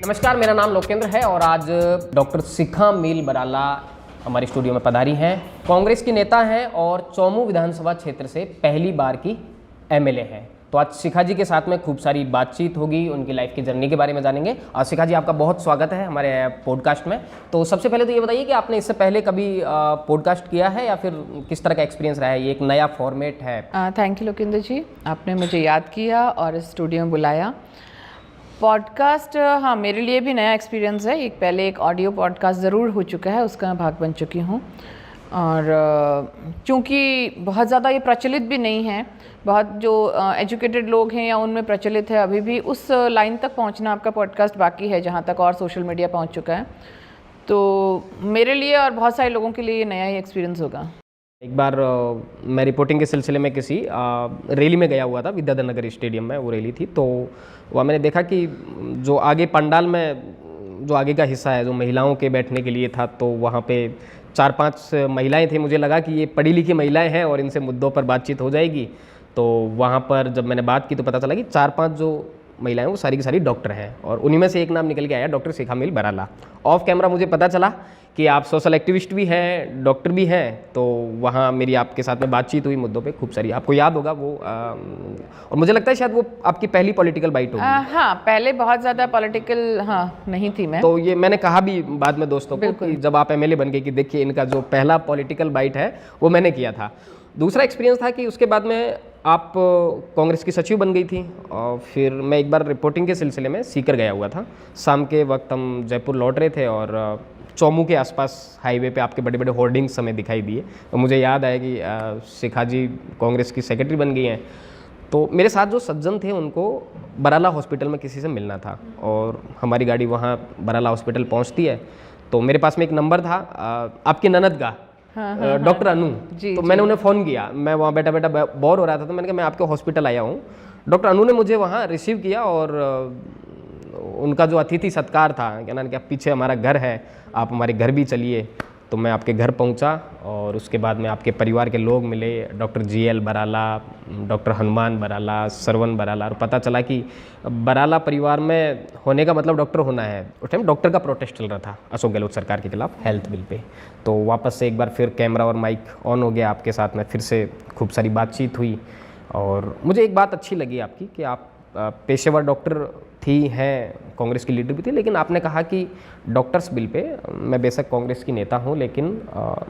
नमस्कार, मेरा नाम लोकेंद्र है और आज डॉक्टर शिखा मील बराला हमारे स्टूडियो में पधारी हैं। कांग्रेस की नेता हैं और चौमू विधानसभा क्षेत्र से पहली बार की एमएलए हैं। तो आज शिखा जी के साथ में खूब सारी बातचीत होगी, उनकी लाइफ की जर्नी के बारे में जानेंगे। और शिखा जी, आपका बहुत स्वागत है हमारे पॉडकास्ट में। तो सबसे पहले तो ये बताइए कि आपने इससे पहले कभी पॉडकास्ट किया है या फिर किस तरह का एक्सपीरियंस रहा है? ये एक नया फॉर्मेट है। थैंक यू लोकेंद्र जी, आपने मुझे याद किया और इस स्टूडियो में बुलाया। पॉडकास्ट हाँ, मेरे लिए भी नया एक्सपीरियंस है। पहले एक ऑडियो पॉडकास्ट ज़रूर हो चुका है, उसका मैं भाग बन चुकी हूँ। और चूँकि बहुत ज़्यादा ये प्रचलित भी नहीं है, बहुत जो एजुकेटेड लोग हैं या उनमें प्रचलित है, अभी भी उस लाइन तक पहुँचना आपका पॉडकास्ट बाकी है जहाँ तक और सोशल मीडिया पहुँच चुका है। तो मेरे लिए और बहुत सारे लोगों के लिए ये नया ही एक्सपीरियंस होगा। एक बार मैं रिपोर्टिंग के सिलसिले में किसी रैली में गया हुआ था, विद्याधर नगर स्टेडियम में वो रैली थी। तो वहाँ मैंने देखा कि जो आगे पंडाल में जो आगे का हिस्सा है जो महिलाओं के बैठने के लिए था, तो वहाँ पे 4-5 महिलाएं थी। मुझे लगा कि ये पढ़ी लिखी महिलाएं हैं और इनसे मुद्दों पर बातचीत हो जाएगी। तो वहाँ पर जब मैंने बात की तो पता चला कि 4-5 जो महिलाएं वो सारी की सारी डॉक्टर हैं और उन्हीं में से एक नाम निकल के आया, doctor Shikha Meel Barala. Off camera मुझे पता चला कि आप सोशल एक्टिविस्ट भी हैं, डॉक्टर भी हैं। तो वहाँ मेरी आपके साथ में बातचीत हुई मुद्दों पे खूब सारी, आपको याद होगा वो। और मुझे लगता है शायद वो आपकी पहली पॉलिटिकल बाइट होगी। हाँ, पहले बहुत ज़्यादा पॉलिटिकल नहीं थी मैं। तो ये मैंने कहा भी बाद में दोस्तों को कि जब आप एमएलए बन गए कि देखिए इनका जो पहला पॉलिटिकल बाइट है वो मैंने किया था। दूसरा एक्सपीरियंस था कि उसके बाद में आप कांग्रेस की सचिव बन गई थी और फिर मैं एक बार रिपोर्टिंग के सिलसिले में सीकर गया हुआ था। शाम के वक्त हम जयपुर लौट रहे थे और चौमू के आसपास हाईवे पे आपके बड़े बड़े होर्डिंग्स हमें दिखाई दिए। तो मुझे याद आया कि शिखा जी कांग्रेस की सेक्रेटरी बन गई हैं। तो मेरे साथ जो सज्जन थे उनको बराला हॉस्पिटल में किसी से मिलना था और हमारी गाड़ी वहाँ बराला हॉस्पिटल पहुँचती है। तो मेरे पास में एक नंबर था आपकी ननद का, डॉक्टर अनु। तो मैंने उन्हें फ़ोन किया, मैं वहाँ बैठा बैठा बोर हो रहा था, तो मैंने कहा मैं आपके हॉस्पिटल आया हूँ। डॉक्टर अनु ने मुझे वहाँ रिसीव किया और उनका जो अतिथि सत्कार था, क्या नाम, क्या पीछे हमारा घर है, आप हमारे घर भी चलिए। तो मैं आपके घर पहुंचा और उसके बाद में आपके परिवार के लोग मिले, doctor G L Barala, doctor Hanuman Barala, Sarvan Barala. और पता चला कि बराला परिवार में होने का मतलब डॉक्टर होना है। उस टाइम डॉक्टर का प्रोटेस्ट चल रहा था अशोक गहलोत सरकार के खिलाफ हेल्थ बिल पे। तो वापस से एक बार फिर कैमरा और माइक ऑन हो गया, आपके साथ में फिर से खूब सारी बातचीत हुई। और मुझे एक बात अच्छी लगी आपकी कि आप पेशेवर डॉक्टर थी, हैं, कांग्रेस की लीडर भी थी, लेकिन आपने कहा कि डॉक्टर्स बिल पे मैं बेशक कांग्रेस की नेता हूं, लेकिन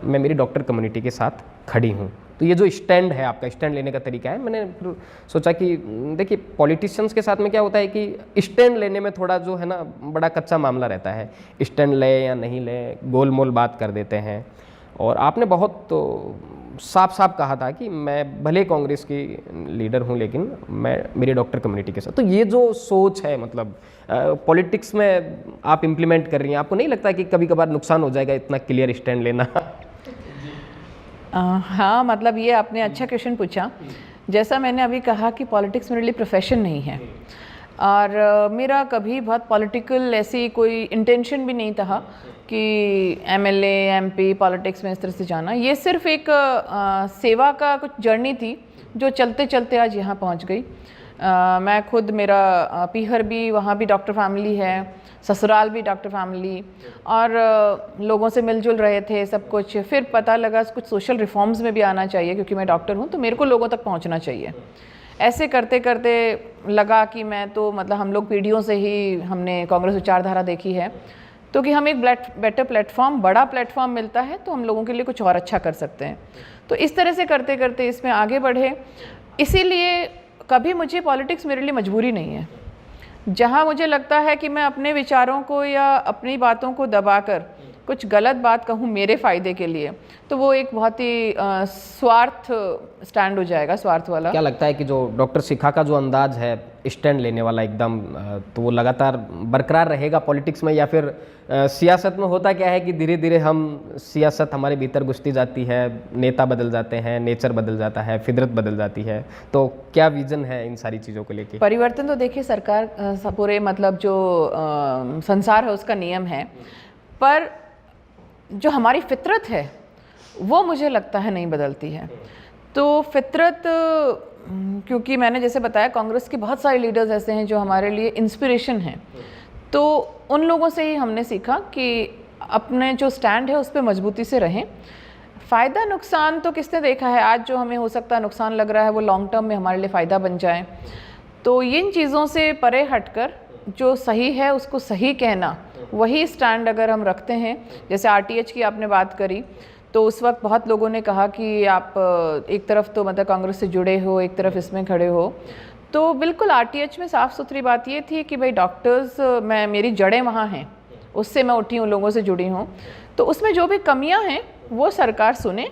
मैं मेरी डॉक्टर कम्युनिटी के साथ खड़ी हूं। तो ये जो स्टैंड है, आपका स्टैंड लेने का तरीका है, मैंने सोचा कि देखिए पॉलिटिशियंस के साथ में क्या होता है कि स्टैंड लेने में थोड़ा जो है ना बड़ा कच्चा मामला रहता है। स्टैंड ले या नहीं ले, गोल मोल बात कर देते हैं। और आपने बहुत साफ साफ कहा था कि मैं भले कांग्रेस की लीडर हूं लेकिन मैं मेरी डॉक्टर कम्युनिटी के साथ। तो ये जो सोच है, मतलब पॉलिटिक्स में आप इम्प्लीमेंट कर रही हैं, आपको नहीं लगता कि कभी कभार नुकसान हो जाएगा इतना क्लियर स्टैंड लेना? हाँ, मतलब ये आपने अच्छा क्वेश्चन पूछा। जैसा मैंने अभी कहा कि पॉलिटिक्स मेरे लिए प्रोफेशन नहीं है और मेरा कभी बहुत पॉलिटिकल ऐसी कोई इंटेंशन भी नहीं था कि एमएलए एमपी पॉलिटिक्स में इस तरह से जाना। ये सिर्फ एक सेवा का कुछ जर्नी थी जो चलते चलते आज यहाँ पहुँच गई। मैं खुद, मेरा पीहर भी, वहाँ भी डॉक्टर फैमिली है, ससुराल भी डॉक्टर फैमिली, और लोगों से मिलजुल रहे थे सब कुछ। फिर पता लगा कुछ सोशल रिफॉर्म्स में भी आना चाहिए क्योंकि मैं डॉक्टर हूँ, तो मेरे को लोगों तक पहुँचना चाहिए। ऐसे करते करते लगा कि मैं तो, मतलब हम लोग पीढ़ियों से ही हमने कांग्रेस विचारधारा देखी है, तो कि हम एक बेटर प्लेटफॉर्म, बड़ा प्लेटफॉर्म मिलता है तो हम लोगों के लिए कुछ और अच्छा कर सकते हैं। तो इस तरह से करते करते इसमें आगे बढ़े। इसीलिए कभी मुझे पॉलिटिक्स मेरे लिए मजबूरी नहीं है। जहाँ मुझे लगता है कि मैं अपने विचारों को या अपनी बातों को दबाकर कुछ गलत बात कहूँ मेरे फ़ायदे के लिए, तो वो एक बहुत ही स्वार्थ स्टैंड हो जाएगा, स्वार्थ वाला। क्या लगता है कि जो डॉक्टर शिखा का जो अंदाज है स्टैंड लेने वाला एकदम, तो वो लगातार बरकरार रहेगा पॉलिटिक्स में, या फिर सियासत में होता क्या है कि धीरे धीरे हम सियासत हमारे भीतर घुसती जाती है, नेता बदल जाते हैं, नेचर बदल जाता है, फितरत बदल जाती है। तो क्या विजन है इन सारी चीज़ों को लेके? परिवर्तन तो देखिए सरकार पूरे, मतलब जो संसार है उसका नियम है, पर जो हमारी फितरत है वो मुझे लगता है नहीं बदलती है। तो फितरत, क्योंकि मैंने जैसे बताया कांग्रेस के बहुत सारे लीडर्स ऐसे हैं जो हमारे लिए इंस्पिरेशन हैं, तो उन लोगों से ही हमने सीखा कि अपने जो स्टैंड है उस पर मजबूती से रहें। फ़ायदा नुकसान तो किसने देखा है, आज जो हमें हो सकता है नुकसान लग रहा है वो लॉन्ग टर्म में हमारे लिए फ़ायदा बन जाए। तो इन चीज़ों से परे हटकर जो सही है उसको सही कहना, वही स्टैंड अगर हम रखते हैं, जैसे आरटीएच की आपने बात करी, तो उस वक्त बहुत लोगों ने कहा कि आप एक तरफ तो मतलब कांग्रेस से जुड़े हो, एक तरफ इसमें खड़े हो। तो बिल्कुल आरटीएच में साफ़ सुथरी बात ये थी कि भाई डॉक्टर्स, मैं मेरी जड़ें वहाँ हैं, उससे मैं उठी हूँ, लोगों से जुड़ी हूँ। तो उसमें जो भी कमियाँ हैं वो सरकार सुने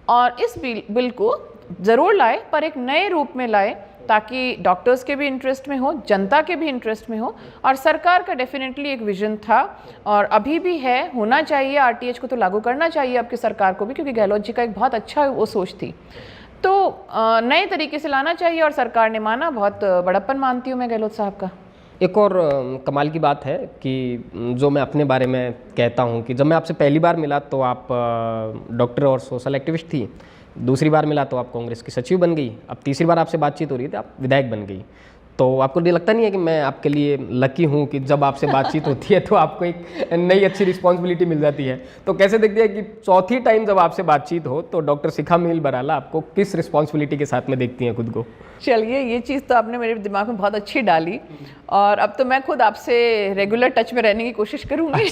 और इस बिल को ज़रूर लाए, पर एक नए रूप में लाए, ताकि डॉक्टर्स के भी इंटरेस्ट में हो, जनता के भी इंटरेस्ट में हो। और सरकार का डेफिनेटली एक विजन था और अभी भी है, होना चाहिए। आरटीएच को तो लागू करना चाहिए आपकी सरकार को भी, क्योंकि गहलोत जी का एक बहुत अच्छा वो सोच थी। तो नए तरीके से लाना चाहिए और सरकार ने माना। बहुत बड़प्पन मानती हूँ मैं गहलोत साहब का। एक और कमाल की बात है कि जो मैं अपने बारे में कहता हूँ कि जब मैं आपसे पहली बार मिला तो आप डॉक्टर और सोशल एक्टिविस्ट थी, दूसरी बार मिला तो आप कांग्रेस की सचिव बन गई, अब तीसरी बार आपसे बातचीत हो रही थी आप विधायक बन गई। तो आपको ये लगता नहीं है कि मैं आपके लिए लकी हूँ कि जब आपसे बातचीत होती है तो आपको एक नई अच्छी रिस्पॉन्सिबिलिटी मिल जाती है? तो कैसे देखती है कि चौथी टाइम जब आपसे बातचीत हो तो डॉक्टर शिखा मील बराला आपको किस रिस्पॉन्सिबिलिटी के साथ में देखती हैं खुद को? चलिए, ये चीज़ तो आपने मेरे दिमाग में बहुत अच्छी डाली और अब तो मैं खुद आपसे रेगुलर टच में रहने की कोशिश करूँगी।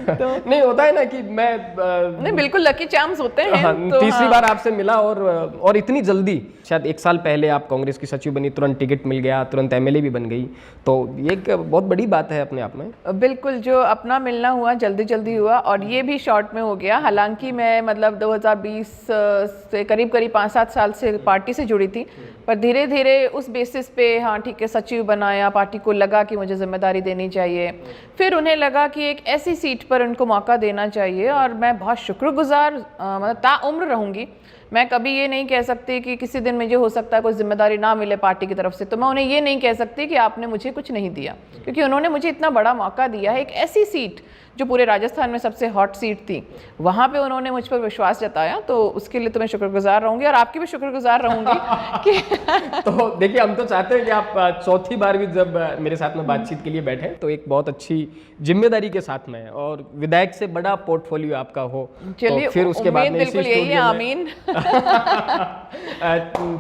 तो नहीं होता है ना कि मैं नहीं, बिल्कुल लकी चांस होते हैं। हाँ, तो तीसरी हाँ। बार आपसे मिला और इतनी जल्दी, शायद 1 साल पहले आप कांग्रेस की सचिव बनी, तुरंत टिकट मिल गया, तुरंत एमएलए भी बन गई, तो ये एक बहुत बड़ी बात है अपने आप में। बिल्कुल, जो अपना मिलना हुआ जल्दी जल्दी हुआ और ये भी शॉर्ट में हो गया। हालांकि मैं मतलब 2020 से करीब 5-7 साल से पार्टी से जुड़ी थी, पर धीरे धीरे उस बेसिस पे हाँ ठीक है सचिव बनाया, पार्टी को लगा कि मुझे जिम्मेदारी देनी चाहिए, फिर उन्हें लगा कि एक ऐसी सीट पर उनको मौका देना चाहिए और मैं बहुत शुक्रगुजार मतलब ताउम्र रहूँगी। मैं कभी ये नहीं कह सकती कि किसी दिन मुझे हो सकता है कोई जिम्मेदारी ना मिले पार्टी की तरफ से, तो मैं उन्हें ये नहीं कह सकती कि आपने मुझे कुछ नहीं दिया, क्योंकि उन्होंने मुझे इतना बड़ा मौका दिया है। एक ऐसी सीट जो पूरे राजस्थान में सबसे हॉट सीट थी, वहाँ पे उन्होंने मुझ पर विश्वास जताया, तो उसके लिए तो मैं शुक्रगुजार रहूँगी और आपकी भी शुक्रगुजार रहूँगी कि तो देखिए, हम तो चाहते हैं कि आप चौथी बार भी जब मेरे साथ में बातचीत के लिए बैठे तो एक बहुत अच्छी जिम्मेदारी के साथ में और विधायक से बड़ा पोर्टफोलियो आपका हो। चलिए, तो फिर उसके बाद में बिल्कुल यही है, आमीन।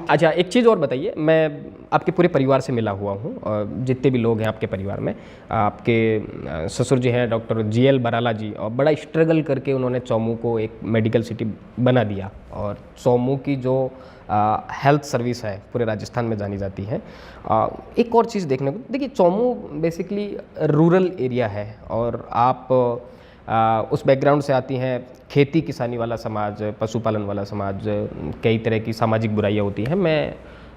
अच्छा, एक चीज़ और बताइए, मैं आपके पूरे परिवार से मिला हुआ हूँ और जितने भी लोग हैं आपके परिवार में, आपके ससुर जी हैं डॉक्टर जीएल बराला जी, और बड़ा स्ट्रगल करके उन्होंने चौमू को एक मेडिकल सिटी बना दिया और चौमू की जो हेल्थ सर्विस है पूरे राजस्थान में जानी जाती है। एक और चीज़ देखने को, देखिए चौमू बेसिकली रूरल एरिया है और आप उस बैकग्राउंड से आती हैं, खेती किसानी वाला समाज, पशुपालन वाला समाज, कई तरह की सामाजिक बुराइयां होती हैं। मैं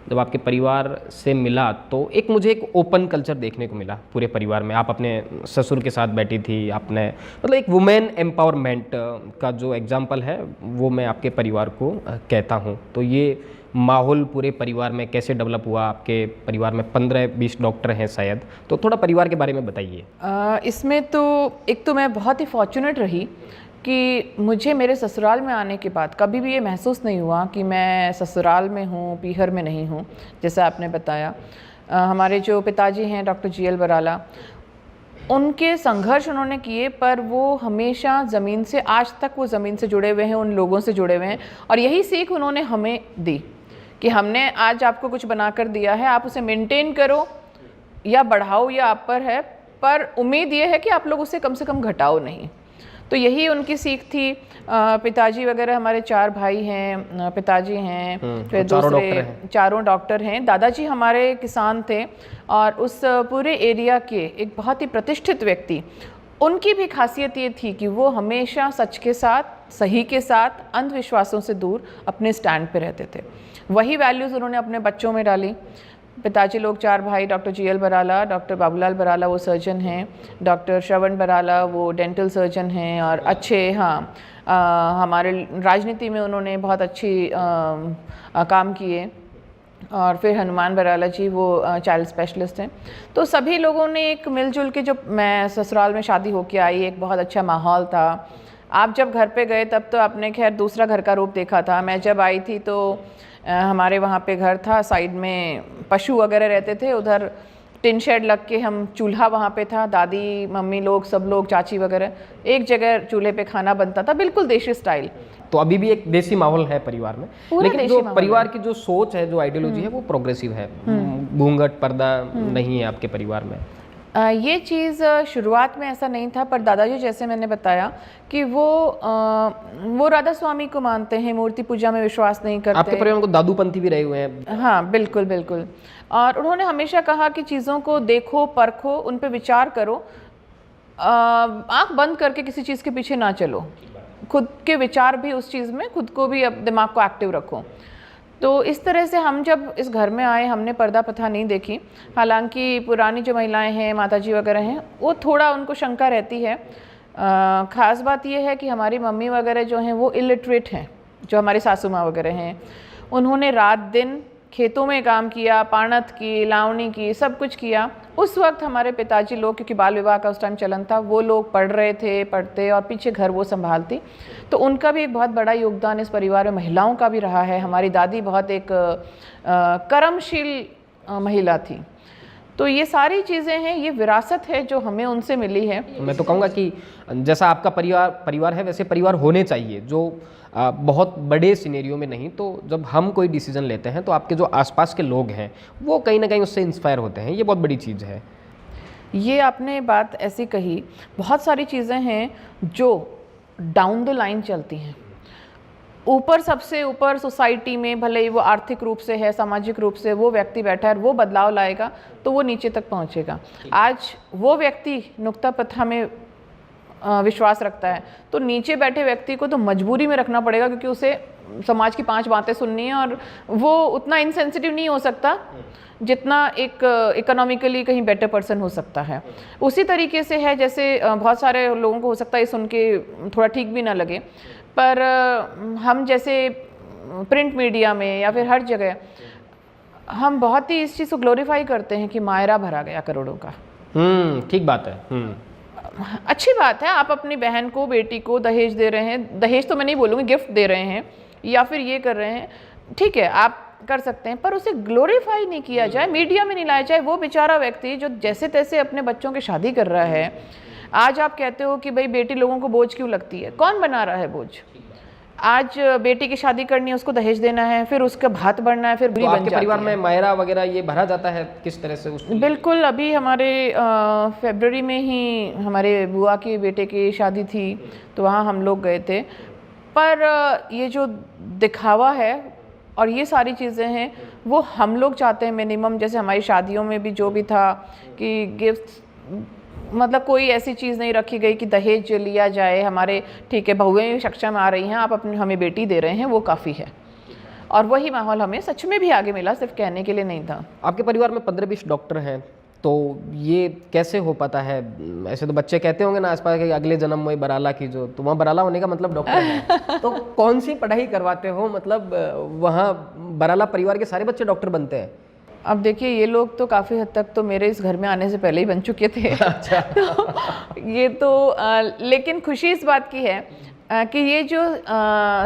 जब आपके परिवार से मिला तो एक मुझे एक ओपन कल्चर देखने को मिला पूरे परिवार में। आप अपने ससुर के साथ बैठी थी, आपने मतलब एक वुमेन एम्पावरमेंट का जो एग्जाम्पल है वो मैं आपके परिवार को कहता हूँ। तो ये माहौल पूरे परिवार में कैसे डेवलप हुआ? आपके परिवार में 15-20 डॉक्टर हैं शायद, तो थोड़ा परिवार के बारे में बताइए। इसमें तो एक तो मैं बहुत ही फॉर्चुनेट रही कि मुझे मेरे ससुराल में आने के बाद कभी भी ये महसूस नहीं हुआ कि मैं ससुराल में हूँ, पीहर में नहीं हूँ, जैसा आपने बताया। हमारे जो पिताजी हैं डॉक्टर जीएल बराला, उनके संघर्ष उन्होंने किए, पर वो हमेशा ज़मीन से, आज तक वो ज़मीन से जुड़े हुए हैं, उन लोगों से जुड़े हुए हैं और यही सीख उन्होंने हमें दी कि हमने आज आपको कुछ बनाकर दिया है, आप उसे मेंटेन करो या बढ़ाओ या आप पर है, पर उम्मीद ये है कि आप लोग उसे कम से कम घटाओ नहीं। तो यही उनकी सीख थी। पिताजी वगैरह हमारे 4 भाई हैं, पिताजी हैं, फिर दूसरे चारों डॉक्टर हैं। दादाजी हमारे किसान थे और उस पूरे एरिया के एक बहुत ही प्रतिष्ठित व्यक्ति, उनकी भी खासियत ये थी कि वो हमेशा सच के साथ, सही के साथ, अंधविश्वासों से दूर अपने स्टैंड पे रहते थे। वही वैल्यूज़ उन्होंने अपने बच्चों में डाली। पिताजी लोग 4 भाई, doctor G L Barala, doctor Babulal Barala वो सर्जन हैं, डॉक्टर श्रवण बराला वो डेंटल सर्जन हैं और अच्छे हमारे राजनीति में उन्होंने बहुत अच्छी काम किए। और फिर हनुमान बराला जी वो चाइल्ड स्पेशलिस्ट हैं। तो सभी लोगों ने एक मिलजुल के, जो मैं ससुराल में शादी होके आई, एक बहुत अच्छा माहौल था। आप जब घर पे गए तब तो आपने खैर दूसरा घर का रूप देखा था। मैं जब आई थी तो हमारे वहाँ पे घर था, साइड में पशु वगैरह रहते थे, उधर टिन शेड लग के हम चूल्हा वहाँ पे था, दादी मम्मी लोग सब लोग चाची वगैरह एक जगह चूल्हे पे खाना बनता था, बिल्कुल देशी स्टाइल। तो अभी भी एक देसी माहौल है परिवार में, पूरा लेकिन देशी जो माहौल परिवार की जो सोच है, जो आइडियोलॉजी है, वो प्रोग्रेसिव है। घूंघट पर्दा नहीं है आपके परिवार में। ये चीज़ शुरुआत में ऐसा नहीं था, पर दादाजी जैसे मैंने बताया कि वो राधा स्वामी को मानते हैं, मूर्ति पूजा में विश्वास नहीं करते। आपके परिवार में को दादूपंथी भी रहे हुए हैं। हाँ बिल्कुल बिल्कुल। और उन्होंने हमेशा कहा कि चीज़ों को देखो, परखो, उन पे विचार करो, आँख बंद करके किसी चीज़ के पीछे ना चलो, खुद के विचार भी उस चीज़ में, खुद को भी, अब दिमाग को एक्टिव रखो। तो इस तरह से हम जब इस घर में आए, हमने पर्दा प्रथा नहीं देखी। हालांकि पुरानी जो महिलाएं हैं, माताजी वगैरह हैं, वो थोड़ा उनको शंका रहती है। ख़ास बात यह है कि हमारी मम्मी वगैरह जो हैं वो इलिटरेट हैं, जो हमारी सासू माँ वगैरह हैं। उन्होंने रात दिन खेतों में काम किया, पाणत की, लावनी की, सब कुछ किया। उस वक्त हमारे पिताजी लोग, क्योंकि बाल विवाह का उस टाइम चलन था, वो लोग पढ़ रहे थे, पढ़ते, और पीछे घर वो संभालती। तो उनका भी एक बहुत बड़ा योगदान इस परिवार में महिलाओं का भी रहा है। हमारी दादी बहुत एक कर्मशील महिला थी। तो ये सारी चीज़ें हैं, ये विरासत है जो हमें उनसे मिली है। मैं तो कहूँगा कि जैसा आपका परिवार है, वैसे परिवार होने चाहिए, जो बहुत बड़े सिनेरियो में नहीं, तो जब हम कोई डिसीजन लेते हैं तो आपके जो आसपास के लोग हैं वो कहीं ना कहीं उससे इंस्पायर होते हैं। ये बहुत बड़ी चीज़ है। ये आपने बात ऐसी कही, बहुत सारी चीज़ें हैं जो डाउन द लाइन चलती हैं। ऊपर, सबसे ऊपर सोसाइटी में, भले ही वो आर्थिक रूप से है, सामाजिक रूप से वो व्यक्ति बैठा है, वो बदलाव लाएगा तो वो नीचे तक पहुंचेगा। आज वो व्यक्ति नुक्ता प्रथा में विश्वास रखता है, तो नीचे बैठे व्यक्ति को तो मजबूरी में रखना पड़ेगा, क्योंकि उसे समाज की 5 बातें सुननी है, और वो उतना इंसेंसिटिव नहीं हो सकता जितना एक इकोनॉमिकली कहीं बेटर पर्सन हो सकता है। उसी तरीके से है जैसे बहुत सारे लोगों को हो सकता है सुन के थोड़ा ठीक भी ना लगे, पर हम जैसे प्रिंट मीडिया में या फिर हर जगह हम बहुत ही इस चीज़ को ग्लोरीफाई करते हैं कि मायरा भरा गया करोड़ों का। ठीक बात है। अच्छी बात है, आप अपनी बहन को, बेटी को दहेज दे रहे हैं, दहेज तो मैं नहीं बोलूँगी, गिफ्ट दे रहे हैं या फिर ये कर रहे हैं, ठीक है, आप कर सकते हैं, पर उसे ग्लोरीफाई नहीं किया जाए, मीडिया में नहीं लाया जाए। वो बेचारा व्यक्ति जो जैसे तैसे अपने बच्चों की शादी कर रहा है, आज आप कहते हो कि भाई बेटी लोगों को बोझ क्यों लगती है, कौन बना रहा है बोझ? आज बेटी की शादी करनी है, उसको दहेज देना है, फिर उसका भात बढ़ना है, फिर बुरी बन जाती है। आपके परिवार में मायरा वगैरह ये भरा जाता है किस तरह से उसको? बिल्कुल, अभी हमारे फरवरी में ही हमारे बुआ के बेटे की शादी थी, तो वहाँ हम लोग गए थे। पर ये जो दिखावा है और ये सारी चीज़ें हैं, वो हम लोग चाहते हैं मिनिमम, जैसे हमारी शादियों में भी जो भी था कि गिफ्ट, मतलब कोई ऐसी चीज़ नहीं रखी गई कि दहेज लिया जाए। हमारे ठीक है, बहुएं कक्षा में आ रही हैं, आप अपने हमें बेटी दे रहे हैं, वो काफ़ी है। और वही माहौल हमें सच में भी आगे मिला, सिर्फ कहने के लिए नहीं था। आपके परिवार में 15-20 डॉक्टर हैं, तो ये कैसे हो पाता है? ऐसे तो बच्चे कहते होंगे ना आसपास के अगले जन्म में बराला की, जो तो वहाँ बराला होने का मतलब डॉक्टर है। तो कौन सी पढ़ाई करवाते हो? मतलब वहाँ बराला परिवार के सारे बच्चे डॉक्टर बनते हैं? अब देखिए, ये लोग तो काफ़ी हद तक तो मेरे इस घर में आने से पहले ही बन चुके थे। अच्छा। तो ये तो लेकिन खुशी इस बात की है कि ये जो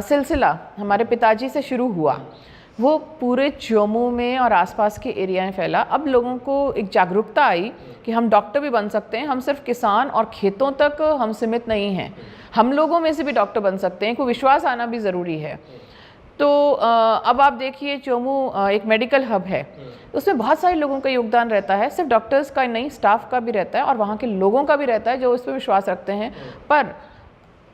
सिलसिला हमारे पिताजी से शुरू हुआ, वो पूरे जम्मू में और आसपास के एरिया में फैला। अब लोगों को एक जागरूकता आई कि हम डॉक्टर भी बन सकते हैं, हम सिर्फ किसान और खेतों तक हम सीमित नहीं हैं, हम लोगों में से भी डॉक्टर बन सकते हैं। को विश्वास आना भी ज़रूरी है। तो अब आप देखिए, चोमू एक मेडिकल हब है, उसमें बहुत सारे लोगों का योगदान रहता है, सिर्फ डॉक्टर्स का नहीं, स्टाफ का भी रहता है और वहाँ के लोगों का भी रहता है जो इस पर विश्वास रखते हैं। पर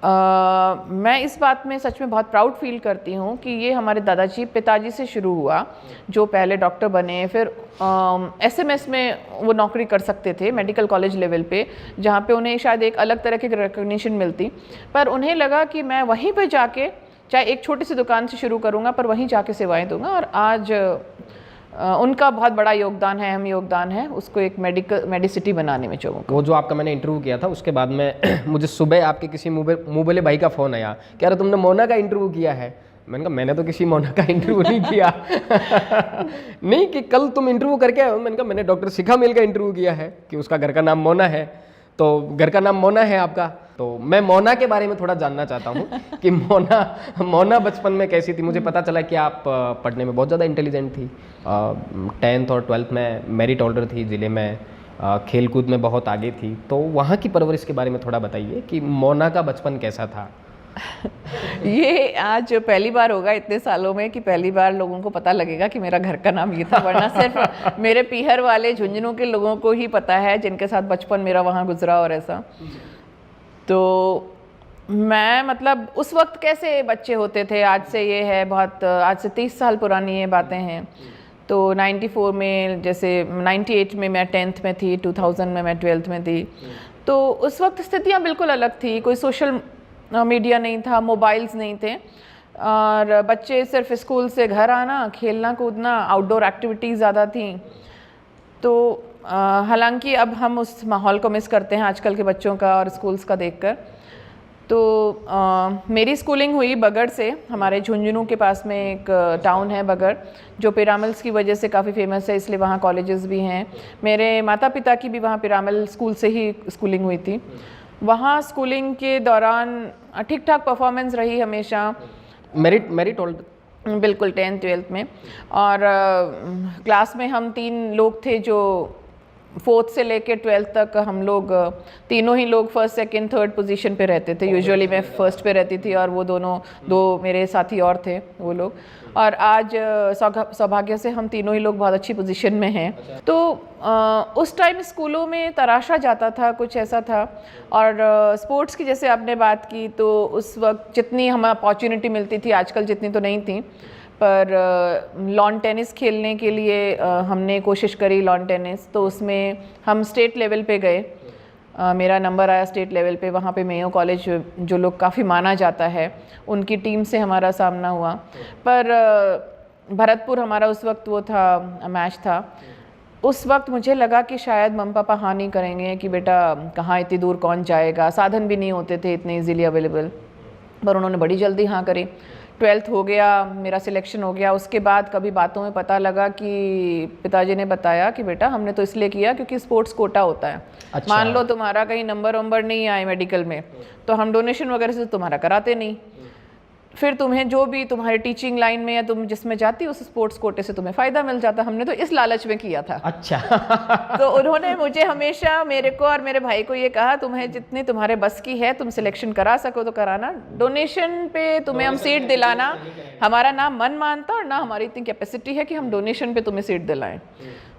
मैं इस बात में सच में बहुत प्राउड फील करती हूँ कि ये हमारे दादाजी पिताजी से शुरू हुआ, जो पहले डॉक्टर बने, फिर एसएमएस में वो नौकरी कर सकते थे मेडिकल कॉलेज लेवल पे, जहाँ पे उन्हें शायद एक अलग तरह की रिकॉग्निशन मिलती, पर उन्हें लगा कि मैं वहीं पे जाके चाहे एक छोटी सी दुकान से शुरू करूँगा, पर वहीं जाके सेवाएं दूंगा। और आज उनका बहुत बड़ा योगदान है, अहम योगदान है उसको एक मेडिसिटी बनाने में। वो जो आपका मैंने इंटरव्यू किया था, उसके बाद में मुझे सुबह आपके किसी मुँह बोले भाई का फ़ोन आया, कह रहे तुमने मोना का इंटरव्यू किया है। मैंने कहा मैंने तो किसी मोना का इंटरव्यू नहीं किया। नहीं, कि कल तुम इंटरव्यू करके आए हो। मैंने कहा मैंने डॉक्टर शिखा मिल का इंटरव्यू किया है कि उसका घर का नाम मोना है, तो घर का नाम मोना है आपका। तो मैं मोना के बारे में थोड़ा जानना चाहता हूँ कि मोना बचपन में कैसी थी। मुझे पता चला कि आप पढ़ने में बहुत ज़्यादा इंटेलिजेंट थी, 10th और 12th में मेरिट ऑर्डर थी ज़िले में, खेलकूद में बहुत आगे थी। तो वहाँ की परवरिश के बारे में थोड़ा बताइए कि मोना का बचपन कैसा था। ये आज पहली बार होगा इतने सालों में कि पहली बार लोगों को पता लगेगा कि मेरा घर का नाम ये था, वरना सिर्फ मेरे पीहर वाले झुंझुनू के लोगों को ही पता है जिनके साथ बचपन मेरा वहाँ गुजरा और ऐसा। तो मैं मतलब उस वक्त कैसे बच्चे होते थे, आज से ये है बहुत, आज से 30 साल पुरानी ये बातें हैं। तो 94 में, जैसे 98 में मैं 10th में थी, 2000 में मैं 12th में थी। तो उस वक्त स्थितियाँ बिल्कुल अलग थी, कोई सोशल मीडिया नहीं था, मोबाइल्स नहीं थे, और बच्चे सिर्फ स्कूल से घर आना, खेलना कूदना, आउटडोर एक्टिविटीज़ ज़्यादा थी। तो हालांकि अब हम उस माहौल को मिस करते हैं आजकल के बच्चों का और स्कूल्स का देखकर। तो मेरी स्कूलिंग हुई बगड़ से, हमारे झुंझुनू के पास में एक टाउन है बगड़, जो पिरामल्स की वजह से काफ़ी फेमस है, इसलिए वहाँ कॉलेजेस भी हैं। मेरे माता पिता की भी वहाँ पिरामल स्कूल से ही स्कूलिंग हुई थी। वहाँ स्कूलिंग के दौरान ठीक ठाक परफॉर्मेंस रही हमेशा। मेरिट ऑर्डर बिल्कुल 10th 12th में। और क्लास में हम 3 लोग थे जो 4th से लेके 12th तक हम लोग तीनों ही लोग 1st, 2nd, 3rd पोजीशन पे रहते थे। यूजुअली मैं 1st पे रहती थी और वो दो मेरे साथी और थे वो लोग। और आज सौभाग्य से हम तीनों ही लोग बहुत अच्छी पोजीशन में हैं। तो उस टाइम स्कूलों में तराशा जाता था, कुछ ऐसा था। और स्पोर्ट्स की जैसे आपने बात की, तो उस वक्त जितनी हमें अपॉर्चुनिटी मिलती थी, आजकल जितनी तो नहीं थी, पर लॉन टेनिस खेलने के लिए हमने कोशिश करी, लॉन टेनिस। तो उसमें हम स्टेट लेवल पे गए, मेरा नंबर आया स्टेट लेवल पे। वहाँ पे मेयो कॉलेज जो लोग काफ़ी माना जाता है, उनकी टीम से हमारा सामना हुआ। पर भरतपुर हमारा उस वक्त वो था, मैच था। उस वक्त मुझे लगा कि शायद मम्मी पापा हाँ नहीं करेंगे कि बेटा कहाँ इतनी दूर कौन जाएगा, साधन भी नहीं होते थे इतने इजीली अवेलेबल। पर उन्होंने बड़ी जल्दी हाँ करी। 12th हो गया, मेरा सिलेक्शन हो गया। उसके बाद कभी बातों में पता लगा कि पिताजी ने बताया कि बेटा हमने तो इसलिए किया क्योंकि स्पोर्ट्स कोटा होता है। अच्छा। मान लो तुम्हारा कहीं नंबर नहीं आए मेडिकल में, तो हम डोनेशन वगैरह से तुम्हारा कराते नहीं, फिर तुम्हें जो भी तुम्हारे टीचिंग लाइन में या तुम जिसमें जाती उस स्पोर्ट्स कोटे से तुम्हें फ़ायदा मिल जाता। हमने तो इस लालच में किया था। अच्छा। तो उन्होंने मुझे हमेशा, मेरे को और मेरे भाई को ये कहा, तुम्हें जितनी तुम्हारे बस की है तुम सिलेक्शन करा सको तो कराना, डोनेशन पे तुम्हें हम सीट दिलाना। हमारा ना मन मानता और ना हमारी इतनी कैपेसिटी है कि हम डोनेशन पे तुम्हें सीट दिलाएं।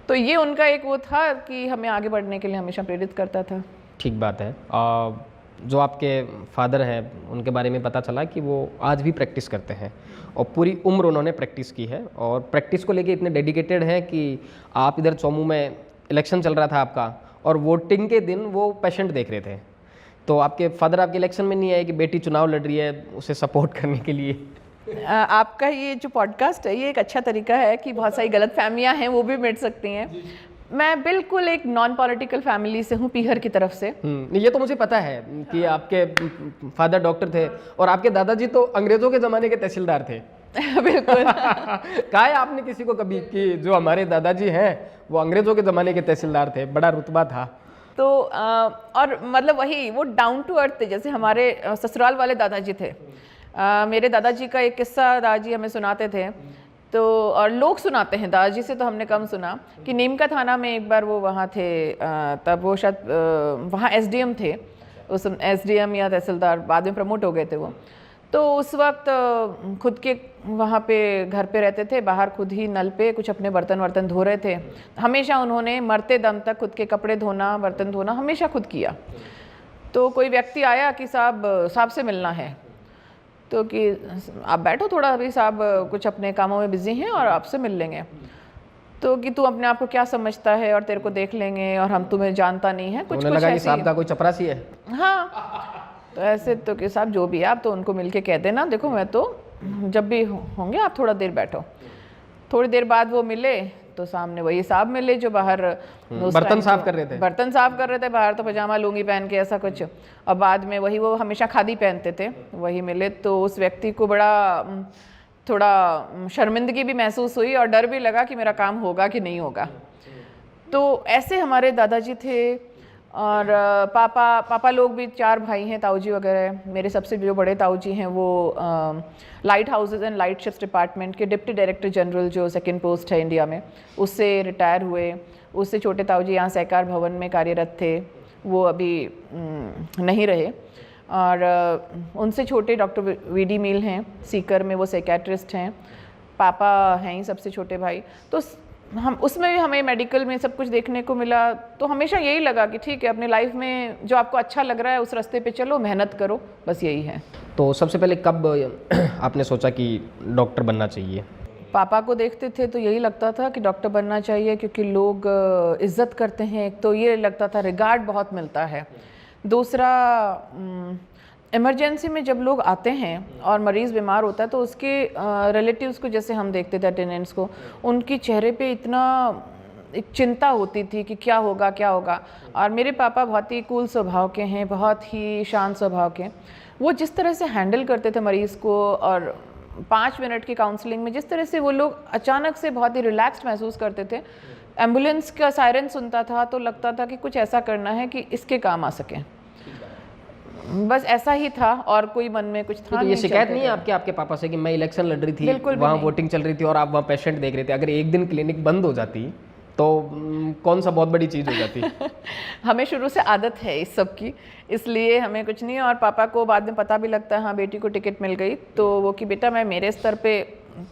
तो ये उनका एक वो था कि हमें आगे बढ़ने के लिए हमेशा प्रेरित करता था। ठीक बात है। जो आपके फादर हैं उनके बारे में पता चला कि वो आज भी प्रैक्टिस करते हैं और पूरी उम्र उन्होंने प्रैक्टिस की है, और प्रैक्टिस को लेके इतने डेडिकेटेड हैं कि आप इधर चौमू में इलेक्शन चल रहा था आपका, और वोटिंग के दिन वो पेशेंट देख रहे थे, तो आपके फादर आपके इलेक्शन में नहीं आए कि बेटी चुनाव लड़ रही है उसे सपोर्ट करने के लिए? आपका ये जो पॉडकास्ट है ये एक अच्छा तरीका है कि बहुत सारी गलत फहमियाँ हैं वो भी मिट सकती हैं। मैं बिल्कुल एक नॉन पॉलिटिकल फैमिली से हूँ, पीहर की तरफ से। ये तो मुझे पता है कि आपके फादर डॉक्टर थे और आपके दादाजी तो अंग्रेजों के ज़माने के तहसीलदार थे। बिल्कुल। कहा है आपने किसी को कभी कि जो हमारे दादाजी हैं वो अंग्रेजों के ज़माने के तहसीलदार थे, बड़ा रुतबा था? तो और मतलब वही वो डाउन टू अर्थ थे, जैसे हमारे ससुराल वाले दादाजी थे। मेरे दादाजी का एक किस्सा दादाजी हमें सुनाते थे, तो और लोग सुनाते हैं, दादाजी से तो हमने कम सुना, कि नीमका थाना में एक बार वो वहाँ थे, तब वो शायद वहाँ एसडीएम थे, उस एसडीएम या तहसीलदार, बाद में प्रमोट हो गए थे वो। तो उस वक्त खुद के वहाँ पे घर पे रहते थे, बाहर खुद ही नल पे कुछ अपने बर्तन धो रहे थे। हमेशा उन्होंने मरते दम तक खुद के कपड़े धोना, बर्तन धोना हमेशा खुद किया। तो कोई व्यक्ति आया कि साहब से मिलना है, तो कि आप बैठो थोड़ा, अभी साहब कुछ अपने कामों में बिजी हैं और आपसे मिल लेंगे। तो कि तू अपने आप को क्या समझता है और तेरे को देख लेंगे और हम तुम्हें जानता नहीं है, कुछ लगा कि साहब का कोई चपरासी है। हाँ, तो ऐसे तो कि साहब जो भी है आप तो उनको मिल के कह देना, देखो मैं तो जब भी होंगे आप थोड़ा देर बैठो। थोड़ी देर बाद वो मिले तो सामने वही साहब मिले जो बाहर बर्तन साफ कर रहे थे बाहर, तो पजामा लुंगी पहन के ऐसा कुछ। और बाद में वही, वो हमेशा खादी पहनते थे, वही मिले। तो उस व्यक्ति को बड़ा थोड़ा शर्मिंदगी भी महसूस हुई और डर भी लगा कि मेरा काम होगा कि नहीं होगा। तो ऐसे हमारे दादाजी थे। और पापा लोग भी 4 भाई हैं, ताऊ जी वगैरह। मेरे सबसे जो बड़े ताऊ जी हैं वो light houses and light ships department के डिप्टी डायरेक्टर जनरल, जो सेकंड पोस्ट है इंडिया में, उससे रिटायर हुए। उससे छोटे ताऊ जी यहाँ सहकार भवन में कार्यरत थे, वो अभी नहीं रहे। और उनसे छोटे डॉक्टर वीडी मील हैं, सीकर में, वो साइकेट्रिस्ट हैं। पापा हैं ही सबसे छोटे भाई। तो हम उसमें भी हमें मेडिकल में सब कुछ देखने को मिला। तो हमेशा यही लगा कि ठीक है, अपनी लाइफ में जो आपको अच्छा लग रहा है उस रास्ते पे चलो, मेहनत करो, बस यही है। तो सबसे पहले कब आपने सोचा कि डॉक्टर बनना चाहिए? पापा को देखते थे तो यही लगता था कि डॉक्टर बनना चाहिए, क्योंकि लोग इज्जत करते हैं। एक तो ये लगता था रिगार्ड बहुत मिलता है। दूसरा, इमरजेंसी में जब लोग आते हैं और मरीज़ बीमार होता है तो उसके रिलेटिव्स को, जैसे हम देखते थे अटेंडेंट्स को, उनकी चेहरे पे इतना एक चिंता होती थी कि क्या होगा क्या होगा। और मेरे पापा बहुत ही कूल स्वभाव के हैं, बहुत ही शांत स्वभाव के। वो जिस तरह से हैंडल करते थे मरीज़ को, और 5 मिनट की काउंसलिंग में जिस तरह से वो लोग अचानक से बहुत ही रिलैक्स्ड महसूस करते थे। एम्बुलेंस का सायरन सुनता था तो लगता था कि कुछ ऐसा करना है कि इसके काम आ सके। बस ऐसा ही था, और कोई मन में कुछ था तो ये शिकायत नहीं है आपके पापा से कि मैं इलेक्शन लड़ रही थी, वहाँ वोटिंग चल रही थी और आप वहाँ पेशेंट देख रहे थे, अगर एक दिन क्लिनिक बंद हो जाती तो कौन सा बहुत बड़ी चीज़ हो जाती? हमें शुरू से आदत है इस सब की, इसलिए हमें कुछ नहीं है। और पापा को बाद में पता भी लगता है, हाँ बेटी को टिकट मिल गई, तो वो कि बेटा मैं मेरे स्तर पे,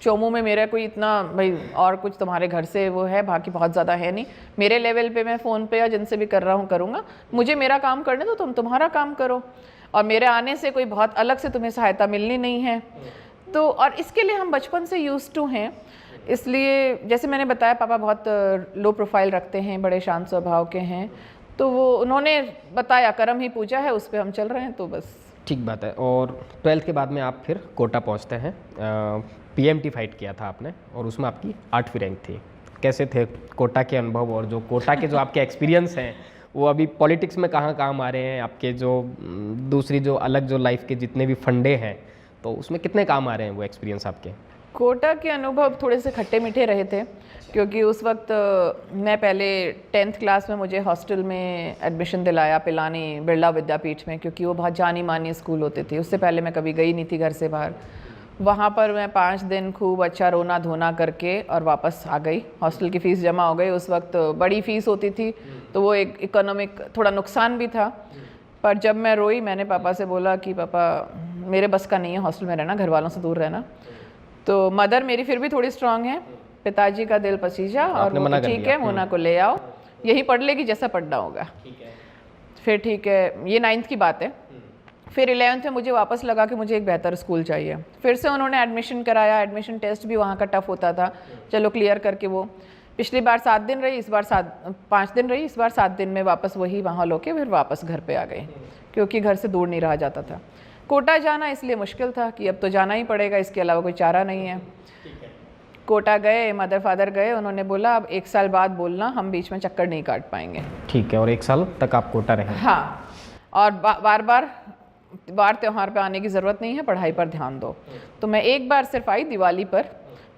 चोमू में मेरा कोई इतना भाई और कुछ तुम्हारे घर से वो है, बाकी बहुत ज़्यादा है नहीं। मेरे लेवल पे मैं फ़ोन पे या जिनसे भी कर रहा हूँ करूँगा, मुझे मेरा काम करने दो, तुम तुम्हारा काम करो, और मेरे आने से कोई बहुत अलग से तुम्हें सहायता मिलनी नहीं है। तो और इसके लिए हम बचपन से यूज्ड टू हैं। इसलिए जैसे मैंने बताया, पापा बहुत लो प्रोफाइल रखते हैं, बड़े शांत स्वभाव के हैं। तो वो उन्होंने बताया, कर्म ही पूजा है, उस पर हम चल रहे हैं, तो बस ठीक बात है। और 12th के बाद में आप फिर कोटा पहुंचते हैं। पीएमटी फाइट किया था आपने और उसमें आपकी 8वीं रैंक थी। कैसे थे कोटा के अनुभव, और जो कोटा के जो आपके एक्सपीरियंस हैं वो अभी पॉलिटिक्स में कहाँ काम आ रहे हैं आपके, जो दूसरी जो अलग जो लाइफ के जितने भी फंडे हैं तो उसमें कितने काम आ रहे हैं वो एक्सपीरियंस आपके? कोटा के अनुभव थोड़े से खट्टे मीठे रहे थे, क्योंकि उस वक्त मैं पहले 10th क्लास में मुझे हॉस्टल में एडमिशन दिलाया पिलानी बिरला विद्यापीठ में, क्योंकि वो बहुत जानी मानी स्कूल होते थे। उससे पहले मैं कभी गई नहीं थी घर से बाहर। वहाँ पर मैं 5 दिन खूब अच्छा रोना धोना करके और वापस आ गई। हॉस्टल की फ़ीस जमा हो गई। उस वक्त बड़ी फ़ीस होती थी, तो वो एक इकोनॉमिक थोड़ा नुकसान भी था। पर जब मैं रोई, मैंने पापा से बोला कि पापा मेरे बस का नहीं है हॉस्टल में रहना, घर वालों से दूर रहना। तो मदर मेरी फिर भी थोड़ी स्ट्रांग है, पिताजी का दिल पसीजा, और वो ठीक है मोना को ले आओ, यही पढ़ लेगी जैसा पढ़ना होगा। फिर ठीक है, ये 9th की बात है। फिर 11th में मुझे वापस लगा कि मुझे एक बेहतर स्कूल चाहिए। फिर से उन्होंने एडमिशन कराया। एडमिशन टेस्ट भी वहाँ का टफ होता था, चलो क्लियर करके वो पिछली बार 7 दिन रही, इस बार 5 दिन रही, इस बार 7 दिन में वापस वही वहाँ लोके फिर वापस घर पे आ गए, क्योंकि घर से दूर नहीं रहा जाता था। कोटा जाना इसलिए मुश्किल था कि अब तो जाना ही पड़ेगा, इसके अलावा कोई चारा नहीं है। कोटा गए, मदर फादर गए, उन्होंने बोला अब 1 साल बाद बोलना, हम बीच में चक्कर नहीं काट पाएंगे। ठीक है, और 1 साल तक आप कोटा रहे? हाँ, और बार त्यौहार पे आने की ज़रूरत नहीं है, पढ़ाई पर ध्यान दो। तो मैं एक बार सिर्फ आई दिवाली पर,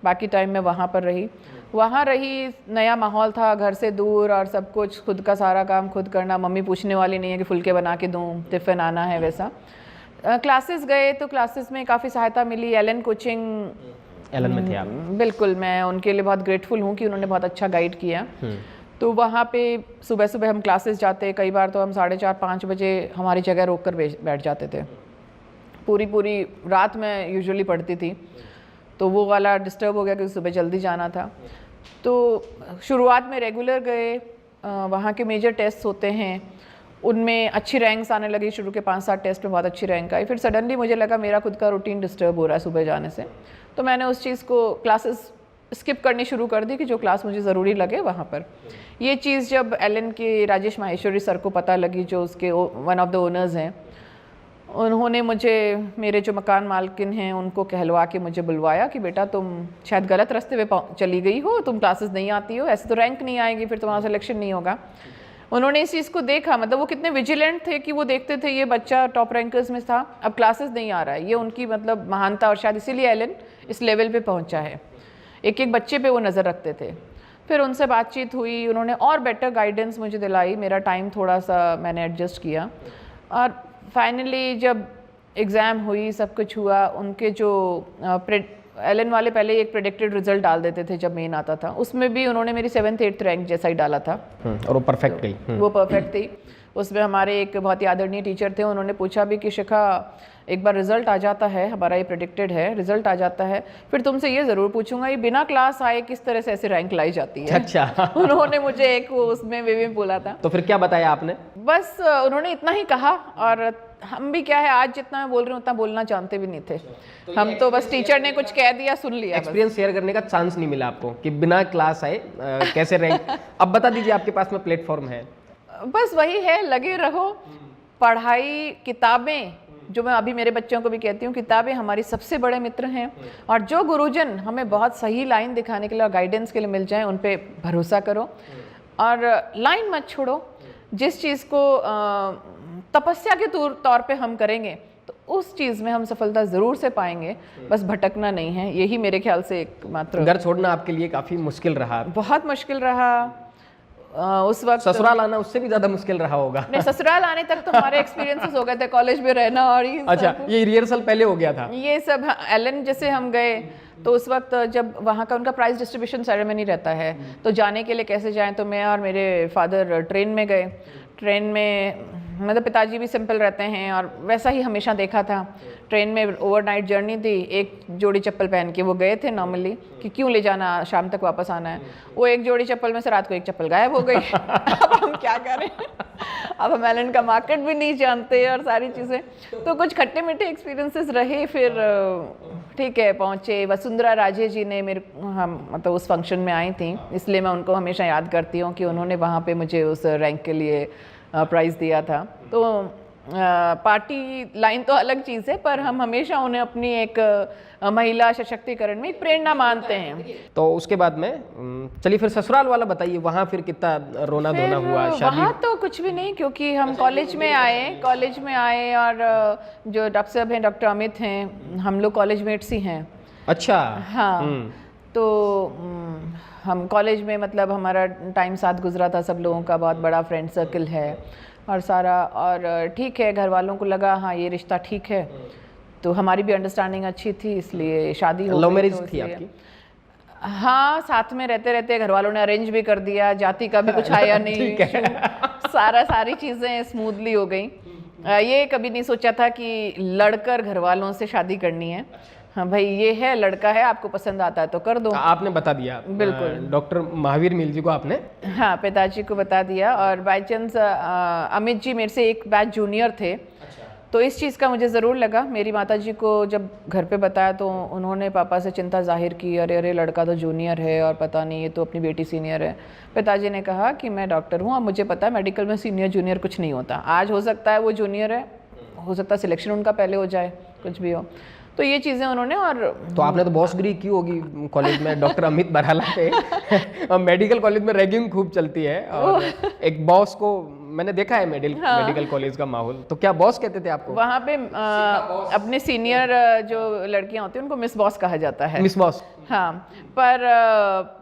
बाकी टाइम मैं वहाँ पर रही। वहाँ रही, नया माहौल था, घर से दूर, और सब कुछ खुद का सारा काम खुद करना। मम्मी पूछने वाली नहीं है कि फुलके बना के दूँ, टिफ़िन आना है, वैसा। क्लासेस गए तो क्लासेस में काफ़ी सहायता मिली। एलन कोचिंग, एलन में थे आप? बिल्कुल, मैं उनके लिए बहुत ग्रेटफुल हूँ कि उन्होंने बहुत अच्छा गाइड किया। तो वहाँ पे सुबह सुबह हम क्लासेस जाते, कई बार तो हम 4:30-5 बजे हमारी जगह रोक कर बैठ जाते थे। पूरी रात में यूजुअली पढ़ती थी, तो वो वाला डिस्टर्ब हो गया कि सुबह जल्दी जाना था। तो शुरुआत में रेगुलर गए, वहाँ के मेजर टेस्ट होते हैं, उनमें अच्छी रैंक्स आने लगी। शुरू के 5-7 टेस्ट में बहुत अच्छी रैंक आई। फिर सडनली मुझे लगा मेरा खुद का रूटीन डिस्टर्ब हो रहा है सुबह जाने से, तो मैंने उस चीज़ को क्लासेस स्किप करनी शुरू कर दी कि जो क्लास मुझे ज़रूरी लगे वहाँ पर। ये चीज़ जब एलन के राजेश माहेश्वरी सर को पता लगी, जो उसके वन ऑफ द ओनर्स हैं, उन्होंने मुझे, मेरे जो मकान मालकिन हैं उनको कहलवा के मुझे बुलवाया कि बेटा तुम शायद गलत रास्ते पे चली गई हो, तुम क्लासेस नहीं आती हो, ऐसे तो रैंक नहीं आएगी, फिर तुम्हारा सिलेक्शन नहीं होगा। उन्होंने इस चीज़ को देखा, मतलब वो कितने विजिलेंट थे कि वो देखते थे ये बच्चा टॉप रैंकर्स में था, अब क्लासेस नहीं आ रहा है। ये उनकी मतलब महानता, और शायद इसीलिए एलन इस लेवल पे पहुंचा है। एक एक बच्चे पे वो नज़र रखते थे। फिर उनसे बातचीत हुई, उन्होंने और बेटर गाइडेंस मुझे दिलाई, मेरा टाइम थोड़ा सा मैंने एडजस्ट किया और फाइनली जब एग्ज़ाम हुई, सब कुछ हुआ, उनके जो एलन वाले पहले एक प्रेडिक्टेड रिजल्ट डाल देते थे जब मेन आता था, उसमें भी उन्होंने मेरी 7th 8th रैंक जैसा ही डाला था और वो परफेक्ट गई। वो परफेक्ट थी। उसमें हमारे एक बहुत ही आदरणीय टीचर थे, उन्होंने पूछा भी कि शिखा एक बार रिजल्ट आ जाता है, हमारा ये प्रेडिक्टेड है, रिजल्ट आ जाता है, फिर तुमसे ये ज़रूर पूछूंगा ये बिना क्लास आए किस तरह से ऐसे रैंक लाई जाती है। अच्छा उन्होंने मुझे एक उसमें वे में बोला था। तो फिर क्या बताया आपने? बस उन्होंने इतना ही कहा और हम भी क्या है, आज जितना मैं बोल रही हूँ उतना बोलना जानते भी नहीं थे, हम तो बस टीचर ने कुछ कह दिया सुन लिया। एक्सपीरियंस शेयर करने का चांस नहीं मिला आपको कि बिना क्लास आए कैसे रैंक? अब बता दीजिए, आपके पास में प्लेटफॉर्म है। बस वही है, लगे रहो, पढ़ाई, किताबें, जो मैं अभी मेरे बच्चों को भी कहती हूँ, किताबें हमारी सबसे बड़े मित्र हैं और जो गुरुजन हमें बहुत सही लाइन दिखाने के लिए और गाइडेंस के लिए मिल जाएं, उन पे भरोसा करो और लाइन मत छोड़ो। जिस चीज़ को तपस्या के तौर पे हम करेंगे तो उस चीज़ में हम सफलता ज़रूर से पाएंगे, बस भटकना नहीं है। यही मेरे ख्याल से एकमात्र। घर छोड़ना आपके लिए काफ़ी मुश्किल रहा? बहुत मुश्किल रहा। उस वक्त ससुराल आना उससे भी ज़्यादा मुश्किल रहा होगा। नहीं, ससुराल आने तक तो हमारे एक्सपीरियंसेस हो गए थे, कॉलेज में रहना और ये अच्छा, ये रिहर्सल पहले हो गया था? ये सब एलन जैसे हम गए तो उस वक्त जब वहाँ का उनका प्राइज डिस्ट्रीब्यूशन सेरेमनी रहता है, तो जाने के लिए कैसे जाएं, तो मैं और मेरे फादर ट्रेन में गए। ट्रेन में मतलब पिताजी भी सिंपल रहते हैं और वैसा ही हमेशा देखा था। ट्रेन में ओवरनाइट जर्नी थी, एक जोड़ी चप्पल पहन के वो गए थे नॉर्मली कि क्यों ले जाना, शाम तक वापस आना है। वो एक जोड़ी चप्पल में से रात को एक चप्पल गायब हो गई। अब हम क्या करें, अब हम एलन का मार्केट भी नहीं जानते और सारी चीज़ें, तो कुछ खट्टे मीठे एक्सपीरियंसेस रहे। फिर ठीक है पहुँचे। वसुंधरा राजे जी ने मेरे हम मतलब उस फंक्शन में आई थी, इसलिए मैं उनको हमेशा याद करती हूँ कि उन्होंने वहाँ पे मुझे उस रैंक के लिए प्राइज़ दिया था। तो पार्टी लाइन तो अलग चीज़ है, पर हम हमेशा उन्हें अपनी एक महिला सशक्तिकरण में एक प्रेरणा मानते हैं। तो उसके बाद में चलिए फिर ससुराल वाला बताइए, वहाँ फिर कितना रोना धोना हुआ? शादी वहाँ तो कुछ भी नहीं, क्योंकि हम कॉलेज में आए और जो डॉक्टर साहब हैं, डॉक्टर अमित हैं, हम लोग कॉलेज मेट्स ही हैं। अच्छा। हाँ, तो हम कॉलेज में मतलब हमारा टाइम साथ गुजरा था, सब लोगों का बहुत बड़ा फ्रेंड सर्कल है और सारा, और ठीक है घर वालों को लगा हाँ ये रिश्ता ठीक है, तो हमारी भी अंडरस्टैंडिंग अच्छी थी, इसलिए शादी हो गई। लव मैरिज थी आपकी? हाँ, साथ में रहते रहते घर वालों ने अरेंज भी कर दिया, जाति का भी कुछ आया नहीं। सारी चीज़ें स्मूथली हो गई। ये कभी नहीं सोचा था कि लड़कर घर वालों से शादी करनी है। हाँ भाई, ये है लड़का है, आपको पसंद आता है तो कर दो। आपने बता दिया? बिल्कुल। डॉक्टर महावीर मिल जी को आपने? हाँ, पिताजी को बता दिया। और बाई चांस अमित जी मेरे से एक बैच जूनियर थे। अच्छा। तो इस चीज़ का मुझे ज़रूर लगा। मेरी माताजी को जब घर पे बताया तो उन्होंने पापा से चिंता जाहिर की, अरे लड़का तो जूनियर है और पता नहीं ये तो अपनी बेटी सीनियर है। पिताजी ने कहा कि मैं डॉक्टर हूँ और मुझे पता है मेडिकल में सीनियर जूनियर कुछ नहीं होता। आज हो सकता है वो जूनियर है, हो सकता है सिलेक्शन उनका पहले हो जाए, कुछ भी हो। तो ये चीज़ें उन्होंने। और तो आपने तो बॉसगिरी की होगी कॉलेज में डॉक्टर अमित बराला पे। मेडिकल कॉलेज में रैगिंग खूब चलती है और एक बॉस को मैंने देखा है मेडिकल कॉलेज का माहौल। तो क्या बॉस कहते थे आपको? वहाँ पे अपने सीनियर जो लड़कियाँ होती हैं उनको मिस बॉस कहा जाता है। Miss boss? हाँ, पर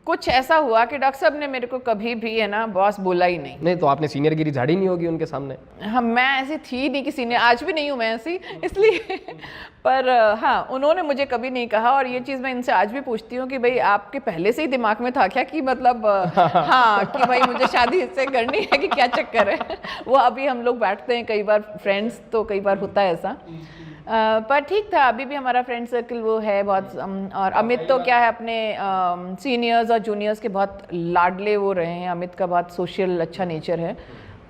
कुछ ऐसा हुआ कि डॉक्टर साहब ने मेरे को कभी भी है ना बॉस बोला ही नहीं। नहीं तो आपने सीनियर गिरी झाड़ी नहीं होगी उनके सामने? हाँ, मैं ऐसी थी नहीं कि सीनियर, आज भी नहीं हूँ मैं ऐसी, इसलिए। पर हाँ, उन्होंने मुझे कभी नहीं कहा। और ये चीज़ मैं इनसे आज भी पूछती हूँ कि भाई आपके पहले से ही दिमाग में था क्या कि मतलब हाँ कि भाई मुझे शादी इससे करनी है कि क्या चक्कर है। वो अभी हम लोग बैठते हैं कई बार फ्रेंड्स, तो कई बार होता है ऐसा। पर ठीक था, अभी भी हमारा फ्रेंड सर्कल वो है बहुत। और अमित तो क्या है, अपने सीनियर्स और जूनियर्स के बहुत लाडले वो रहे हैं। अमित का बहुत सोशल अच्छा नेचर है,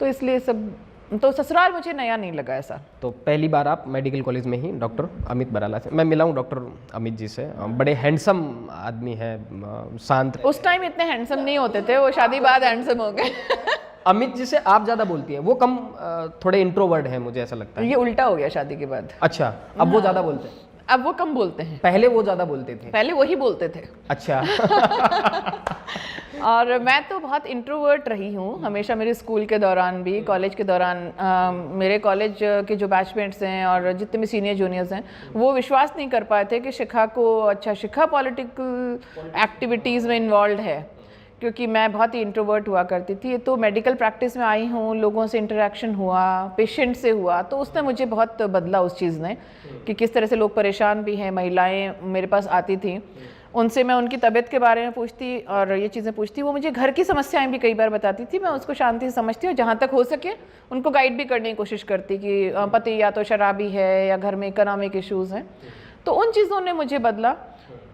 तो इसलिए सब। तो ससुराल मुझे नया नहीं लगा ऐसा। तो पहली बार आप मेडिकल कॉलेज में ही डॉक्टर अमित बराला से? मैं मिला हूँ डॉक्टर अमित जी से, बड़े हैंडसम आदमी है, शांत। उस टाइम इतने हैंडसम नहीं होते थे, वो शादी बाद हैंडसम हो गए। अमित जी से आप ज़्यादा बोलती हैं, वो कम थोड़े इंट्रोवर्ट हैं मुझे ऐसा लगता है। ये उल्टा हो गया शादी के बाद। अच्छा, अब वो ज़्यादा बोलते हैं? अब वो कम बोलते हैं। पहले वो ज़्यादा बोलते थे? पहले वही बोलते थे। अच्छा। और मैं तो बहुत इंट्रोवर्ट रही हूँ हमेशा, मेरे स्कूल के दौरान भी, कॉलेज के दौरान। मेरे कॉलेज के जो बैचमेट्स हैं और जितने भी सीनियर जूनियर्स हैं, वो विश्वास नहीं कर पाए थे कि शिखा को, अच्छा शिखा पॉलिटिकल एक्टिविटीज़ में इन्वॉल्व है। क्योंकि मैं बहुत ही इंट्रोवर्ट हुआ करती थी, तो मेडिकल प्रैक्टिस में आई हूँ, लोगों से इंटरेक्शन हुआ, पेशेंट से हुआ, तो उसने मुझे बहुत बदला उस चीज़ ने कि किस तरह से लोग परेशान भी हैं। महिलाएं मेरे पास आती थी, उनसे मैं उनकी तबीयत के बारे में पूछती और ये चीज़ें पूछती, वो मुझे घर की समस्याएं भी कई बार बताती थी, मैं उसको शांति से समझती और जहाँ तक हो सके उनको गाइड भी करने की कोशिश करती कि पति या तो शराबी है या घर में इकोनॉमिक इश्यूज़ हैं। तो उन चीज़ों ने मुझे बदला,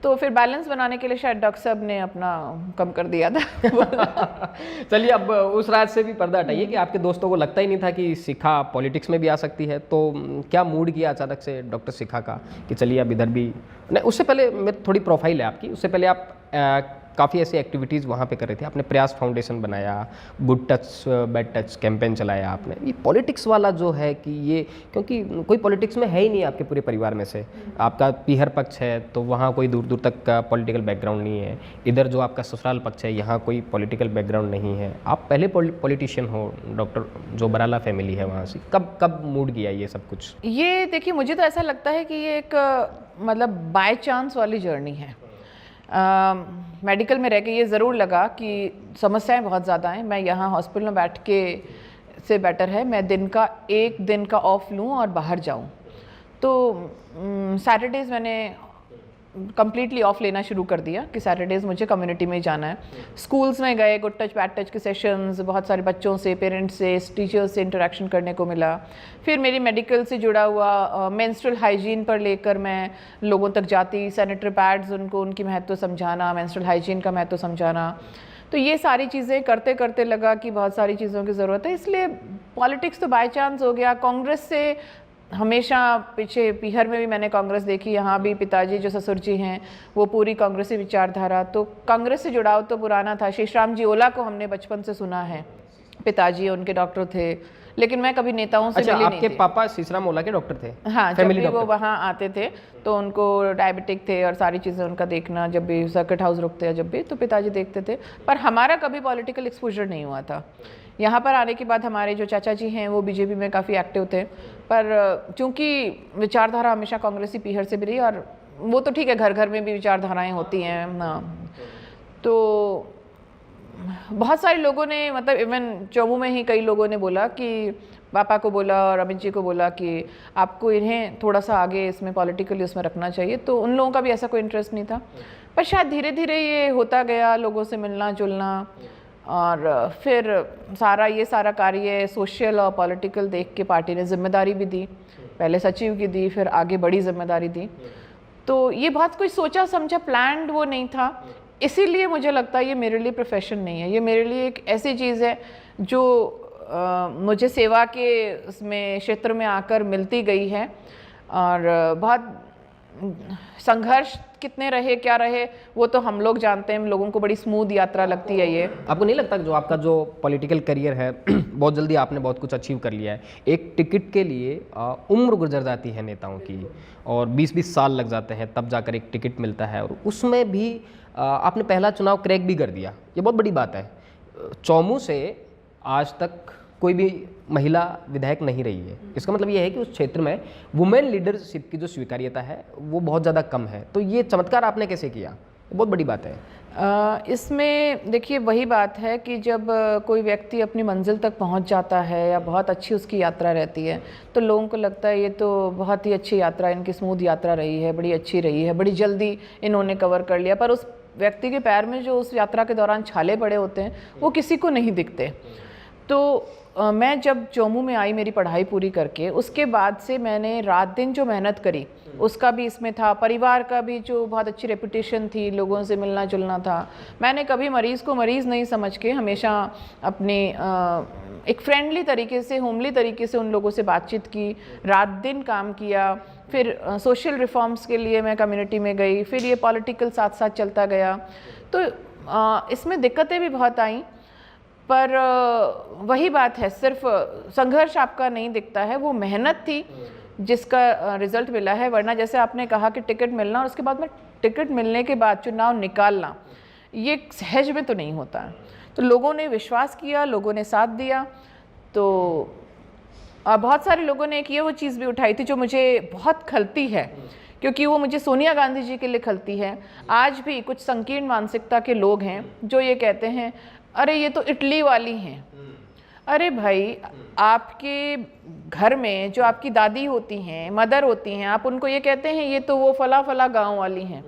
तो फिर बैलेंस बनाने के लिए शायद डॉक्टर साहब ने अपना कम कर दिया था। चलिए, अब उस राज से भी पर्दा हटाइए कि आपके दोस्तों को लगता ही नहीं था कि शिखा पॉलिटिक्स में भी आ सकती है, तो क्या मूड किया अचानक से डॉक्टर शिखा का कि चलिए अब इधर भी नहीं? उससे पहले मैं थोड़ी प्रोफाइल है आपकी, उससे पहले आप काफ़ी ऐसी एक्टिविटीज़ वहाँ पे कर रहे थे। आपने प्रयास फाउंडेशन बनाया, good touch bad touch campaign चलाया आपने। ये पॉलिटिक्स वाला जो है कि ये, क्योंकि कोई पॉलिटिक्स में है ही नहीं आपके पूरे परिवार में से, आपका पीहर पक्ष है तो वहाँ कोई दूर दूर तक का पॉलिटिकल बैकग्राउंड नहीं है, इधर जो आपका ससुराल पक्ष है यहाँ कोई पॉलिटिकल बैकग्राउंड नहीं है, आप पहले पॉलिटिशियन हो, डॉक्टर जो बराला फैमिली है वहाँ से। कब मूड किया ये सब कुछ? ये देखिए, मुझे तो ऐसा लगता है कि ये एक मतलब बाय चांस वाली जर्नी है। मेडिकल में रह के ये ज़रूर लगा कि समस्याएं बहुत ज़्यादा हैं, मैं यहाँ हॉस्पिटल में बैठ के से बेटर है मैं एक दिन का ऑफ लूँ और बाहर जाऊँ। तो सैटरडेज़ मैंने कम्प्लीटली ऑफ लेना शुरू कर दिया कि सैटरडेज़ मुझे कम्युनिटी में जाना है। स्कूल्स में गए, गुड टच बैड टच के सेशंस, बहुत सारे बच्चों से, पेरेंट्स से, टीचर्स से इंटरेक्शन करने को मिला। फिर मेरी मेडिकल से जुड़ा हुआ मेंस्ट्रुअल हाइजीन पर लेकर मैं लोगों तक जाती, सैनिटरी पैड्स, उनको उनकी महत्व समझाना, मेंस्ट्रुअल हाइजीन का महत्व समझाना। तो ये सारी चीज़ें करते करते लगा कि बहुत सारी चीज़ों की ज़रूरत है, इसलिए पॉलिटिक्स तो बाय चांस हो गया। कांग्रेस से हमेशा पीछे, पीहर में भी मैंने कांग्रेस देखी, यहाँ भी पिताजी जो ससुर जी हैं वो पूरी कांग्रेसी विचारधारा, तो कांग्रेस से जुड़ाव तो पुराना था। शेषराम जी ओला को हमने बचपन से सुना है, पिताजी उनके डॉक्टर थे, लेकिन मैं कभी नेताओं से मिली नहीं थी। आपके पापा शेषराम ओला के डॉक्टर थे? हाँ, जब भी वो वहाँ आते थे तो उनको डायबिटिक थे और सारी चीज़ें उनका देखना, जब भी सर्किट हाउस रुकते हैं जब भी, तो पिताजी देखते थे। पर हमारा कभी पॉलिटिकल एक्सपोजर नहीं हुआ था। यहाँ पर आने के बाद हमारे जो चाचा जी हैं वो बीजेपी में काफ़ी एक्टिव थे, पर चूँकि विचारधारा हमेशा कांग्रेसी पीहर से भी रही, और वो तो ठीक है, घर घर में भी विचारधाराएँ होती हैं ना, तो बहुत सारे लोगों ने, मतलब इवन चौमू में ही कई लोगों ने बोला कि पापा को बोला और अमित जी को बोला कि आपको इन्हें थोड़ा सा आगे इसमें पॉलिटिकली उसमें रखना चाहिए, तो उन लोगों का भी ऐसा कोई इंटरेस्ट नहीं था। पर शायद धीरे धीरे ये होता गया, लोगों से मिलना जुलना, और फिर ये सारा कार्य सोशल और पॉलिटिकल देख के पार्टी ने जिम्मेदारी भी दी, पहले सचिव की दी, फिर आगे बड़ी जिम्मेदारी दी। तो ये बहुत कुछ सोचा समझा प्लान्ड वो नहीं था, इसीलिए मुझे लगता है ये मेरे लिए प्रोफेशन नहीं है, ये मेरे लिए एक ऐसी चीज़ है जो मुझे सेवा के उसमें क्षेत्र में आकर मिलती गई है। और बहुत संघर्ष कितने रहे क्या रहे वो तो हम लोग जानते हैं, लोगों को बड़ी स्मूथ यात्रा लगती है ये। आपको नहीं लगता कि जो आपका जो पॉलिटिकल करियर है बहुत जल्दी आपने बहुत कुछ अचीव कर लिया है? एक टिकट के लिए उम्र गुजर जाती है नेताओं की, और 20-20 साल लग जाते हैं तब जाकर एक टिकट मिलता है, और उसमें भी आपने पहला चुनाव क्रैक भी कर दिया, ये बहुत बड़ी बात है। चौमू से आज तक कोई भी महिला विधायक नहीं रही है, इसका मतलब ये है कि उस क्षेत्र में वुमेन लीडरशिप की जो स्वीकार्यता है वो बहुत ज़्यादा कम है। तो ये चमत्कार आपने कैसे किया? बहुत बड़ी बात है। इसमें देखिए वही बात है कि जब कोई व्यक्ति अपनी मंजिल तक पहुंच जाता है या बहुत अच्छी उसकी यात्रा रहती है तो लोगों को लगता है ये तो बहुत ही अच्छी यात्रा, इनकी स्मूथ यात्रा रही है, बड़ी अच्छी रही है, बड़ी जल्दी इन्होंने कवर कर लिया। पर उस व्यक्ति के पैर में जो उस यात्रा के दौरान छाले पड़े होते हैं वो किसी को नहीं दिखते। तो मैं जब चौमू में आई मेरी पढ़ाई पूरी करके, उसके बाद से मैंने रात दिन जो मेहनत करी उसका भी इसमें था, परिवार का भी जो बहुत अच्छी रेपुटेशन थी, लोगों से मिलना जुलना था। मैंने कभी मरीज़ को मरीज़ नहीं समझ के हमेशा अपने एक फ्रेंडली तरीके से, होमली तरीके से उन लोगों से बातचीत की, रात दिन काम किया। फिर सोशल रिफॉर्म्स के लिए मैं कम्युनिटी में गई, फिर ये पॉलिटिकल साथ साथ चलता गया। तो इसमें दिक्कतें भी बहुत आई, पर वही बात है, सिर्फ संघर्ष आपका नहीं दिखता है, वो मेहनत थी जिसका रिजल्ट मिला है। वरना जैसे आपने कहा कि टिकट मिलना और उसके बाद में टिकट मिलने के बाद चुनाव निकालना, ये सहज में तो नहीं होता है। तो लोगों ने विश्वास किया, लोगों ने साथ दिया। तो बहुत सारे लोगों ने एक ये वो चीज़ भी उठाई थी जो मुझे बहुत खलती है क्योंकि वो मुझे सोनिया गांधी जी के लिए खलती है। आज भी कुछ संकीर्ण मानसिकता के लोग हैं जो ये कहते हैं अरे ये तो इटली वाली हैं। अरे भाई, आपके घर में जो आपकी दादी होती हैं, मदर होती हैं, आप उनको ये कहते हैं ये तो वो फला फला गांव वाली हैं।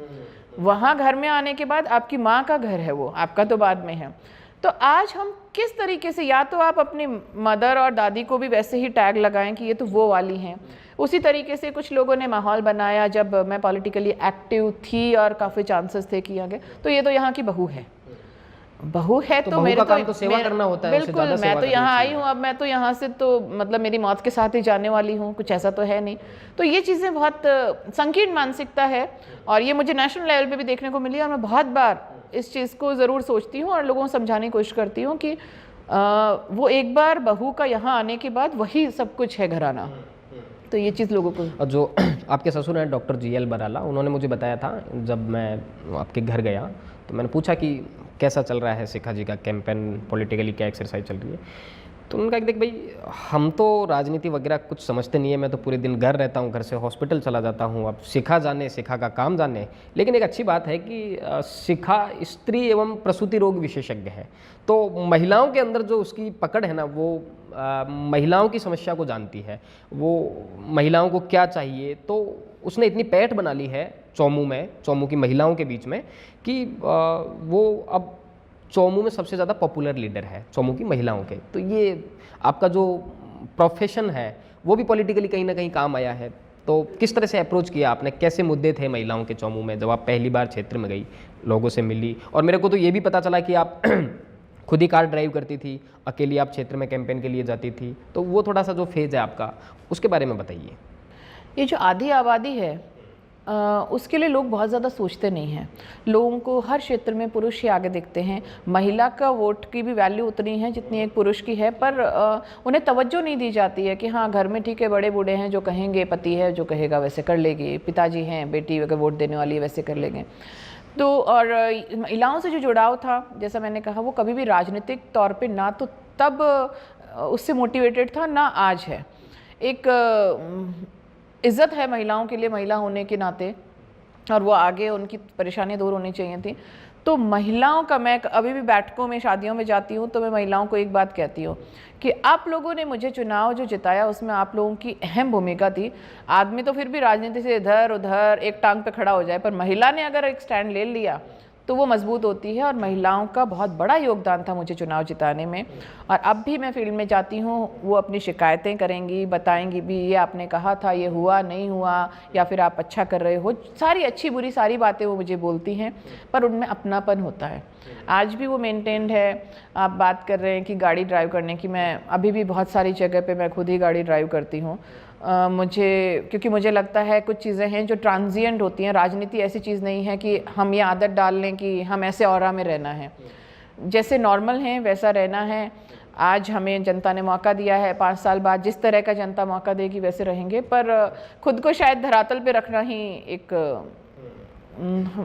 वहाँ घर में आने के बाद आपकी माँ का घर है वो, आपका तो बाद में है। तो आज हम किस तरीके से, या तो आप अपनी मदर और दादी को भी वैसे ही टैग लगाएं कि ये तो वो वाली हैं। उसी तरीके से कुछ लोगों ने माहौल बनाया जब मैं पॉलिटिकली एक्टिव थी और काफ़ी चांसेस थे कि आगे, तो ये तो यहाँ की बहू है। बहू है तो मेरे तो सेवा करना होता है, बिल्कुल, मैं तो यहाँ आई हूँ, अब मैं तो यहाँ से तो मतलब मेरी मौत के साथ ही जाने वाली हूँ, कुछ ऐसा तो है नहीं। तो ये चीज़ें बहुत संकीर्ण मानसिकता है और ये मुझे नेशनल लेवल पे भी देखने को मिली और मैं बहुत बार इस चीज़ को ज़रूर सोचती हूँ और लोगों को समझाने की कोशिश करती हूँ कि वो एक बार बहू का यहाँ आने के बाद वही सब कुछ है घराना। तो ये चीज़ लोगों को, और जो आपके ससुर हैं डॉक्टर GL बराला, उन्होंने मुझे बताया था जब मैं आपके घर गया तो मैंने पूछा कि कैसा चल रहा है शिखा जी का कैंपेन, पॉलिटिकली क्या एक्सरसाइज चल रही है। तो उन्होंने कहा कि देख भाई, हम तो राजनीति वगैरह कुछ समझते नहीं है, मैं तो पूरे दिन घर रहता हूँ, घर से हॉस्पिटल चला जाता हूँ, अब शिखा जाने, शिखा का काम जाने। लेकिन एक अच्छी बात है कि शिखा स्त्री एवं प्रसूति रोग विशेषज्ञ है, तो महिलाओं के अंदर जो उसकी पकड़ है ना, वो महिलाओं की समस्या को जानती है, वो महिलाओं को क्या चाहिए। तो उसने इतनी पैठ बना ली है चौमू की महिलाओं के बीच में कि वो अब चौमू में सबसे ज़्यादा पॉपुलर लीडर है चौमू की महिलाओं के। तो ये आपका जो प्रोफेशन है वो भी पॉलिटिकली कहीं ना कहीं काम आया है। तो किस तरह से अप्रोच किया आपने, कैसे मुद्दे थे महिलाओं के चौमू में जब आप पहली बार क्षेत्र में गई, लोगों से मिली? और मेरे को तो ये भी पता चला कि आप खुद ही कार ड्राइव करती थी, अकेली आप क्षेत्र में कैंपेन के लिए जाती थी। तो वो थोड़ा सा जो फेज़ है आपका, उसके बारे में बताइए। ये जो आधी आबादी है उसके लिए लोग बहुत ज़्यादा सोचते नहीं हैं। लोगों को हर क्षेत्र में पुरुष ही आगे दिखते हैं। महिला का वोट की भी वैल्यू उतनी है जितनी एक पुरुष की है, पर उन्हें तवज्जो नहीं दी जाती है कि हाँ घर में ठीक है, बड़े बूढ़े हैं जो कहेंगे, पति है जो कहेगा वैसे कर लेगी, पिताजी हैं, बेटी अगर वोट देने वाली है वैसे कर लेंगे। तो और महिलाओं से जो जुड़ाव था, जैसा मैंने कहा, वो कभी भी राजनीतिक तौर पे ना तो तब उससे मोटिवेटेड था ना आज है। एक इज़्ज़त है महिलाओं के लिए महिला होने के नाते, और वो आगे उनकी परेशानियाँ दूर होनी चाहिए थी। तो महिलाओं का, मैं अभी भी बैठकों में शादियों में जाती हूँ तो मैं महिलाओं को एक बात कहती हूँ कि आप लोगों ने मुझे चुनाव जो जिताया उसमें आप लोगों की अहम भूमिका थी। आदमी तो फिर भी राजनीति से इधर उधर एक टांग पे खड़ा हो जाए, पर महिला ने अगर एक स्टैंड ले लिया तो वो मजबूत होती है, और महिलाओं का बहुत बड़ा योगदान था मुझे चुनाव जिताने में। और अब भी मैं फील्ड में जाती हूँ, वो अपनी शिकायतें करेंगी, बताएंगी भी ये आपने कहा था, ये हुआ नहीं हुआ, या फिर आप अच्छा कर रहे हो, सारी अच्छी बुरी सारी बातें वो मुझे बोलती हैं, पर उनमें अपनापन होता है। आज भी वो मेंटेन्ड है। आप बात कर रहे हैं कि गाड़ी ड्राइव करने की, मैं अभी भी बहुत सारी जगह पे मैं खुद ही गाड़ी ड्राइव करती हूँ। क्योंकि मुझे लगता है कुछ चीज़ें हैं जो ट्रांजिएंट होती हैं। राजनीति ऐसी चीज़ नहीं है कि हम ये आदत डाल लें कि हम ऐसे ऑरा में रहना है, जैसे नॉर्मल हैं वैसा रहना है। आज हमें जनता ने मौका दिया है, 5 साल बाद जिस तरह का जनता मौका देगी वैसे रहेंगे, पर खुद को शायद धरातल पे रखना ही एक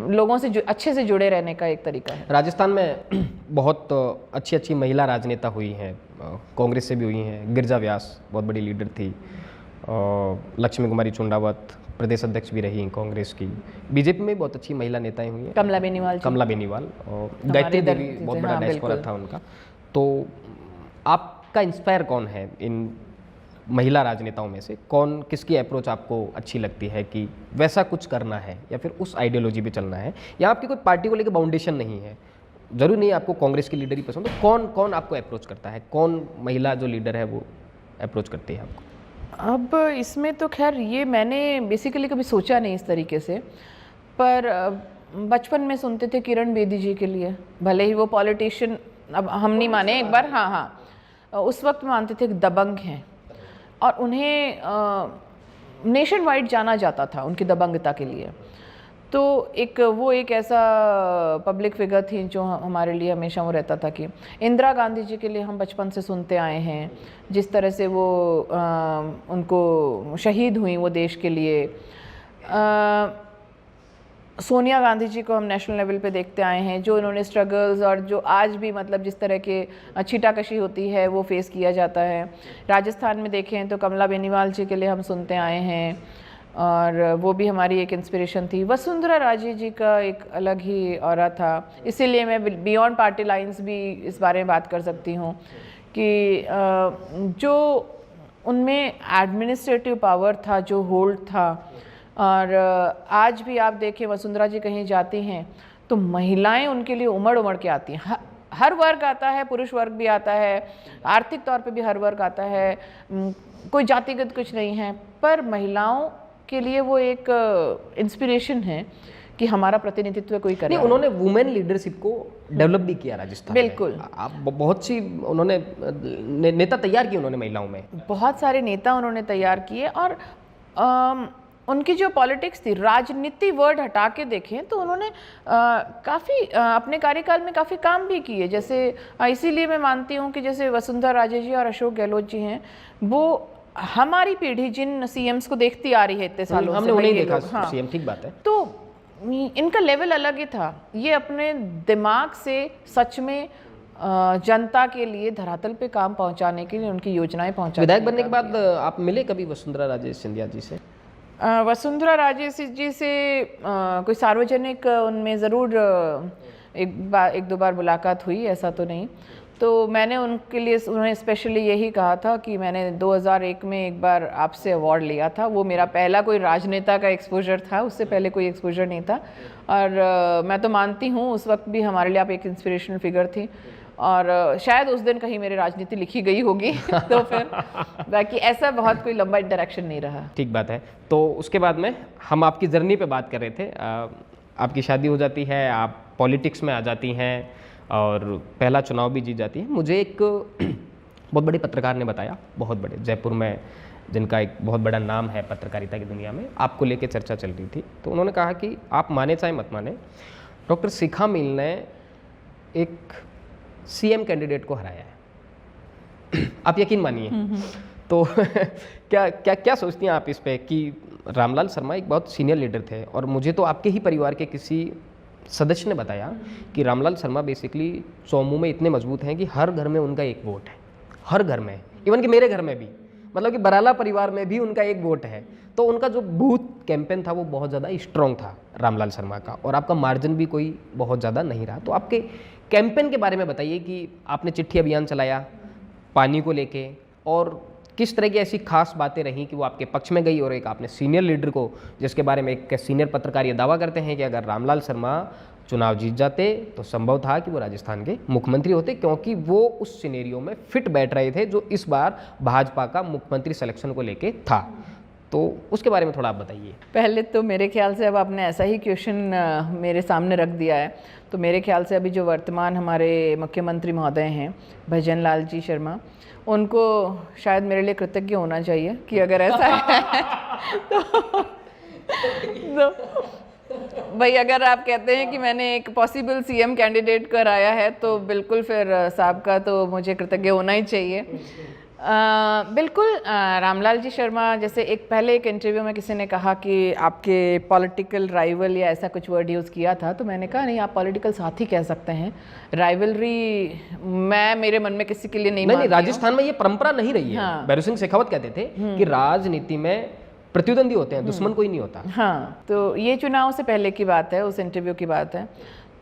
लोगों से अच्छे से जुड़े रहने का एक तरीका है। राजस्थान में बहुत अच्छी अच्छी महिला राजनेता हुई हैं, कांग्रेस से भी हुई हैं। गिरिजा व्यास बहुत बड़ी लीडर थी, लक्ष्मी कुमारी चुंडावत प्रदेश अध्यक्ष भी रही कांग्रेस की। बीजेपी में बहुत अच्छी महिला नेताएं हुई हैं, कमला बेनीवाल और गायत्री देवी, बहुत बड़ा डायस्पोरा था उनका। तो आपका इंस्पायर कौन है इन महिला राजनेताओं में से? कौन, किसकी अप्रोच आपको अच्छी लगती है कि वैसा कुछ करना है या फिर उस आइडियोलॉजी पे चलना है, या आपकी कोई पार्टी को लेकर बाउंडेशन नहीं है? जरूरी नहीं आपको कांग्रेस की लीडर ही पसंद, तो कौन कौन आपको अप्रोच करता है, कौन महिला जो लीडर है वो अप्रोच करती है आपको? अब इसमें तो खैर ये मैंने बेसिकली कभी सोचा नहीं इस तरीके से, पर बचपन में सुनते थे किरण बेदी जी के लिए, भले ही वो पॉलिटिशियन, अब हम नहीं माने एक बार, हाँ उस वक्त मानते थे कि दबंग हैं, और उन्हें नेशन वाइड जाना जाता था उनकी दबंगता के लिए। तो वो एक ऐसा पब्लिक फिगर थी जो हमारे लिए हमेशा वो रहता था कि इंदिरा गांधी जी के लिए हम बचपन से सुनते आए हैं, जिस तरह से वो उनको शहीद हुई वो देश के लिए। सोनिया गांधी जी को हम नेशनल लेवल पे देखते आए हैं, जो इन्होंने स्ट्रगल्स और जो आज भी मतलब जिस तरह के छीटाकशी होती है वो फेस किया जाता है। राजस्थान में देखें तो कमला बेनीवाल जी के लिए हम सुनते आए हैं। और वो भी हमारी एक इंस्पिरेशन थी। वसुंधरा राजे जी का एक अलग ही ऑरा था, इसीलिए मैं बियॉन्ड पार्टी लाइंस भी इस बारे में बात कर सकती हूँ कि जो उनमें एडमिनिस्ट्रेटिव पावर था, जो होल्ड था, और आज भी आप देखें वसुंधरा जी कहीं जाती हैं तो महिलाएं उनके लिए उमड़ उमड़ के आती हैं। हर वर्ग आता है, पुरुष वर्ग भी आता है, आर्थिक तौर पे भी हर वर्ग आता है, कोई जातिगत कुछ नहीं है, पर महिलाओं के लिए वो एक इंस्पिरेशन है कि हमारा प्रतिनिधित्व कोई करे। नहीं, उन्होंने वुमेन लीडरशिप को डेवलप भी किया राजस्थान में। बिल्कुल, आप बहुत सी उन्होंने नेता तैयार किए उन्होंने महिलाओं में, बहुत सारे नेता उन्होंने तैयार किए। और उनकी जो पॉलिटिक्स थी, राजनीति वर्ड हटा के देखें तो उन्होंने काफ़ी अपने कार्यकाल में काफ़ी काम भी किए। जैसे इसीलिए मैं मानती हूँ कि जैसे वसुंधरा राजे जी और अशोक गहलोत जी हैं, वो हमारी पीढ़ी जिन सीएम्स को देखती आ रही है इतने सालों से, हमने उन्हें देखा हाँ, सीएम, ठीक बात है। तो इनका लेवल अलग ही था। ये अपने दिमाग से सच में जनता के लिए धरातल पे काम पहुंचाने के लिए उनकी योजनाएं पहुंचाने। विधायक बनने के बाद आप मिले कभी वसुंधरा राजे सिंधिया जी से? वसुंधरा राजे जी से कोई सार्वजनिक उनमें ज़रूर एक दो बार मुलाकात हुई, ऐसा तो नहीं। तो मैंने उनके लिए, उन्हें स्पेशली यही कहा था कि मैंने 2001 में एक बार आपसे अवार्ड लिया था, वो मेरा पहला कोई राजनेता का एक्सपोजर था, उससे पहले कोई एक्सपोजर नहीं था। और मैं तो मानती हूँ उस वक्त भी हमारे लिए आप एक इंस्पिरेशनल फिगर थी, और शायद उस दिन कहीं मेरी राजनीति लिखी गई होगी तो फिर बाकी ऐसा बहुत कोई लंबा इंटरेक्शन नहीं रहा। ठीक बात है। तो उसके बाद में हम आपकी जर्नी पे बात कर रहे थे। आपकी शादी हो जाती है, आप पॉलिटिक्स में आ जाती हैं और पहला चुनाव भी जीत जाती है। मुझे एक बहुत बड़े पत्रकार ने बताया, बहुत बड़े, जयपुर में, जिनका एक बहुत बड़ा नाम है पत्रकारिता की दुनिया में, आपको लेके चर्चा चल रही थी। तो उन्होंने कहा कि आप माने चाहे मत माने, डॉक्टर शिखा मिल ने एक सीएम कैंडिडेट को हराया है। आप यकीन मानिए। तो क्या सोचती हैं आप इस पे कि रामलाल शर्मा एक बहुत सीनियर लीडर थे, और मुझे तो आपके ही परिवार के किसी सदस्य ने बताया कि रामलाल शर्मा बेसिकली चौमू में इतने मजबूत हैं कि हर घर में उनका एक वोट है, हर घर में, इवन कि मेरे घर में भी, मतलब कि बराला परिवार में भी उनका एक वोट है। तो उनका जो बूथ कैंपेन था वो बहुत ज़्यादा स्ट्रॉन्ग था रामलाल शर्मा का, और आपका मार्जिन भी कोई बहुत ज़्यादा नहीं रहा। तो आपके कैंपेन के बारे में बताइए कि आपने चिट्ठी अभियान चलाया पानी को लेके, और किस तरह की ऐसी खास बातें रहीं कि वो आपके पक्ष में गई, और एक आपने सीनियर लीडर को, जिसके बारे में एक सीनियर पत्रकार ये दावा करते हैं कि अगर रामलाल शर्मा चुनाव जीत जाते तो संभव था कि वो राजस्थान के मुख्यमंत्री होते, क्योंकि वो उस सिनेरियो में फिट बैठ रहे थे जो इस बार भाजपा का मुख्यमंत्री सिलेक्शन को लेके था। तो उसके बारे में थोड़ा आप बताइए। पहले तो मेरे ख्याल से अब आपने ऐसा ही क्वेश्चन मेरे सामने रख दिया है, तो मेरे ख्याल से अभी जो वर्तमान हमारे मुख्यमंत्री महोदय हैं भजन लाल जी शर्मा, उनको शायद मेरे लिए कृतज्ञ होना चाहिए कि अगर ऐसा है तो भाई, अगर आप कहते हैं कि मैंने एक पॉसिबल सीएम कैंडिडेट कराया है तो बिल्कुल फिर साहब का तो मुझे कृतज्ञ होना ही चाहिए। बिल्कुल, रामलाल जी शर्मा, जैसे एक इंटरव्यू में किसी ने कहा कि आपके पॉलिटिकल राइवल या ऐसा कुछ वर्ड यूज़ किया था, तो मैंने कहा नहीं, आप पॉलिटिकल साथी कह सकते हैं, राइवलरी मैं मेरे मन में किसी के लिए नहीं। राजस्थान में ये परंपरा नहीं रही है। हाँ। भैरू सिंह शेखावत कहते थे कि राजनीति में प्रतिद्वंदी होते हैं, दुश्मन कोई नहीं होता। हाँ, तो ये चुनाव से पहले की बात है, उस इंटरव्यू की बात है।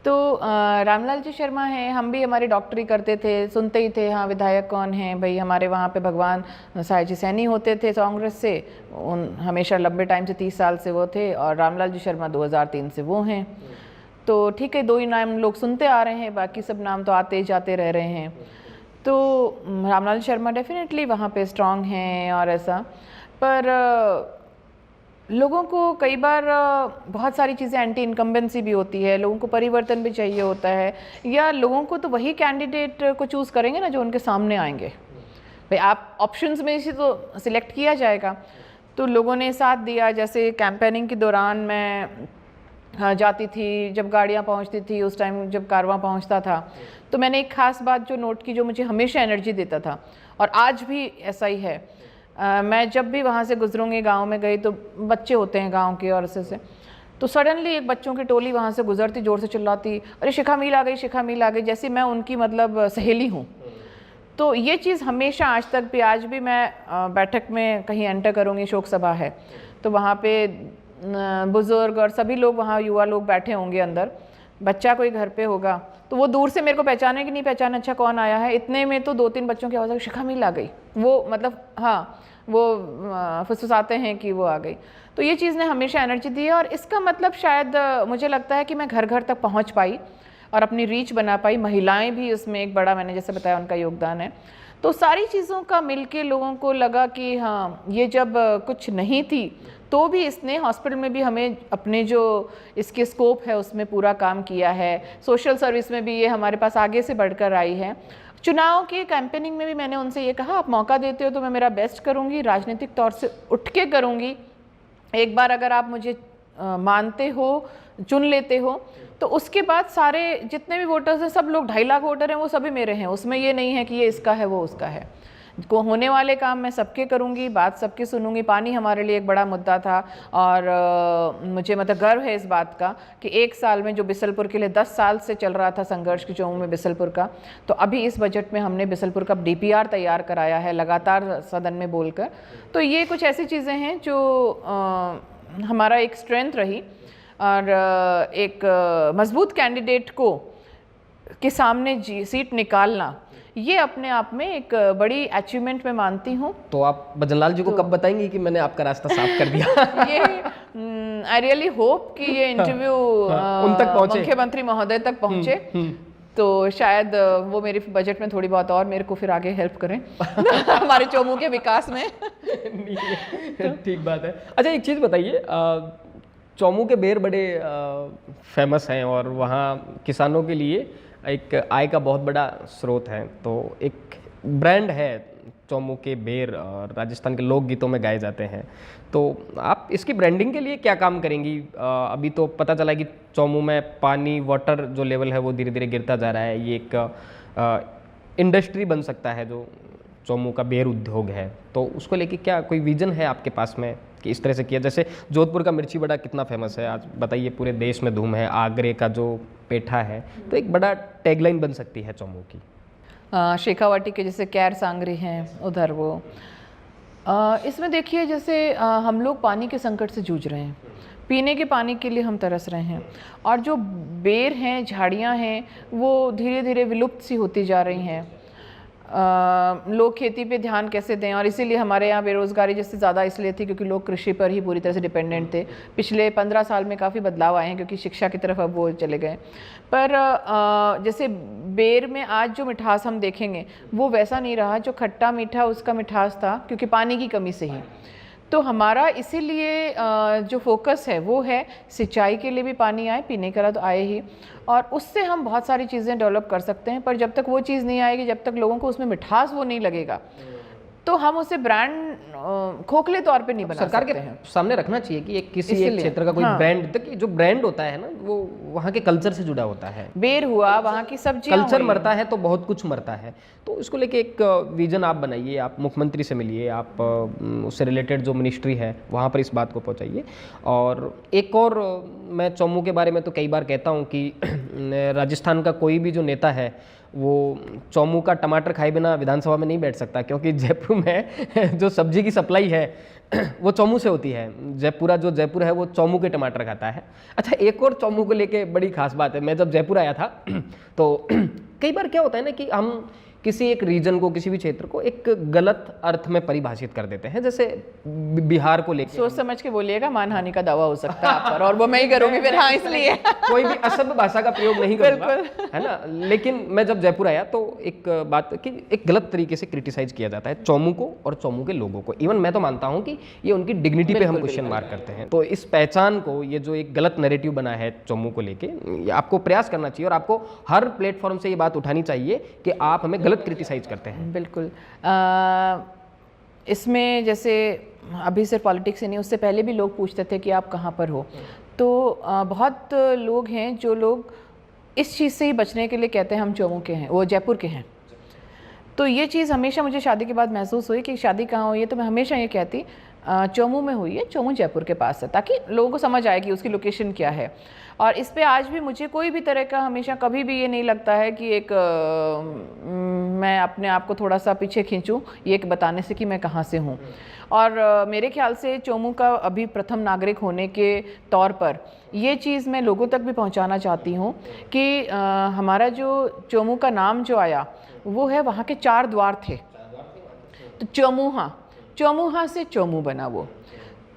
तो रामलाल जी शर्मा हैं, हम भी हमारी डॉक्टरी करते थे, सुनते ही थे हाँ विधायक कौन हैं भाई। हमारे वहाँ पे भगवान साय जी सैनी होते थे कांग्रेस से, उन हमेशा लंबे टाइम से 30 साल से वो थे, और रामलाल जी शर्मा 2003 से वो हैं। तो ठीक है, दो ही नाम लोग सुनते आ रहे हैं, बाकी सब नाम तो आते जाते रह रहे हैं। तो रामलाल शर्मा डेफिनेटली वहाँ पे स्ट्रांग हैं और ऐसा, पर लोगों को कई बार बहुत सारी चीज़ें एंटी इनकम्बेंसी भी होती है, लोगों को परिवर्तन भी चाहिए होता है, या लोगों को तो वही कैंडिडेट को चूज़ करेंगे ना जो उनके सामने आएंगे। भाई आप ऑप्शंस में से तो सिलेक्ट किया जाएगा। तो लोगों ने साथ दिया। जैसे कैंपेनिंग के दौरान मैं जाती थी, जब गाड़ियाँ पहुँचती थी, उस टाइम जब कारवां पहुँचता था, तो मैंने एक ख़ास बात जो नोट की, जो मुझे हमेशा एनर्जी देता था और आज भी ऐसा ही है। मैं जब भी वहाँ से गुजरूँगी, गांव में गई तो बच्चे होते हैं गांव के और ऐसे तो सडनली एक बच्चों की टोली वहाँ से गुजरती, ज़ोर से चिल्लाती, अरे शिखा मील आ गई, शिखा मील आ गई, जैसे मैं उनकी मतलब सहेली हूँ। तो ये चीज़ हमेशा आज तक भी, आज भी मैं बैठक में कहीं एंटर करूँगी, शोक सभा है तो वहाँ पे बुज़ुर्ग और सभी लोग वहाँ युवा लोग बैठे होंगे अंदर, बच्चा कोई घर पे होगा, तो वो दूर से मेरे को पहचाने कि नहीं पहचाने, अच्छा कौन आया है, इतने में तो 2-3 बच्चों की आवाज़ आई, शिखा मिल आ गई। वो मतलब हाँ, वो फुसफुसाते हैं कि वो आ गई। तो ये चीज़ ने हमेशा एनर्जी दी है, और इसका मतलब शायद मुझे लगता है कि मैं घर घर तक पहुँच पाई और अपनी रीच बना पाई। महिलाएं भी उसमें एक बड़ा, मैंने जैसे बताया, उनका योगदान है। तो सारी चीज़ों का मिलके लोगों को लगा कि हाँ, ये जब कुछ नहीं थी तो भी इसने हॉस्पिटल में भी हमें अपने जो इसके स्कोप है उसमें पूरा काम किया है। सोशल सर्विस में भी ये हमारे पास आगे से बढ़कर आई है। चुनाव के कैंपेनिंग में भी मैंने उनसे ये कहा, आप मौका देते हो तो मैं मेरा बेस्ट करूँगी, राजनीतिक तौर से उठ के करूँगी। एक बार अगर आप मुझे मानते हो, चुन लेते हो, तो उसके बाद सारे जितने भी वोटर्स हैं, सब लोग 2.5 लाख वोटर हैं, वो सभी मेरे हैं। उसमें ये नहीं है कि ये इसका है वो उसका है। को होने वाले काम मैं सबके करूँगी, बात सबकी सुनूंगी। पानी हमारे लिए एक बड़ा मुद्दा था, और मुझे मतलब गर्व है इस बात का कि 1 साल में जो बिसलपुर के लिए 10 साल से चल रहा था संघर्ष की चौमुं में बिसलपुर का, तो अभी इस बजट में हमने बिसलपुर का DPR तैयार कराया है लगातार सदन में बोलकर। तो ये कुछ ऐसी चीज़ें हैं जो हमारा एक स्ट्रेंथ रही, और एक मजबूत कैंडिडेट को के सामने सीट निकालना, ये अपने आप में एक बड़ी अचीवमेंट मैं मानती हूँ। तो आप भजनलाल जी को कब बताएंगी कि मैंने आपका रास्ता साफ कर दिया? ये आई रियली होप कि ये इंटरव्यू उन तक पहुंचे, मुख्यमंत्री महोदय तक पहुंचे। तो शायद वो मेरी बजट में थोड़ी बहुत और मेरे को फिर आगे हेल्प करें हमारे चौमुं के विकास में। ठीक बात है। अच्छा, एक चीज़ बताइए, चौमुं के बेर बड़े फेमस हैं और वहाँ किसानों के लिए एक आय का बहुत बड़ा स्रोत है। तो एक ब्रांड है चौमुं के बेर, और राजस्थान के लोक गीतों में गाए जाते हैं। तो आप इसकी ब्रांडिंग के लिए क्या काम करेंगी? अभी तो पता चला कि चौमुं में पानी, वाटर जो लेवल है वो धीरे धीरे गिरता जा रहा है। ये एक इंडस्ट्री बन सकता है जो चौमुं का बेर उद्योग है। तो उसको लेके क्या कोई विजन है आपके पास में कि इस तरह से किया? जैसे जोधपुर का मिर्ची बड़ा कितना फेमस है आज, बताइए, पूरे देश में धूम है। आगरे का जो पेठा है, तो एक बड़ा टैगलाइन बन सकती है चौमुं की। शेखावाटी के जैसे कैर सांगरी हैं उधर, वो इसमें देखिए जैसे हम लोग पानी के संकट से जूझ रहे हैं, पीने के पानी के लिए हम तरस रहे हैं, और जो बेर हैं, झाड़ियाँ हैं, वो धीरे धीरे विलुप्त सी होती जा रही हैं। लोग खेती पे ध्यान कैसे दें, और इसीलिए हमारे यहाँ बेरोज़गारी जैसे ज़्यादा इसलिए थी क्योंकि लोग कृषि पर ही पूरी तरह से डिपेंडेंट थे। पिछले 15 साल में काफ़ी बदलाव आए हैं क्योंकि शिक्षा की तरफ अब वो चले गए। पर जैसे बेर में आज जो मिठास हम देखेंगे वो वैसा नहीं रहा जो खट्टा मीठा उसका मिठास था, क्योंकि पानी की कमी से ही। तो हमारा इसीलिए जो फोकस है वो है सिंचाई के लिए भी पानी आए, पीने का तो आए ही, और उससे हम बहुत सारी चीज़ें डेवलप कर सकते हैं। पर जब तक वो चीज़ नहीं आएगी, जब तक लोगों को उसमें मिठास वो नहीं लगेगा, तो हम उसे ब्रांड खोखले तौर पे नहीं बना सरकार सकते के हैं। सामने रखना चाहिए कि एक किसी एक क्षेत्र का कोई ब्रांड, तक जो ब्रांड होता है ना, वो वहाँ के कल्चर से जुड़ा होता है। बेर हुआ, वहाँ की सब्जियां, कल्चर मरता है तो बहुत कुछ मरता है। तो इसको लेके एक विजन आप बनाइए, आप मुख्यमंत्री से मिलिए, आप उससे रिलेटेड जो मिनिस्ट्री है वहाँ पर इस बात को पहुँचाइए। और एक और मैं चौमुं के बारे में तो कई बार कहता हूँ कि राजस्थान का कोई भी जो नेता है वो चौमुं का टमाटर खाए बिना विधानसभा में नहीं बैठ सकता, क्योंकि जयपुर में जो सब्जी की सप्लाई है वो चौमुं से होती है। जो जयपुर है वो चौमुं के टमाटर खाता है। अच्छा, एक और चौमुं को लेके बड़ी खास बात है। मैं जब जयपुर आया था तो कई बार क्या होता है ना कि हम किसी एक रीजन को, किसी भी क्षेत्र को एक गलत अर्थ में परिभाषित कर देते हैं। जैसे बिहार को लेकर सोच समझ के बोलिएगा, मानहानि का दावा हो सकता है आप पर, और वो मैं ही करूंगी फिर। हाँ, इसलिए कोई भी असभ्य भाषा का प्रयोग नहीं करूंगा, है ना। लेकिन मैं जब जयपुर आया तो एक बात कि एक गलत तरीके से क्रिटिसाइज किया जाता है चौमुं को और चौमुं के लोगों को। इवन मैं तो मानता हूं कि ये उनकी डिग्निटी पे हम क्वेश्चन मार्क करते हैं। तो इस पहचान को, ये जो एक गलत नैरेटिव बना है चौमुं को लेके, आपको प्रयास करना चाहिए और आपको हर प्लेटफॉर्म से ये बात उठानी चाहिए कि आप हमें गलत क्रिटिसाइज करते हैं। बिल्कुल। इसमें जैसे अभी सिर्फ पॉलिटिक्स ही नहीं, उससे पहले भी लोग पूछते थे कि आप कहाँ पर हो। तो बहुत लोग हैं जो लोग इस चीज़ से ही बचने के लिए कहते हैं हम चौमुं के हैं, वो जयपुर के हैं। तो ये चीज़ हमेशा मुझे शादी के बाद महसूस हुई कि शादी कहाँ हुई है, तो मैं हमेशा ये कहती चोमू में हुई है, चोमू जयपुर के पास है, ताकि लोगों को समझ आए कि उसकी लोकेशन क्या है। और इस पे आज भी मुझे कोई भी तरह का हमेशा कभी भी ये नहीं लगता है कि एक मैं अपने आप को थोड़ा सा पीछे खींचूं ये बताने से कि मैं कहाँ से हूँ। और मेरे ख्याल से चोमू का अभी प्रथम नागरिक होने के तौर पर ये चीज़ मैं लोगों तक भी पहुँचाना चाहती हूँ कि हमारा जो चोमू का नाम जो आया वो है वहाँ के 4 द्वार थे, तो चोमूहा से चोमू बना वो।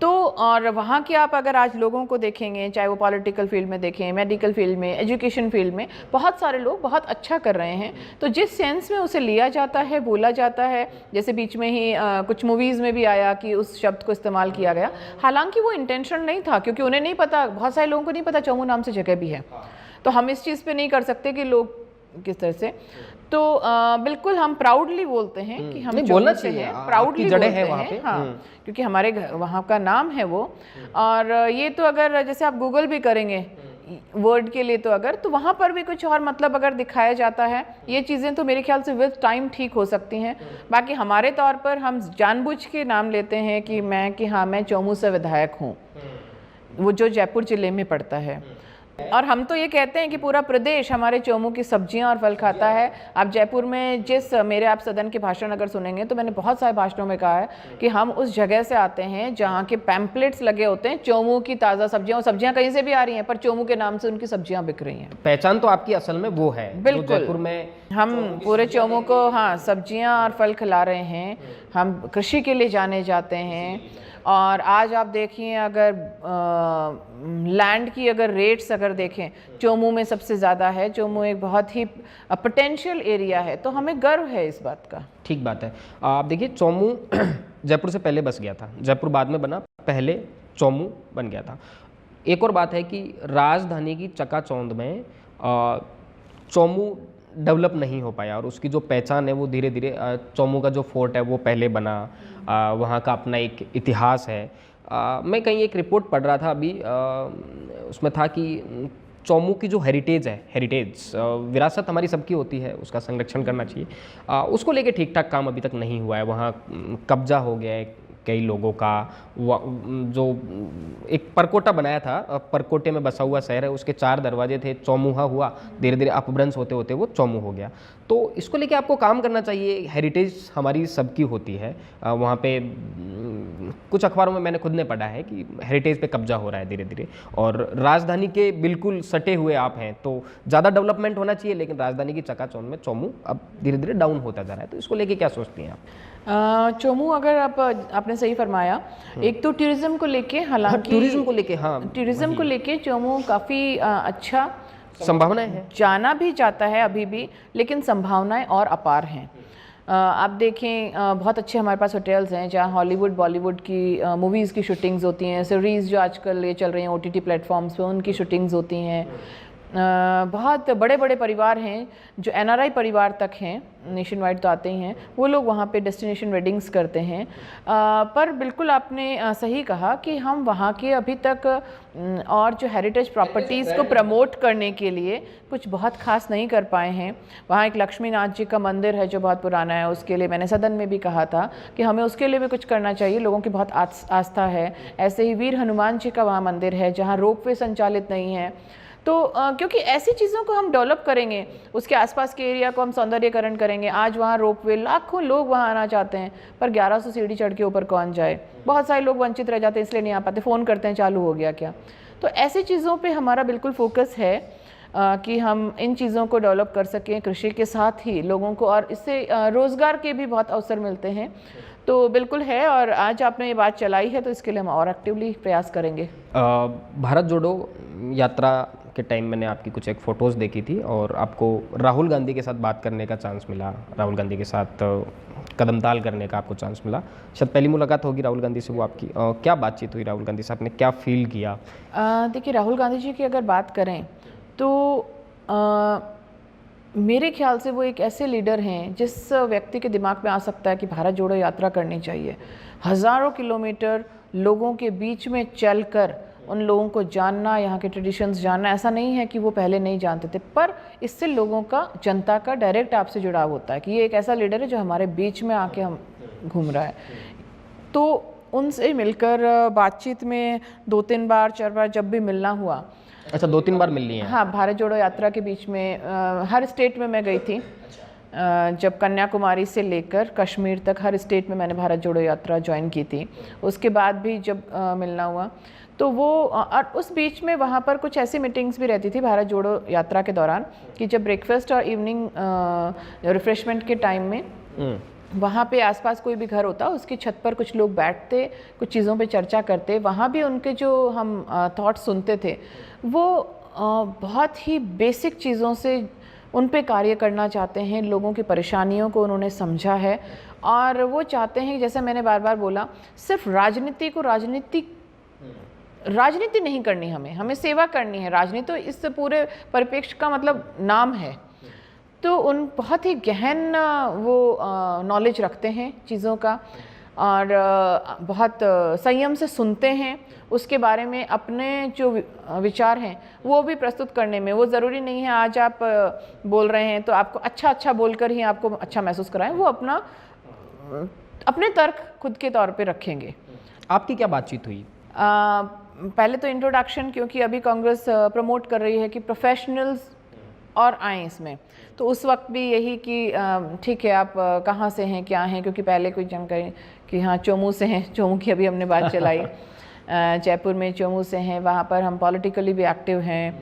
तो और वहाँ के आप अगर आज लोगों को देखेंगे, चाहे वो पॉलिटिकल फील्ड में देखें, मेडिकल फील्ड में, एजुकेशन फील्ड में, बहुत सारे लोग बहुत अच्छा कर रहे हैं। तो जिस सेंस में उसे लिया जाता है, बोला जाता है, जैसे बीच में ही कुछ मूवीज़ में भी आया कि उस शब्द को इस्तेमाल किया गया, हालांकि वो इंटेंशन नहीं था, क्योंकि उन्हें नहीं पता, बहुत सारे लोगों को नहीं पता चोमू नाम से जगह भी है। तो हम इस चीज़ पर नहीं कर सकते कि लोग किस तरह से, तो बिल्कुल हम प्राउडली बोलते हैं कि हम बोलना से चाहिए, हैं, प्राउडली जड़ें बोलते हैं वहाँ पे। हैं, हाँ, क्योंकि हमारे वहाँ का नाम है वो। और ये तो अगर जैसे आप गूगल भी करेंगे वर्ड के लिए, तो अगर तो वहाँ पर भी कुछ और मतलब अगर दिखाया जाता है, ये चीज़ें तो मेरे ख्याल से विद टाइम ठीक हो सकती हैं। बाकी हमारे तौर पर हम जानबूझ के नाम लेते हैं कि मैं चोमू से विधायक हूँ, वो जो जयपुर जिले में पड़ता है। और हम तो ये कहते हैं कि पूरा प्रदेश हमारे चोमू की सब्जियां और फल खाता है। आप जयपुर में मेरे आप सदन के भाषण अगर सुनेंगे तो मैंने बहुत सारे भाषणों में कहा है कि हम उस जगह से आते हैं जहाँ के पैम्पलेट्स लगे होते हैं चोमू की ताज़ा सब्जियां, और सब्जियां कहीं से भी आ रही हैं पर चोमू के नाम से उनकी सब्जियां बिक रही हैं। पहचान तो आपकी असल में वो है, बिल्कुल, जयपुर में हम पूरे चोमू को हाँ सब्जियां और फल खिला रहे हैं। हम कृषि के लिए जाने जाते हैं। और आज आप देखिए अगर लैंड की अगर रेट्स अगर देखें, चोमू में सबसे ज़्यादा है। चोमू एक बहुत ही पोटेंशियल एरिया है, तो हमें गर्व है इस बात का। ठीक बात है। आप देखिए चोमू जयपुर से पहले बस गया था, जयपुर बाद में बना, पहले चोमू बन गया था। एक और बात है कि राजधानी की चकाचौंध में चोमू डेवलप नहीं हो पाया, और उसकी जो पहचान है वो धीरे धीरे, चोमू का जो फोर्ट है वो पहले बना, वहाँ का अपना एक इतिहास है। मैं कहीं एक रिपोर्ट पढ़ रहा था अभी, उसमें था कि चोमू की जो हेरिटेज विरासत हमारी सबकी होती है, उसका संरक्षण करना चाहिए। उसको लेके ठीक ठाक काम अभी तक नहीं हुआ है। वहाँ कब्जा हो गया है कई लोगों का, जो एक परकोटा बनाया था, परकोटे में बसा हुआ शहर है, उसके 4 दरवाजे थे, चौमुहा हुआ, धीरे धीरे अपभ्रंश होते होते वो चोमू हो गया। तो इसको लेके आपको काम करना चाहिए। हेरिटेज हमारी सबकी होती है। वहाँ पे कुछ अखबारों में मैंने खुद ने पढ़ा है कि हेरिटेज पे कब्जा हो रहा है धीरे धीरे, और राजधानी के बिल्कुल सटे हुए आप हैं, तो ज़्यादा डेवलपमेंट होना चाहिए, लेकिन राजधानी की चकाचौंध में चोमू अब धीरे धीरे डाउन होता जा रहा है। तो इसको लेके क्या सोचती हैं आप? चोमू अगर आपने सही फरमाया, एक तो टूरिज्म को लेके, हालांकि टूरिज्म को लेके, हाँ, टूरिज्म को लेके चोमू काफ़ी अच्छा संभावनाएं हैं, जाना भी जाता है अभी भी, लेकिन संभावनाएं और अपार हैं। आप देखें बहुत अच्छे हमारे पास होटल्स हैं जहाँ हॉलीवुड बॉलीवुड की मूवीज़ की शूटिंग्स होती हैं, सीरीज़ जो आजकल ये चल रही हैं OTT प्लेटफॉर्म्स पे, उनकी शूटिंग्स होती हैं। बहुत बड़े बड़े परिवार हैं जो NRI परिवार तक हैं, नेशन वाइड तो आते ही हैं, वो लोग वहाँ पे डेस्टिनेशन वेडिंग्स करते हैं। पर बिल्कुल आपने सही कहा कि हम वहाँ के अभी तक और जो हेरिटेज प्रॉपर्टीज़ को प्रमोट करने के लिए कुछ बहुत खास नहीं कर पाए हैं। वहाँ एक लक्ष्मी नाथ जी का मंदिर है जो बहुत पुराना है, उसके लिए मैंने सदन में भी कहा था कि हमें उसके लिए भी कुछ करना चाहिए, लोगों की बहुत आस्था है। ऐसे ही वीर हनुमान जी का वहाँ मंदिर है जहाँ रोपवे संचालित नहीं है। तो क्योंकि ऐसी चीज़ों को हम डेवलप करेंगे, उसके आसपास के एरिया को हम सौंदर्यकरण करेंगे। आज वहाँ रोपवे, लाखों लोग वहाँ आना चाहते हैं, पर 1100 सीढ़ी चढ़ के ऊपर कौन जाए। बहुत सारे लोग वंचित रह जाते हैं, इसलिए नहीं आ पाते, फ़ोन करते हैं चालू हो गया क्या। तो ऐसी चीज़ों पे हमारा बिल्कुल फोकस है कि हम इन चीज़ों को डेवलप कर सकें कृषि के साथ ही लोगों को, और इससे रोज़गार के भी बहुत अवसर मिलते हैं। तो बिल्कुल है, और आज आपने ये बात चलाई है तो इसके लिए हम और एक्टिवली प्रयास करेंगे। भारत जोड़ो यात्रा के टाइम मैंने आपकी कुछ एक फ़ोटोज़ देखी थी, और आपको राहुल गांधी के साथ बात करने का चांस मिला, राहुल गांधी के साथ कदमताल करने का आपको चांस मिला। शायद पहली मुलाकात होगी राहुल गांधी से वो आपकी। क्या बातचीत हुई राहुल गांधी से, आपने क्या फील किया? देखिए, राहुल गांधी जी की अगर बात करें तो मेरे ख्याल से वो एक ऐसे लीडर हैं जिस व्यक्ति के दिमाग में आ सकता है कि भारत जोड़ो यात्रा करनी चाहिए। हज़ारों किलोमीटर लोगों के बीच में चलकर उन लोगों को जानना, यहाँ के ट्रेडिशंस जानना, ऐसा नहीं है कि वो पहले नहीं जानते थे, पर इससे लोगों का, जनता का डायरेक्ट आपसे जुड़ाव होता है कि ये एक ऐसा लीडर है जो हमारे बीच में आके हम घूम रहा है। तो उनसे मिलकर बातचीत में 2-3 बार 4 बार जब भी मिलना हुआ। अच्छा, 2-3 बार मिल ली हैं? हाँ, भारत जोड़ो यात्रा के बीच में हर स्टेट में मैं गई थी। जब कन्याकुमारी से लेकर कश्मीर तक हर स्टेट में मैंने भारत जोड़ो यात्रा ज्वाइन की थी। उसके बाद भी जब मिलना हुआ तो वो और उस बीच में वहाँ पर कुछ ऐसी मीटिंग्स भी रहती थी भारत जोड़ो यात्रा के दौरान कि जब ब्रेकफास्ट और इवनिंग रिफ्रेशमेंट के टाइम में वहाँ पे आसपास कोई भी घर होता, उसकी छत पर कुछ लोग बैठते, कुछ चीज़ों पे चर्चा करते। वहाँ भी उनके जो हम थॉट्स सुनते थे वो बहुत ही बेसिक चीज़ों से उन पे कार्य करना चाहते हैं। लोगों की परेशानियों को उन्होंने समझा है और वो चाहते हैं, जैसे मैंने बार बार बोला, सिर्फ राजनीति को राजनीति नहीं करनी, हमें सेवा करनी है। राजनीति तो इस पूरे परिप्रेक्ष्य का मतलब नाम है। तो उन बहुत ही गहन वो नॉलेज रखते हैं चीज़ों का और बहुत संयम से सुनते हैं। उसके बारे में अपने जो विचार हैं वो भी प्रस्तुत करने में, वो ज़रूरी नहीं है आज आप बोल रहे हैं तो आपको अच्छा बोलकर ही आपको अच्छा महसूस कराएं। वो अपने तर्क खुद के तौर पे रखेंगे। आपकी क्या बातचीत हुई? पहले तो इंट्रोडक्शन, क्योंकि अभी कांग्रेस प्रमोट कर रही है कि प्रोफेशनल्स और आए इसमें, तो उस वक्त भी यही कि ठीक है आप कहाँ से हैं, क्या हैं, क्योंकि पहले कोई जानकारी कि हाँ चोमू से हैं, चोमू की अभी हमने बात चलाई। जयपुर में चोमू से हैं, वहाँ पर हम पॉलिटिकली भी एक्टिव हैं।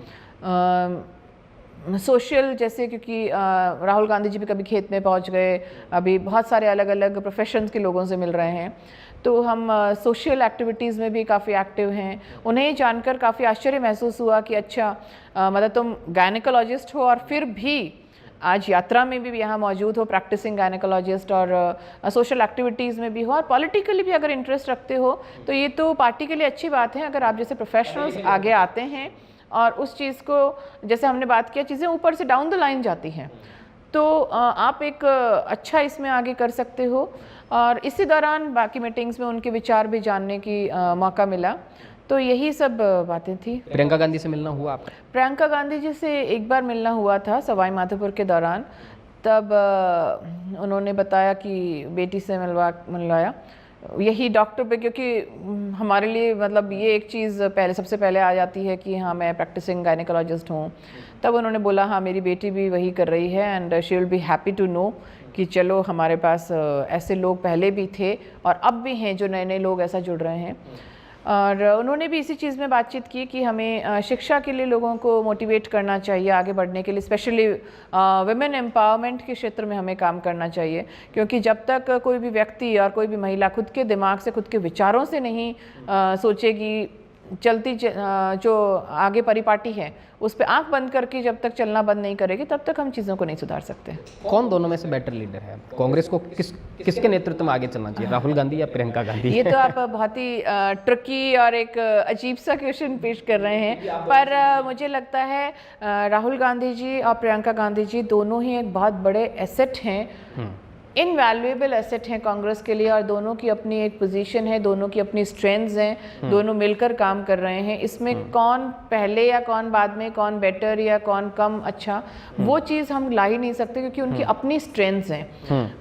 सोशल जैसे, क्योंकि राहुल गांधी जी भी कभी खेत में पहुँच गए, अभी बहुत सारे अलग अलग प्रोफेशंस के लोगों से मिल रहे हैं, तो हम सोशल एक्टिविटीज़ में भी काफ़ी एक्टिव हैं। उन्हें जानकर काफ़ी आश्चर्य महसूस हुआ कि अच्छा मतलब तुम गायनेकोलॉजिस्ट हो और फिर भी आज यात्रा में भी यहाँ मौजूद हो, प्रैक्टिसिंग गायनेकोलॉजिस्ट, और सोशल एक्टिविटीज़ में भी हो और पॉलिटिकली भी अगर इंटरेस्ट रखते हो, तो ये तो पार्टी के लिए अच्छी बात है। अगर आप जैसे प्रोफेशनल्स आगे आते हैं और उस चीज़ को, जैसे हमने बात किया, चीज़ें ऊपर से डाउन द लाइन जाती हैं, तो आप एक अच्छा इसमें आगे कर सकते हो। और इसी दौरान बाकी मीटिंग्स में उनके विचार भी जानने की मौका मिला। तो यही सब बातें थी। प्रियंका गांधी से मिलना हुआ आपका? प्रियंका गांधी जी से एक बार मिलना हुआ था सवाई माधोपुर के दौरान। तब उन्होंने बताया कि बेटी से मिलवाया, यही डॉक्टर पे, क्योंकि हमारे लिए मतलब ये एक चीज़ सबसे पहले आ जाती है कि हाँ मैं प्रैक्टिसिंग गायनेकोलॉजिस्ट हूँ। तब उन्होंने बोला हाँ मेरी बेटी भी वही कर रही है and she will be happy to know कि चलो हमारे पास ऐसे लोग पहले भी थे और अब भी हैं जो नए लोग ऐसा जुड़ रहे हैं। और उन्होंने भी इसी चीज़ में बातचीत की कि हमें शिक्षा के लिए लोगों को मोटिवेट करना चाहिए आगे बढ़ने के लिए, स्पेशली वुमेन एम्पावरमेंट के क्षेत्र में हमें काम करना चाहिए, क्योंकि जब तक कोई भी व्यक्ति और कोई भी महिला खुद के दिमाग से, खुद के विचारों से नहीं सोचेगी, चलती जो आगे परिपाटी है उस पर आंख बंद करके जब तक चलना बंद नहीं करेगी, तब तक हम चीज़ों को नहीं सुधार सकते। कौन दोनों में से बेटर लीडर है? कांग्रेस को किसके नेतृत्व में आगे चलना चाहिए, राहुल गांधी या प्रियंका गांधी? ये तो आप बहुत ही ट्रिकी और एक अजीब सा क्वेश्चन पेश कर रहे हैं, पर मुझे लगता है राहुल गांधी जी और प्रियंका गांधी जी दोनों ही एक बहुत बड़े एसेट हैं, इनवैल्यूएबल एसेट हैं कांग्रेस के लिए, और दोनों की अपनी एक पोजीशन है, दोनों की अपनी स्ट्रेंथ्स हैं, दोनों मिलकर काम कर रहे हैं। इसमें कौन पहले या कौन बाद में, कौन बेटर या कौन कम अच्छा, वो चीज़ हम ला ही नहीं सकते, क्योंकि उनकी अपनी स्ट्रेंथ्स हैं।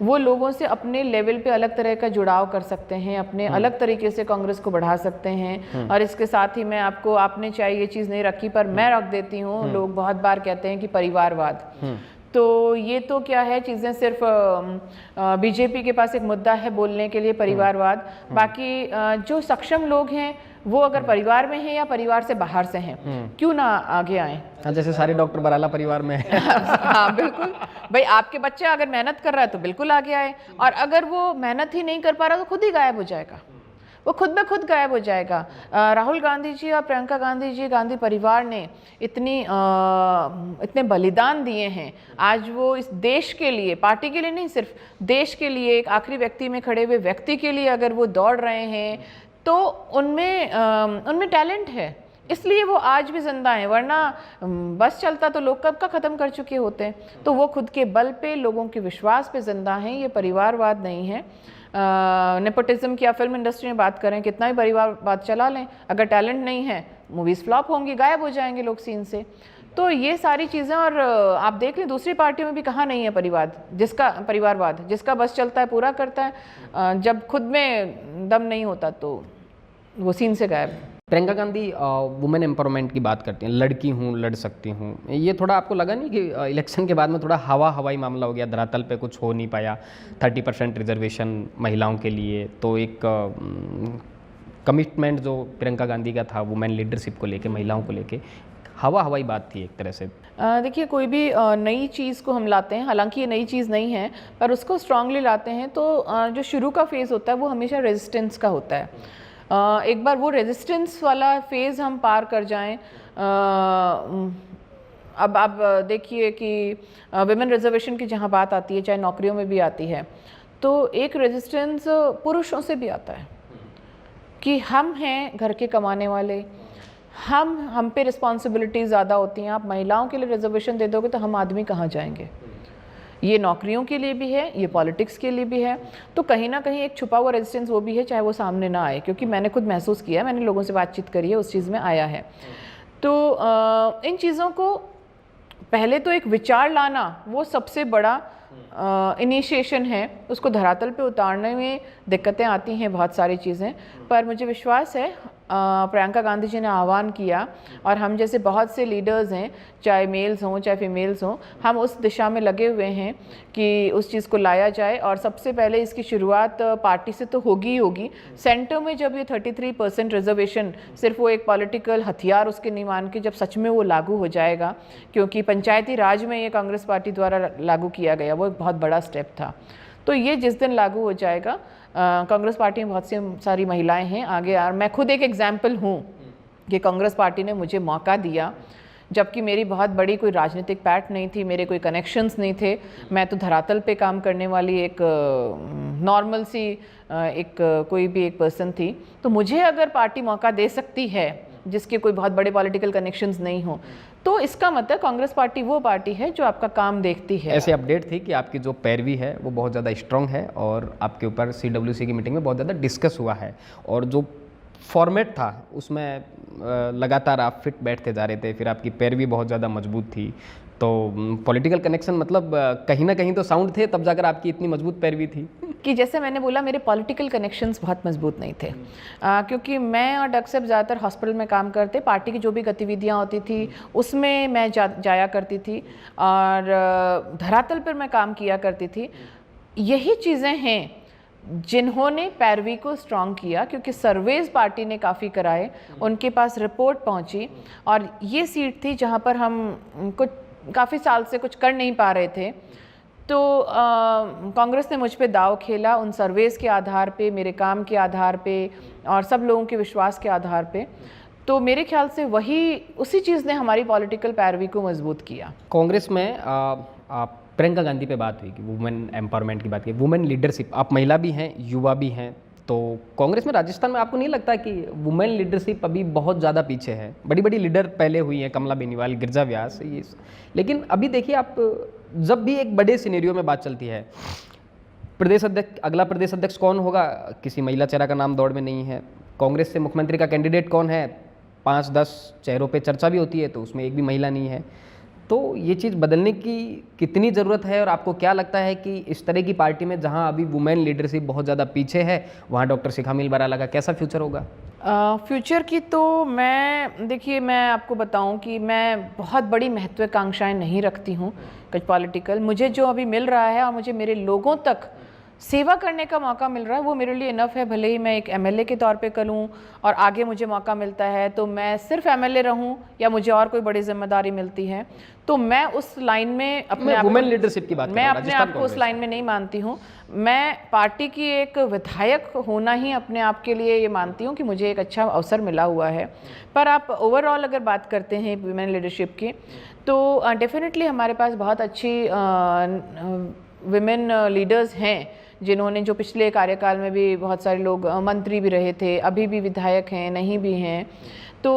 वो लोगों से अपने लेवल पे अलग तरह का जुड़ाव कर सकते हैं, अपने अलग तरीके से कांग्रेस को बढ़ा सकते हैं। और इसके साथ ही मैं आपने चाहे ये चीज़ नहीं रखी पर मैं रख देती हूँ, लोग बहुत बार कहते हैं कि परिवारवाद, तो ये तो क्या है, चीज़ें सिर्फ बीजेपी के पास एक मुद्दा है बोलने के लिए, परिवारवाद। बाकी जो सक्षम लोग हैं वो अगर परिवार में हैं या परिवार से बाहर से हैं, क्यों ना आगे आए। जैसे सारे डॉक्टर बराला परिवार में है। हाँ बिल्कुल भाई, आपके बच्चा अगर मेहनत कर रहा है तो बिल्कुल आगे आए, और अगर वो मेहनत ही नहीं कर पा रहा तो खुद ही गायब हो जाएगा, वो खुद ब खुद गायब हो जाएगा। राहुल गांधी जी और प्रियंका गांधी जी, गांधी परिवार ने इतने बलिदान दिए हैं। आज वो इस देश के लिए, पार्टी के लिए नहीं, सिर्फ देश के लिए, एक आखिरी व्यक्ति में खड़े हुए व्यक्ति के लिए अगर वो दौड़ रहे हैं तो उनमें टैलेंट है, इसलिए वो आज भी जिंदा हैं। वरना बस चलता तो लोग कब का ख़त्म कर चुके होते हैं। तो वो खुद के बल पे, लोगों के विश्वास पे जिंदा हैं। ये परिवारवाद नहीं है। नेपोटिज्म की, या फिल्म इंडस्ट्री में बात करें, कितना ही परिवारवाद चला लें, अगर टैलेंट नहीं है मूवीज़ फ्लॉप होंगी, गायब हो जाएंगे लोग सीन से। तो ये सारी चीज़ें, और आप देख लें दूसरी पार्टियों में भी कहाँ नहीं है परिवारवाद, जिसका बस चलता है पूरा करता है, जब खुद में दम नहीं होता तो वो सीन से गायब। प्रियंका गांधी वुमेन एम्पावरमेंट की बात करती हैं, लड़की हूँ, लड़ सकती हूँ, ये थोड़ा आपको लगा नहीं कि इलेक्शन के बाद में थोड़ा हवाई मामला हो गया, धरातल पे कुछ हो नहीं पाया, 30% रिजर्वेशन महिलाओं के लिए, तो एक कमिटमेंट जो प्रियंका गांधी का था वुमेन लीडरशिप को लेके, महिलाओं को लेके, हवाई बात थी एक तरह से। देखिए, कोई भी नई चीज़ को हम लाते हैं, हालांकि ये नई चीज़ नहीं है, पर उसको स्ट्रांगली लाते हैं तो जो शुरू का फेज़ होता है वो हमेशा रेजिस्टेंस का होता है। एक बार वो रेजिस्टेंस वाला फेज़ हम पार कर जाएं, अब आप देखिए कि विमेन रिजर्वेशन की जहाँ बात आती है, चाहे नौकरियों में भी आती है, तो एक रेजिस्टेंस पुरुषों से भी आता है कि हम हैं घर के कमाने वाले, हम पे रिस्पॉन्सिबिलिटी ज़्यादा होती हैं, आप महिलाओं के लिए रिजर्वेशन दे दोगे तो हम आदमी कहाँ जाएंगे। ये नौकरियों के लिए भी है, ये पॉलिटिक्स के लिए भी है, तो कहीं ना कहीं एक छुपा हुआ रेजिस्टेंस वो भी है, चाहे वो सामने ना आए, क्योंकि मैंने खुद महसूस किया है, मैंने लोगों से बातचीत करी है, उस चीज़ में आया है। तो इन चीज़ों को पहले तो एक विचार लाना वो सबसे बड़ा इनिशिएशन है, उसको धरातल पे उतारने में दिक्कतें आती हैं बहुत सारी चीज़ें, पर मुझे विश्वास है प्रियंका गांधी जी ने आह्वान किया और हम जैसे बहुत से लीडर्स हैं, चाहे मेल्स हों चाहे फीमेल्स हों, हम उस दिशा में लगे हुए हैं कि उस चीज़ को लाया जाए। और सबसे पहले इसकी शुरुआत पार्टी से तो होगी ही होगी। सेंटर में जब ये 33% रिजर्वेशन सिर्फ वो एक पॉलिटिकल हथियार उसके नहीं मान के, जब सच में वो लागू हो जाएगा, क्योंकि पंचायती राज में ये कांग्रेस पार्टी द्वारा लागू किया गया, वो एक बहुत बड़ा स्टेप था, तो ये जिस दिन लागू हो जाएगा, कांग्रेस पार्टी में बहुत सी सारी महिलाएं हैं आगे। और मैं खुद एक एग्जाम्पल हूँ कि कांग्रेस पार्टी ने मुझे मौका दिया, जबकि मेरी बहुत बड़ी कोई राजनीतिक पैठ नहीं थी, मेरे कोई कनेक्शंस नहीं थे, मैं तो धरातल पे काम करने वाली एक नॉर्मल सी कोई भी एक पर्सन थी। तो मुझे अगर पार्टी मौका दे सकती है जिसके कोई बहुत बड़े पॉलिटिकल कनेक्शंस नहीं हो, तो इसका मतलब कांग्रेस पार्टी वो पार्टी है जो आपका काम देखती है। ऐसे अपडेट थी कि आपकी जो पैरवी है वो बहुत ज़्यादा स्ट्रांग है और आपके ऊपर CWC की मीटिंग में बहुत ज़्यादा डिस्कस हुआ है, और जो फॉर्मेट था उसमें लगातार आप फिट बैठते जा रहे थे, फिर आपकी पैरवी बहुत ज़्यादा मजबूत थी, तो पॉलिटिकल कनेक्शन मतलब कहीं ना कहीं तो साउंड थे, तब जाकर आपकी इतनी मजबूत पैरवी थी कि जैसे मैंने बोला मेरे पॉलिटिकल कनेक्शंस बहुत मजबूत नहीं थे, क्योंकि मैं और डॉक्टर साहब ज़्यादातर हॉस्पिटल में काम करते, पार्टी की जो भी गतिविधियाँ होती थी उसमें मैं जाया करती थी और धरातल पर मैं काम किया करती थी। यही चीज़ें हैं जिन्होंने पैरवी को स्ट्रॉन्ग किया, क्योंकि सर्वेज पार्टी ने काफ़ी कराए, उनके पास रिपोर्ट पहुंची, और ये सीट थी जहां पर हम कुछ काफ़ी साल से कुछ कर नहीं पा रहे थे, तो कांग्रेस ने मुझ पे दाव खेला उन सर्वेज के आधार पे, मेरे काम के आधार पे और सब लोगों के विश्वास के आधार पे। तो मेरे ख्याल से उसी चीज़ ने हमारी पॉलिटिकल पैरवी को मजबूत किया। कांग्रेस में आप प्रियंका गांधी पे बात हुई कि वुमेन एम्पावरमेंट की बात की, वुमेन लीडरशिप, आप महिला भी हैं, युवा भी हैं, तो कांग्रेस में राजस्थान में आपको नहीं लगता कि वुमेन लीडरशिप अभी बहुत ज़्यादा पीछे है? बड़ी बड़ी लीडर पहले हुई हैं, कमला बेनीवाल, गिरिजा व्यास, ये, लेकिन अभी देखिए आप जब भी एक बड़े सिनेरियो में बात चलती है, प्रदेश अध्यक्ष, अगला प्रदेश अध्यक्ष कौन होगा, किसी महिला चेहरा का नाम दौड़ में नहीं है। कांग्रेस से मुख्यमंत्री का कैंडिडेट कौन है, 5-10 चेहरों पे चर्चा भी होती है, तो उसमें एक भी महिला नहीं है। तो ये चीज़ बदलने की कितनी ज़रूरत है, और आपको क्या लगता है कि इस तरह की पार्टी में जहां अभी वुमेन लीडरशिप बहुत ज़्यादा पीछे है, वहां डॉक्टर शिखा मील बराला का कैसा फ्यूचर होगा? फ्यूचर की तो देखिए मैं आपको बताऊं कि मैं बहुत बड़ी महत्वाकांक्षाएं नहीं रखती हूं कुछ पॉलिटिकल। मुझे जो अभी मिल रहा है और मुझे मेरे लोगों तक सेवा करने का मौका मिल रहा है, वो मेरे लिए इनफ है। भले ही मैं एक MLA के तौर पे करूं और आगे मुझे मौका मिलता है तो मैं सिर्फ MLA रहूं, या मुझे और कोई बड़ी जिम्मेदारी मिलती है, तो मैं उस लाइन में अपने आप वुमेन लीडरशिप की बात, मैं अपने आप को उस लाइन में नहीं मानती हूँ। मैं पार्टी की एक विधायक होना ही अपने आप के लिए ये मानती हूँ कि मुझे एक अच्छा अवसर मिला हुआ है। पर आप ओवरऑल अगर बात करते हैं वुमेन लीडरशिप की, तो डेफिनेटली हमारे पास बहुत अच्छी वुमेन लीडर्स हैं, जिन्होंने जो पिछले कार्यकाल में भी बहुत सारे लोग मंत्री भी रहे थे, अभी भी विधायक हैं, नहीं भी हैं। तो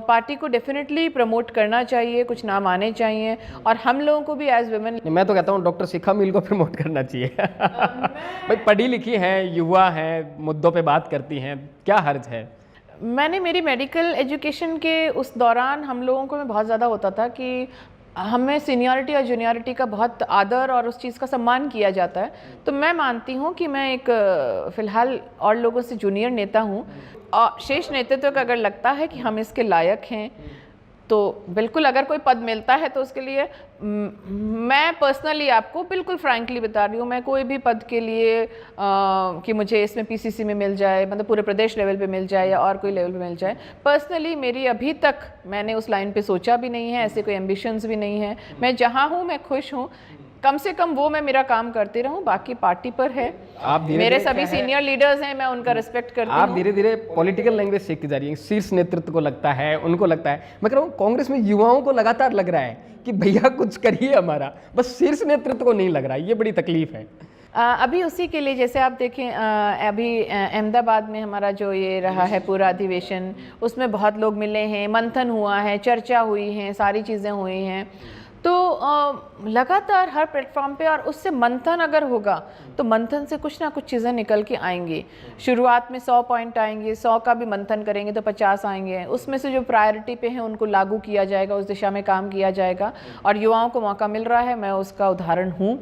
पार्टी को डेफिनेटली प्रमोट करना चाहिए, कुछ नाम आने चाहिए, और हम लोगों को भी एज वुमेन। मैं तो कहता हूँ डॉक्टर शिखा मील को प्रमोट करना चाहिए। भाई पढ़ी लिखी हैं, युवा हैं, मुद्दों पे बात करती हैं, क्या हर्ज है? मैंने मेरी मेडिकल एजुकेशन के उस दौरान हम लोगों को में बहुत ज़्यादा होता था कि हमें सीनियरिटी और जूनियरिटी का बहुत आदर और उस चीज़ का सम्मान किया जाता है। तो मैं मानती हूँ कि मैं एक फ़िलहाल और लोगों से जूनियर नेता हूँ और शीर्ष नेतृत्व का अगर लगता है कि हम इसके लायक हैं तो बिल्कुल अगर कोई पद मिलता है तो उसके लिए मैं पर्सनली आपको बिल्कुल फ्रैंकली बता रही हूँ, मैं कोई भी पद के लिए कि मुझे इसमें पीसीसी में मिल जाए, मतलब पूरे प्रदेश लेवल पे मिल जाए या और कोई लेवल पे मिल जाए, पर्सनली मेरी अभी तक मैंने उस लाइन पे सोचा भी नहीं है, ऐसे कोई एम्बिशंस भी नहीं है। मैं जहाँ हूँ मैं खुश हूँ, कम से कम वो मैं मेरा काम करते रहूं, बाकी पार्टी पर है। आप मेरे सभी सीनियर लीडर्स हैं, मैं उनका रिस्पेक्ट करती हूं। आप धीरे धीरे पॉलिटिकल लैंग्वेज सीखती जा रही है। शीर्ष नेतृत्व को लगता है, उनको लगता है, मैं कह रहा हूँ कांग्रेस में युवाओं को लगातार लग रहा है कि भैया कुछ करिए हमारा, बस शीर्ष नेतृत्व को नहीं लग रहा है, ये बड़ी तकलीफ है। अभी उसी के लिए जैसे आप देखें, अभी अहमदाबाद में हमारा जो ये रहा है पूरा अधिवेशन, उसमें बहुत लोग मिले हैं, मंथन हुआ है, चर्चा हुई है, सारी चीज़ें हुई हैं। तो लगातार हर प्लेटफॉर्म पे, और उससे मंथन अगर होगा तो मंथन से कुछ ना कुछ चीज़ें निकल के आएंगी। शुरुआत में 100 पॉइंट आएंगे, 100 का भी मंथन करेंगे तो 50 आएंगे, उसमें से जो प्रायोरिटी पे हैं उनको लागू किया जाएगा, उस दिशा में काम किया जाएगा। और युवाओं को मौका मिल रहा है, मैं उसका उदाहरण हूँ।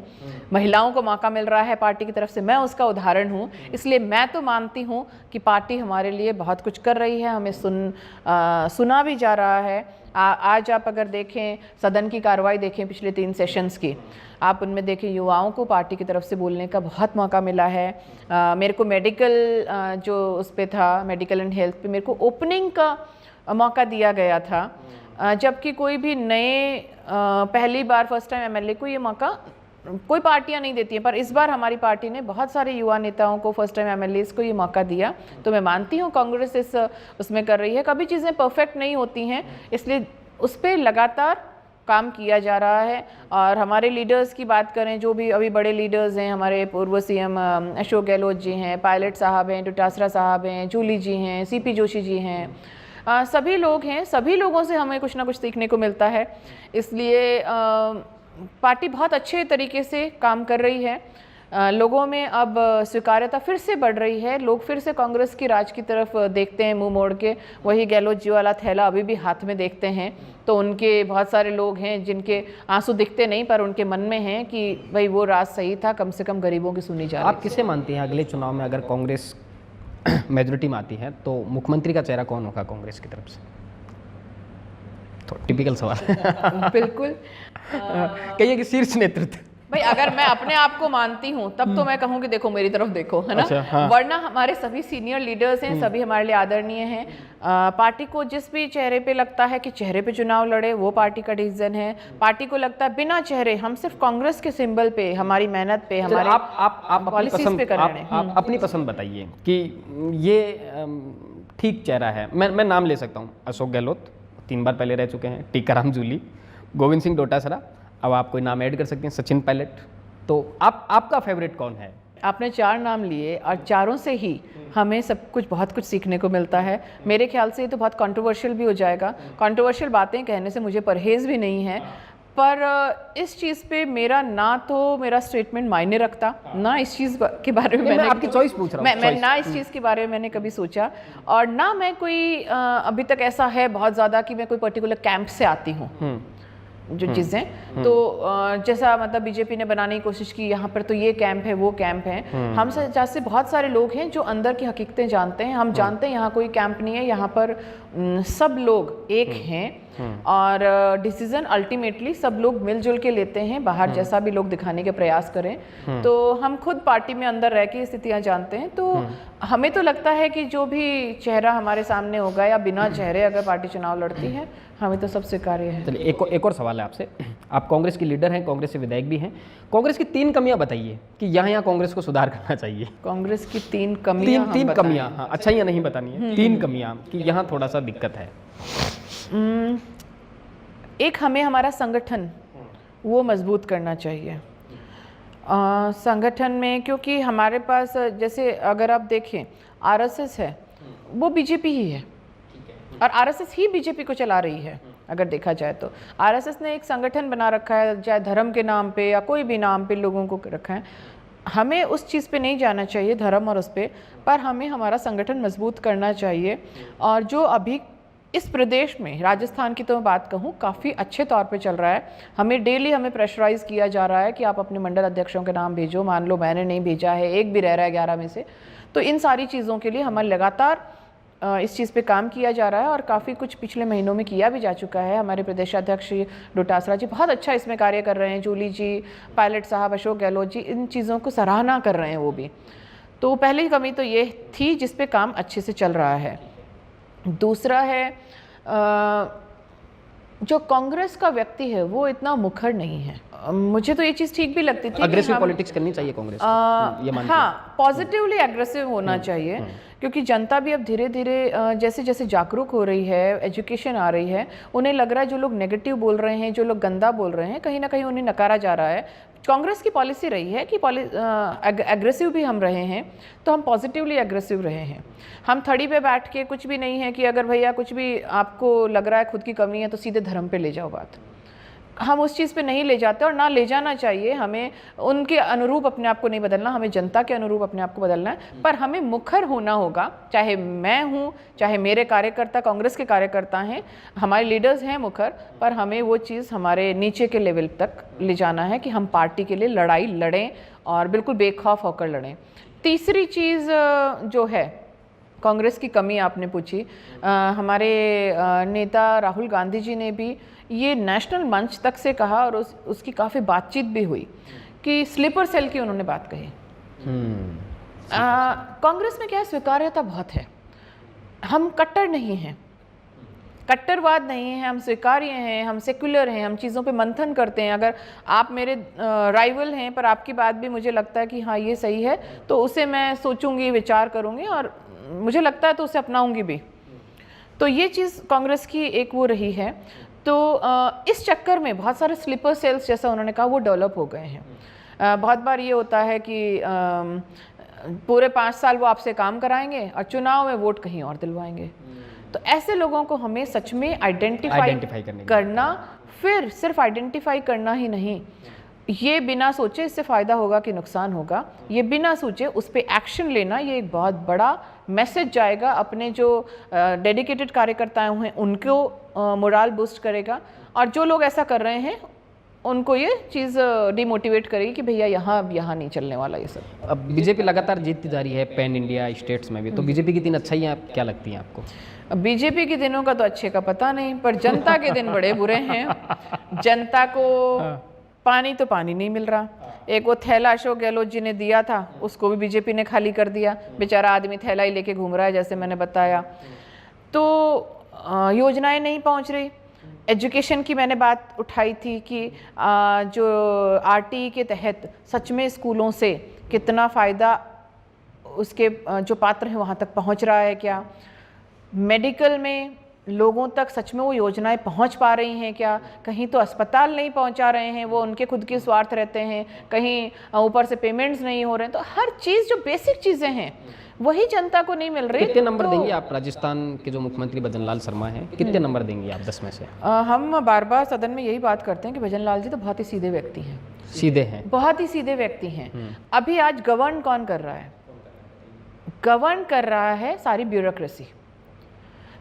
महिलाओं को मौका मिल रहा है पार्टी की तरफ से, मैं उसका उदाहरण हूँ। इसलिए मैं तो मानती हूँ कि पार्टी हमारे लिए बहुत कुछ कर रही है, हमें सुना भी जा रहा है। आज आप अगर देखें सदन की कार्रवाई देखें पिछले 3 सेशंस की, आप उनमें देखें युवाओं को पार्टी की तरफ से बोलने का बहुत मौका मिला है। मेरे को मेडिकल जो उस पे था, मेडिकल एंड हेल्थ पे मेरे को ओपनिंग का मौका दिया गया था, जबकि कोई भी नए पहली बार फर्स्ट टाइम एमएलए को ये मौका कोई पार्टियां नहीं देती हैं, पर इस बार हमारी पार्टी ने बहुत सारे युवा नेताओं को, फर्स्ट टाइम एमएलएस को ये मौका दिया। तो मैं मानती हूँ कांग्रेस इस उसमें कर रही है। कभी चीज़ें परफेक्ट नहीं होती हैं, इसलिए उस पर लगातार काम किया जा रहा है। और हमारे लीडर्स की बात करें, जो भी अभी बड़े लीडर्स हैं, हमारे पूर्व सीएम अशोक गहलोत जी हैं, पायलट साहब हैं, डोटासरा साहब हैं, जूली जी हैं, सीपी जोशी जी हैं, सभी लोग हैं, सभी लोगों से हमें कुछ ना कुछ सीखने को मिलता है। इसलिए पार्टी बहुत अच्छे तरीके से काम कर रही है। लोगों में अब स्वीकार्यता फिर से बढ़ रही है, लोग फिर से कांग्रेस की राज की तरफ देखते हैं मुंह मोड़ के। वही गहलोत जी वाला थैला अभी भी हाथ में देखते हैं, तो उनके बहुत सारे लोग हैं जिनके आंसू दिखते नहीं, पर उनके मन में हैं कि भाई वो राज सही था, कम से कम गरीबों की सुनी जा रही। आप किसे मानती हैं अगले चुनाव में अगर कांग्रेस मेजोरिटी में आती है तो मुख्यमंत्री का चेहरा कौन होगा कांग्रेस की तरफ से? तो टिपिकल सवाल। बिल्कुल कहिए कि शीर्ष नेतृत्व। भाई अगर मैं अपने आप को मानती हूँ तब तो मैं कहूँ कि देखो मेरी तरफ देखो, है ना। अच्छा, हाँ। वरना हमारे सभी सीनियर लीडर्स हैं, सभी हमारे लिए आदरणीय हैं। पार्टी को जिस भी चेहरे पे लगता है कि चेहरे पे चुनाव लड़े, वो पार्टी का डिसीजन है। पार्टी को लगता है बिना चेहरे हम सिर्फ कांग्रेस के सिंबल पे, हमारी मेहनत पे, हमारे आप पॉलिसीज पे कर रहे हैं। आप अपनी पसंद बताइए कि ये ठीक चेहरा है। मैं नाम ले सकता हूँ, अशोक गहलोत 3 बार पहले रह चुके हैं, टीकाराम जूली, गोविंद सिंह डोटासरा, अब आप कोई नाम ऐड कर सकते हैं, सचिन पायलट। तो आपका फेवरेट कौन है? आपने 4 नाम लिए और चारों से ही हमें सब कुछ बहुत कुछ सीखने को मिलता है। मेरे ख्याल से ये तो बहुत कंट्रोवर्शियल भी हो जाएगा। कंट्रोवर्शियल बातें कहने से मुझे परहेज़ भी नहीं है, पर इस चीज़ पे मेरा ना तो मेरा स्टेटमेंट मायने रखता, ना इस चीज़ के बारे में मैंने आपकी चॉइस पूछ रहा हूँ। मैं ना इस चीज़ के बारे में मैंने कभी सोचा, और ना मैं कोई अभी तक ऐसा है बहुत ज़्यादा कि मैं कोई पर्टिकुलर कैंप से आती हूँ। जो चीज़ें तो जैसा मतलब बीजेपी ने बनाने की कोशिश की, यहाँ पर तो ये कैंप है, वो कैंप है। हम जैसे बहुत सारे लोग हैं जो अंदर की हकीकतें जानते हैं। हम जानते हैं यहाँ कोई कैंप नहीं है, यहाँ पर सब लोग एक हैं और डिसीजन अल्टीमेटली सब लोग मिलजुल के लेते हैं। बाहर जैसा भी लोग दिखाने के प्रयास करें, तो हम खुद पार्टी में अंदर रह के स्थितियाँ जानते हैं। तो हमें तो लगता है कि जो भी चेहरा हमारे सामने होगा या बिना चेहरे अगर पार्टी चुनाव लड़ती है, हमें तो सब स्वीकार्य है। चलिए एक और सवाल है आपसे। आप कांग्रेस की लीडर हैं, कांग्रेस से विधायक भी हैं, कांग्रेस की 3 कमियां बताइए कि यहाँ कांग्रेस को सुधार करना चाहिए। कांग्रेस की 3 कमियां, तीन कमियां, हाँ, अच्छाइयाँ नहीं बतानी है, 3 कमियां कि यहाँ थोड़ा सा दिक्कत है। एक, हमें हमारा संगठन वो मजबूत करना चाहिए। संगठन में, क्योंकि हमारे पास जैसे अगर आप देखें आरएसएस है, वो बीजेपी ही है और आरएसएस ही बीजेपी को चला रही है। अगर देखा जाए तो आरएसएस ने एक संगठन बना रखा है, चाहे धर्म के नाम पे या कोई भी नाम पे लोगों को रखा है। हमें उस चीज़ पे नहीं जाना चाहिए, धर्म और उस पर हमें हमारा संगठन मजबूत करना चाहिए। और जो अभी इस प्रदेश में, राजस्थान की तो मैं बात कहूँ, काफ़ी अच्छे तौर पे चल रहा है। हमें डेली हमें प्रेशराइज़ किया जा रहा है कि आप अपने मंडल अध्यक्षों के नाम भेजो। मान लो मैंने नहीं भेजा है, एक भी रह रहा है 11 में से। तो इन सारी चीज़ों के लिए हमारे लगातार इस चीज़ पे काम किया जा रहा है और काफ़ी कुछ पिछले महीनों में किया भी जा चुका है। हमारे प्रदेशाध्यक्ष श्री डोटासरा जी बहुत अच्छा इसमें कार्य कर रहे हैं, जूली जी, पायलट साहब, अशोक गहलोत जी इन चीज़ों को सराहना कर रहे हैं वो भी। तो पहली कमी तो ये थी जिस पे काम अच्छे से चल रहा है। दूसरा है जो कांग्रेस का व्यक्ति है वो इतना मुखर नहीं है। मुझे तो ये चीज़ ठीक भी लगती थी। अग्रेसिव पॉलिटिक्स करनी चाहिए कांग्रेस को, ये मानती हाँ, पॉजिटिवली एग्रेसिव होना चाहिए, क्योंकि जनता भी अब धीरे धीरे जैसे जैसे जागरूक हो रही है, एजुकेशन आ रही है, उन्हें लग रहा है जो लोग नेगेटिव बोल रहे हैं, जो लोग गंदा बोल रहे हैं, कहीं ना कहीं उन्हें नकारा जा रहा है। कांग्रेस की पॉलिसी रही है कि एग्रेसिव भी हम रहे हैं, तो हम पॉजिटिवली एग्रेसिव रहे हैं। हम थड़ी पे बैठ के कुछ भी नहीं है कि अगर भैया कुछ भी आपको लग रहा है खुद की कमी है तो सीधे धर्म पे ले जाओ बात। हम उस चीज़ पे नहीं ले जाते और ना ले जाना चाहिए। हमें उनके अनुरूप अपने आप को नहीं बदलना, हमें जनता के अनुरूप अपने आप को बदलना है। पर हमें मुखर होना होगा, चाहे मैं हूँ, चाहे मेरे कार्यकर्ता कांग्रेस के कार्यकर्ता हैं, हमारे लीडर्स हैं मुखर, पर हमें वो चीज़ हमारे नीचे के लेवल तक ले जाना है कि हम पार्टी के लिए लड़ाई लड़ें और बिल्कुल बेखौफ होकर लड़ें। तीसरी चीज़ जो है कांग्रेस की कमी आपने पूछी, हमारे नेता राहुल गांधी जी ने भी ये नेशनल मंच तक से कहा और उसकी काफ़ी बातचीत भी हुई कि स्लीपर सेल की उन्होंने बात कही। कांग्रेस में क्या है, स्वीकार्यता बहुत है। हम कट्टर नहीं हैं, कट्टरवाद नहीं है, हम स्वीकार्य हैं, हम सेक्युलर हैं, हम चीज़ों पे मंथन करते हैं। अगर आप मेरे राइवल हैं पर आपकी बात भी मुझे लगता है कि हाँ ये सही है, तो उसे मैं सोचूंगी, विचार करूंगी और मुझे लगता है तो उसे अपनाऊंगी भी। तो ये चीज़ कांग्रेस की एक वो रही है। तो इस चक्कर में बहुत सारे स्लीपर सेल्स जैसा उन्होंने कहा वो डेवलप हो गए हैं। बहुत बार ये होता है कि पूरे 5 साल वो आपसे काम कराएंगे और चुनाव में वोट कहीं और दिलवाएंगे। तो ऐसे लोगों को हमें सच में आइडेंटिफाई करना, फिर सिर्फ आइडेंटिफाई करना ही नहीं, ये बिना सोचे इससे फ़ायदा होगा कि नुकसान होगा, ये बिना सोचे उस पर एक्शन लेना, ये एक बहुत बड़ा मैसेज जाएगा अपने जो डेडिकेटेड कार्यकर्ता हैं उनको मोरल बूस्ट करेगा। और जो लोग ऐसा कर रहे हैं उनको ये चीज़ डिमोटिवेट करेगी कि भैया यहाँ नहीं चलने वाला ये सब। अब बीजेपी लगातार जीतती जा रही है पैन इंडिया स्टेट्स में भी, तो बीजेपी की 3 अच्छाइयाँ क्या लगती हैं आपको? बीजेपी के दिनों का तो अच्छे का पता नहीं, पर जनता के दिन बड़े बुरे हैं। जनता को पानी तो पानी नहीं मिल रहा। एक वो थैला अशोक गहलोत जी ने दिया था, उसको भी बीजेपी ने खाली कर दिया। बेचारा आदमी थैला ही लेके घूम रहा है, जैसे मैंने बताया। तो योजनाएं नहीं पहुंच रही। एजुकेशन की मैंने बात उठाई थी कि जो आरटीई के तहत सच में स्कूलों से कितना फ़ायदा उसके जो पात्र हैं वहाँ तक पहुँच रहा है क्या? मेडिकल में लोगों तक सच में वो योजनाएं पहुंच पा रही हैं क्या? कहीं तो अस्पताल नहीं पहुंचा रहे हैं, वो उनके खुद के स्वार्थ रहते हैं, कहीं ऊपर से पेमेंट्स नहीं हो रहे हैं। तो हर चीज़ जो बेसिक चीज़ें हैं वही जनता को नहीं मिल रही। कितने नंबर देंगे आप राजस्थान के जो मुख्यमंत्री भजन लाल शर्मा हैं, कितने नंबर देंगे आप 10 में से? हम बार बार सदन में यही बात करते हैं कि भजन लाल जी तो बहुत ही सीधे व्यक्ति हैं। सीधे हैं, बहुत ही सीधे व्यक्ति हैं। अभी आज गवर्न कौन कर रहा है? गवर्न कर रहा है सारी ब्यूरोक्रेसी।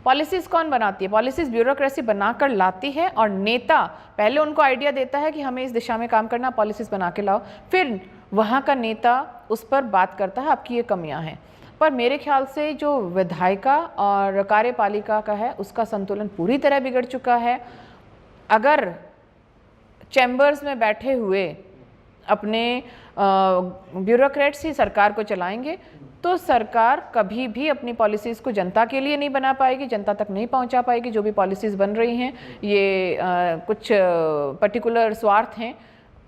पॉलिसीज़ कौन बनाती है? पॉलिसीज़ ब्यूरोक्रेसी बनाकर लाती है और नेता पहले उनको आइडिया देता है कि हमें इस दिशा में काम करना, पॉलिसीज़ बना के लाओ, फिर वहाँ का नेता उस पर बात करता है आपकी ये कमियाँ हैं। पर मेरे ख्याल से जो विधायिका और कार्यपालिका का है उसका संतुलन पूरी तरह बिगड़ चुका है। अगर चैम्बर्स में बैठे हुए अपने ब्यूरोक्रेट्स ही सरकार को चलाएंगे तो सरकार कभी भी अपनी पॉलिसीज़ को जनता के लिए नहीं बना पाएगी, जनता तक नहीं पहुंचा पाएगी। जो भी पॉलिसीज़ बन रही हैं ये कुछ पर्टिकुलर स्वार्थ हैं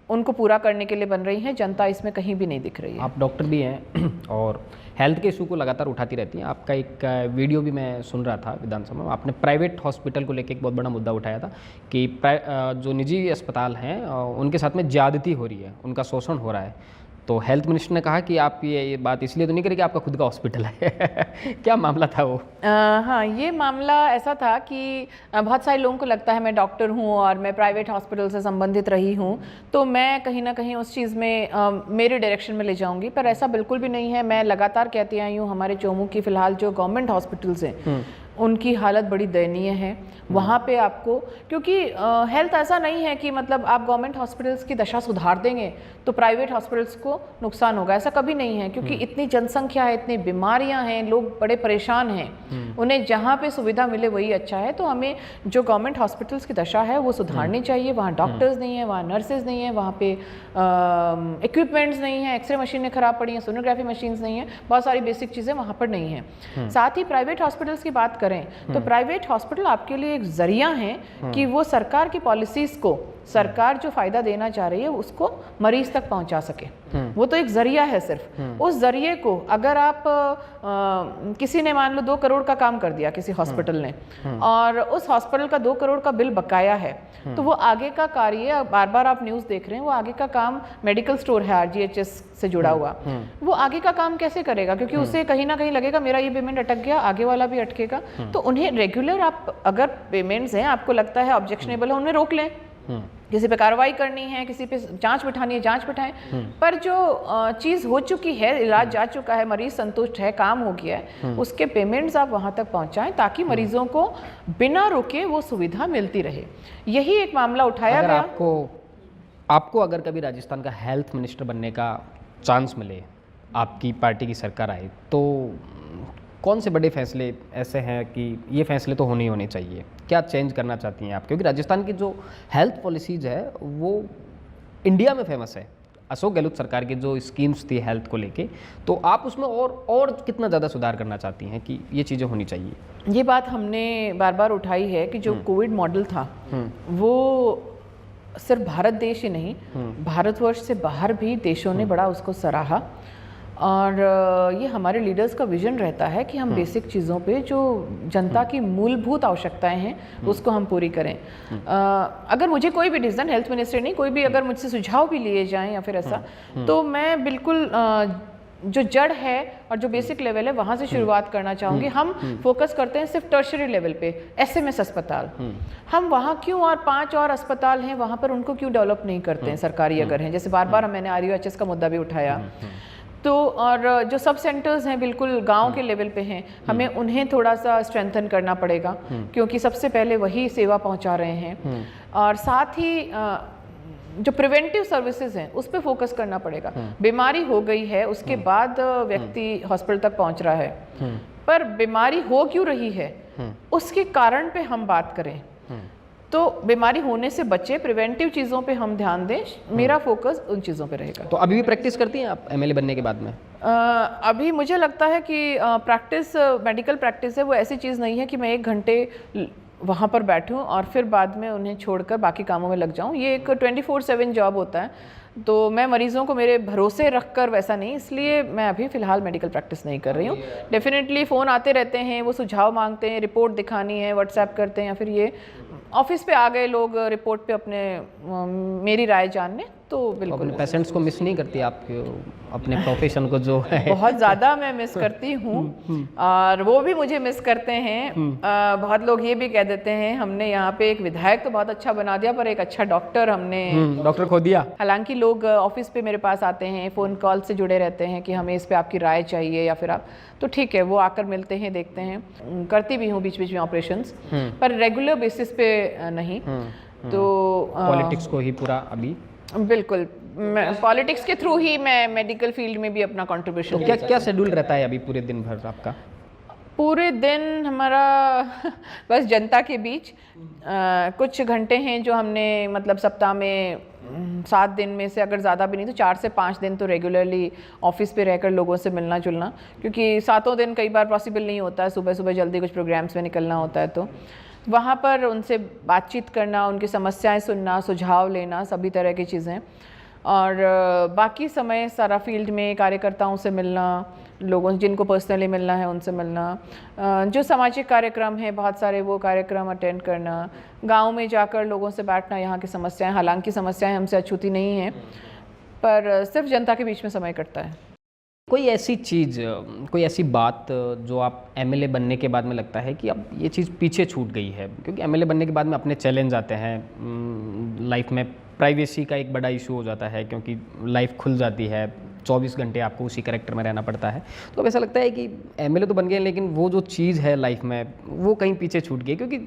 उनको पूरा करने के लिए बन रही हैं, जनता इसमें कहीं भी नहीं दिख रही है। आप डॉक्टर भी हैं और हेल्थ के इशू को लगातार उठाती रहती हैं। आपका एक वीडियो भी मैं सुन रहा था विधानसभा में, आपने प्राइवेट हॉस्पिटल को लेकर एक बहुत बड़ा मुद्दा उठाया था कि जो निजी अस्पताल हैं उनके साथ में ज़्यादती हो रही है, उनका शोषण हो रहा है। तो हेल्थ मिनिस्टर ने कहा कि आप ये बात इसलिए तो नहीं करें कि आपका खुद का हॉस्पिटल है क्या मामला था वो? हाँ, ये मामला ऐसा था कि बहुत सारे लोगों को लगता है मैं डॉक्टर हूँ और मैं प्राइवेट हॉस्पिटल से संबंधित रही हूँ, तो मैं कहीं ना कहीं उस चीज़ में मेरे डायरेक्शन में ले जाऊँगी, पर ऐसा बिल्कुल भी नहीं है। मैं लगातार कहती आई हूँ, हमारे चोमू की फ़िलहाल जो गवर्नमेंट हॉस्पिटल्स हैं उनकी हालत बड़ी दयनीय है। वहाँ पे आपको, क्योंकि हेल्थ ऐसा नहीं है कि मतलब आप गवर्नमेंट हॉस्पिटल्स की दशा सुधार देंगे तो प्राइवेट हॉस्पिटल्स को नुकसान होगा, ऐसा कभी नहीं है। क्योंकि इतनी जनसंख्या है, इतनी बीमारियां हैं, लोग बड़े परेशान हैं, उन्हें जहाँ पे सुविधा मिले वही अच्छा है। तो हमें जो गवर्नमेंट हॉस्पिटल्स की दशा है वो सुधारनी चाहिए। वहाँ डॉक्टर्स नहीं है, वहाँ नर्सेज नहीं है, वहाँ पे इक्विपमेंट्स नहीं है, एक्सरे मशीनें ख़राब पड़ी हैं, सोनोग्राफी मशीन्स नहीं है, बहुत सारी बेसिक चीज़ें वहाँ पर नहीं हैं। साथ ही प्राइवेट हॉस्पिटल्स की बात करें तो प्राइवेट हॉस्पिटल आपके लिए एक जरिया है कि वो सरकार की पॉलिसीज़ को, सरकार जो फ़ायदा देना चाह रही है उसको मरीज तक पहुंचा सके। वो तो एक जरिया है सिर्फ। उस जरिए को अगर आप किसी ने मान लो 2 करोड़ का काम कर दिया किसी हॉस्पिटल ने, और उस हॉस्पिटल का 2 करोड़ का बिल बकाया है, तो वो आगे का कार्य, बार बार आप न्यूज़ देख रहे हैं, वो आगे का काम मेडिकल स्टोर है RGHS से जुड़ा हुआ, वो आगे का काम कैसे करेगा? क्योंकि उसे कहीं ना कहीं लगेगा मेरा ये पेमेंट अटक गया, आगे वाला भी अटकेगा। तो उन्हें रेगुलर, आप अगर पेमेंट्स हैं आपको लगता है ऑब्जेक्शनेबल है, उन्हें रोक लें। किसी पे कार्रवाई करनी है, किसी पे जांच बिठानी है, जांच बिठाएं। पर जो चीज़ हो चुकी है, इलाज जा चुका है, मरीज संतुष्ट है, काम हो गया है, उसके पेमेंट्स आप वहां तक पहुंचाएं ताकि मरीजों को बिना रुके वो सुविधा मिलती रहे। यही एक मामला उठाया गया। आपको अगर कभी राजस्थान का हेल्थ मिनिस्टर बनने का चांस मिले, आपकी पार्टी की सरकार आए, तो कौन से बड़े फैसले ऐसे हैं कि ये फैसले तो होने ही होने चाहिए? क्या चेंज करना चाहती हैं आप? क्योंकि राजस्थान की जो हेल्थ पॉलिसीज़ है वो इंडिया में फेमस है। अशोक गहलोत सरकार की जो स्कीम्स थी हेल्थ को लेके, तो आप उसमें और कितना ज़्यादा सुधार करना चाहती हैं कि ये चीज़ें होनी चाहिए? ये बात हमने बार बार उठाई है कि जो कोविड मॉडल था वो सिर्फ भारत देश ही नहीं, भारतवर्ष से बाहर भी देशों ने बड़ा उसको सराहा। और ये हमारे लीडर्स का विजन रहता है कि हम बेसिक चीज़ों पे जो जनता की मूलभूत आवश्यकताएं हैं उसको हम पूरी करें। अगर मुझे कोई भी डिसीजन, हेल्थ मिनिस्टर नहीं, कोई भी अगर मुझसे सुझाव भी लिए जाएं या फिर ऐसा, तो मैं बिल्कुल जो जड़ है और जो बेसिक लेवल है वहाँ से शुरुआत करना चाहूँगी। हम फोकस करते हैं सिर्फ टर्शरी लेवल पे, SMS अस्पताल, हम वहाँ क्यों, और 5 और अस्पताल हैं वहाँ पर, उनको क्यों डेवलप नहीं करते हैं सरकारी अगर हैं? जैसे बार बार मैंने RUHS का मुद्दा भी उठाया। तो और जो सब सेंटर्स हैं बिल्कुल गांव के लेवल पे हैं, हमें उन्हें थोड़ा सा स्ट्रेंथन करना पड़ेगा, क्योंकि सबसे पहले वही सेवा पहुंचा रहे हैं। और साथ ही जो प्रिवेंटिव सर्विसेज हैं उस पे फोकस करना पड़ेगा। बीमारी हो गई है उसके बाद व्यक्ति हॉस्पिटल तक पहुंच रहा है, पर बीमारी हो क्यों रही है उसके कारण पे हम बात करें, तो बीमारी होने से बचे, प्रिवेंटिव चीज़ों पे हम ध्यान दें। मेरा फोकस उन चीज़ों पे रहेगा। तो अभी भी प्रैक्टिस करती हैं आप MLA बनने के बाद में? अभी मुझे लगता है कि प्रैक्टिस, मेडिकल प्रैक्टिस है वो ऐसी चीज़ नहीं है कि मैं 1 घंटे वहाँ पर बैठूं और फिर बाद में उन्हें छोड़कर बाकी कामों में लग जाऊं। ये एक 24/7 जॉब होता है, तो मैं मरीज़ों को मेरे भरोसे रखकर वैसा नहीं, इसलिए मैं अभी फ़िलहाल मेडिकल प्रैक्टिस नहीं कर रही हूँ। डेफिनेटली फ़ोन आते रहते हैं, वो सुझाव मांगते हैं, रिपोर्ट दिखानी है, व्हाट्सएप करते हैं, या फिर ये ऑफिस पे आ गए लोग रिपोर्ट पे अपने मेरी राय जानने, तो बिल्कुल। अपने पेशेंट्स को मिस नहीं करती आप अपने प्रोफेशन को जो है? बहुत ज़्यादा मैं मिस करती हूँ और वो भी मुझे मिस करते हैं। बहुत लोग ये भी कह देते हैं हमने यहाँ पे एक विधायक तो बहुत अच्छा बना दिया, पर एक अच्छा डॉक्टर हमने डॉक्टर खो दिया। हालांकि लोग ऑफिस पे मेरे पास आते हैं, फ़ोन कॉल से जुड़े रहते हैं कि हमें इस पे आपकी राय चाहिए, या फिर आप, तो ठीक है वो आकर मिलते हैं, देखते हैं, करती भी हूँ बीच बीच में ऑपरेशंस, पर रेगुलर बेसिस पे नहीं। तो पॉलिटिक्स को ही पूरा अभी बिल्कुल, पॉलिटिक्स के थ्रू ही मैं मेडिकल फील्ड में भी अपना कंट्रीब्यूशन। तो क्या शेड्यूल रहता है अभी पूरे दिन भर आपका? पूरे दिन हमारा बस जनता के बीच कुछ घंटे हैं जो हमने मतलब सप्ताह में 7 दिन में से अगर ज़्यादा भी नहीं तो 4 से 5 दिन तो रेगुलरली ऑफिस पे रहकर लोगों से मिलना जुलना, क्योंकि 7 दिन कई बार पॉसिबल नहीं होता है, सुबह सुबह जल्दी कुछ प्रोग्राम्स में निकलना होता है, तो वहाँ पर उनसे बातचीत करना, उनकी समस्याएं सुनना, सुझाव लेना, सभी तरह की चीज़ें। और बाकी समय सारा फील्ड में कार्यकर्ताओं से मिलना, लोगों जिनको पर्सनली मिलना है उनसे मिलना, जो सामाजिक कार्यक्रम है बहुत सारे वो कार्यक्रम अटेंड करना, गांव में जाकर लोगों से बैठना, यहाँ की समस्याएं, हालांकि समस्याएं हमसे अछूती नहीं हैं, पर सिर्फ जनता के बीच में समय कटता है। कोई ऐसी चीज़, कोई ऐसी बात जो आप एमएलए बनने के बाद में लगता है कि अब ये चीज़ पीछे छूट गई है? क्योंकि एमएलए बनने के बाद में अपने चैलेंज आते हैं, लाइफ में प्राइवेसी का एक बड़ा इशू हो जाता है क्योंकि लाइफ खुल जाती है, 24 घंटे आपको उसी कैरेक्टर में रहना पड़ता है। तो अब ऐसा लगता है कि एमएलए तो बन गए लेकिन वो जो चीज़ है लाइफ में वो कहीं पीछे छूट गई, क्योंकि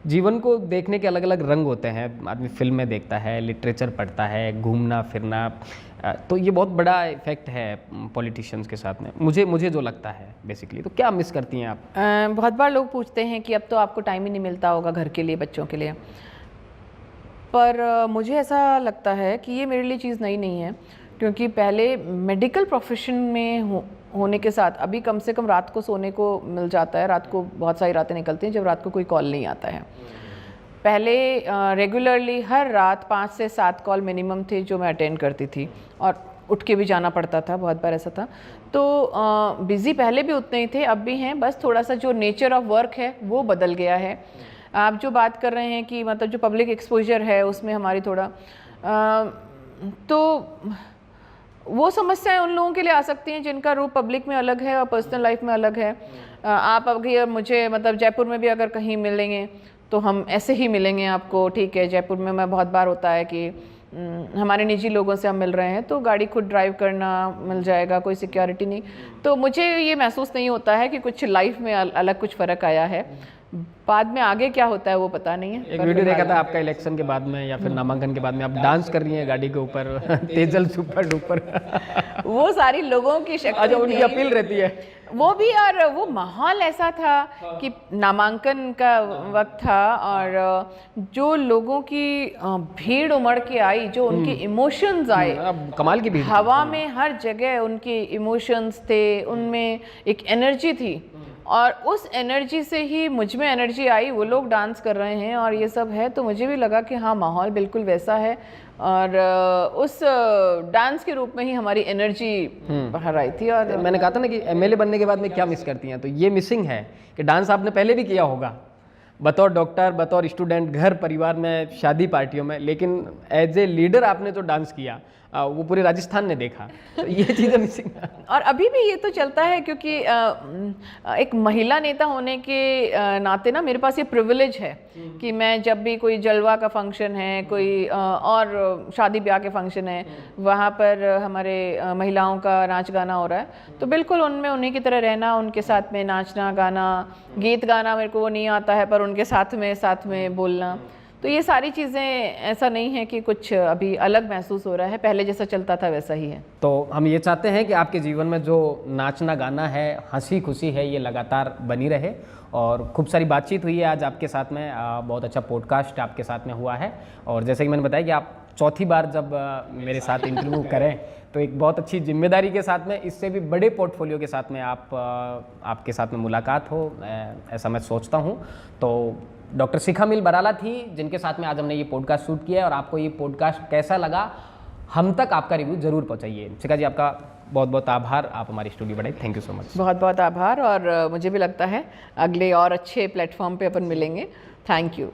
जीवन को देखने के अलग अलग रंग होते हैं। आदमी फिल्में देखता है, लिटरेचर पढ़ता है, घूमना फिरना, तो ये बहुत बड़ा इफेक्ट है पॉलिटिशियंस के साथ में, मुझे जो लगता है बेसिकली। तो क्या मिस करती हैं आप? बहुत बार लोग पूछते हैं कि अब तो आपको टाइम ही नहीं मिलता होगा घर के लिए, बच्चों के लिए, पर मुझे ऐसा लगता है कि ये मेरे लिए चीज़ नई नहीं है, क्योंकि पहले मेडिकल प्रोफेशन में होने के साथ अभी कम से कम रात को सोने को मिल जाता है। रात को बहुत सारी रातें निकलती हैं जब रात को कोई कॉल नहीं आता है। पहले रेगुलरली हर रात 5 से 7 कॉल मिनिमम थे जो मैं अटेंड करती थी, और उठ के भी जाना पड़ता था, बहुत बार ऐसा था। तो बिज़ी पहले भी उतने ही थे, अब भी हैं, बस थोड़ा सा जो नेचर ऑफ वर्क है वो बदल गया है। आप जो बात कर रहे हैं कि मतलब जो पब्लिक एक्सपोजर है उसमें हमारी थोड़ा तो वो समस्याएं उन लोगों के लिए आ सकती हैं जिनका रूप पब्लिक में अलग है और पर्सनल लाइफ में अलग है। आप अगर मुझे मतलब जयपुर में भी अगर कहीं मिलेंगे तो हम ऐसे ही मिलेंगे आपको, ठीक है। जयपुर में मैं बहुत बार होता है कि हमारे निजी लोगों से हम मिल रहे हैं तो गाड़ी खुद ड्राइव करना मिल जाएगा, कोई सिक्योरिटी नहीं। तो मुझे ये महसूस नहीं होता है कि कुछ लाइफ में अलग कुछ फ़र्क आया है। बाद में आगे क्या होता है वो पता नहीं है। एक वीडियो देखा था आपका इलेक्शन के बाद में या फिर नामांकन के बाद में, आप डांस कर रही हैं गाड़ी के ऊपर तेजल सुपर डुपर वो सारी लोगों की शक्ति, उनकी अपील रहती है वो भी। और वो माहौल ऐसा था कि नामांकन का वक्त था और जो लोगों की भीड़ उमड़ के आई, जो उनके इमोशंस आए, कमाल की भीड़, हवा में हर जगह उनके इमोशंस थे, उनमें एक एनर्जी थी और उस एनर्जी से ही मुझ में एनर्जी आई। वो लोग डांस कर रहे हैं और ये सब है, तो मुझे भी लगा कि हाँ माहौल बिल्कुल वैसा है और उस डांस के रूप में ही हमारी एनर्जी बाहर आई थी। और मैंने कहा था ना कि एमएलए बनने के बाद में क्या मिस करती हैं, तो ये मिसिंग है कि डांस आपने पहले भी किया होगा बतौर डॉक्टर, बतौर स्टूडेंट, घर परिवार में, शादी पार्टियों में, लेकिन एज ए लीडर आपने जो डांस किया वो पूरे राजस्थान ने देखा, तो ये चीज़ें मिसिंग है। और अभी भी ये तो चलता है क्योंकि एक महिला नेता होने के नाते ना मेरे पास ये प्रिविलेज है कि मैं जब भी कोई जलवा का फंक्शन है, कोई और शादी ब्याह के फंक्शन है, वहाँ पर हमारे महिलाओं का नाच गाना हो रहा है, तो बिल्कुल उनमें उन्हीं की तरह रहना, उनके साथ में नाचना गाना, गीत गाना मेरे को वो नहीं आता है पर उनके साथ में बोलना, तो ये सारी चीज़ें ऐसा नहीं है कि कुछ अभी अलग महसूस हो रहा है, पहले जैसा चलता था वैसा ही है। तो हम ये चाहते हैं कि आपके जीवन में जो नाचना गाना है, हंसी खुशी है, ये लगातार बनी रहे। और खूब सारी बातचीत हुई है आज आपके साथ में, बहुत अच्छा पॉडकास्ट आपके साथ में हुआ है। और जैसे कि मैंने बताया कि आप चौथी बार जब मेरे साथ इंटरव्यू करें तो एक बहुत अच्छी जिम्मेदारी के साथ में, इससे भी बड़े पोर्टफोलियो के साथ में आपके साथ में मुलाकात हो, ऐसा मैं सोचता हूँ। तो डॉक्टर शिखा मिल बराला थी जिनके साथ में आज हमने ये पॉडकास्ट शूट किया है। और आपको ये पॉडकास्ट कैसा लगा, हम तक आपका रिव्यू जरूर पहुंचाइए। शिखा जी, आपका बहुत बहुत आभार, आप हमारी स्टूडियो बढ़ाई, थैंक यू सो मच। बहुत बहुत आभार, और मुझे भी लगता है अगले और अच्छे प्लेटफॉर्म पे अपन मिलेंगे। Thank you.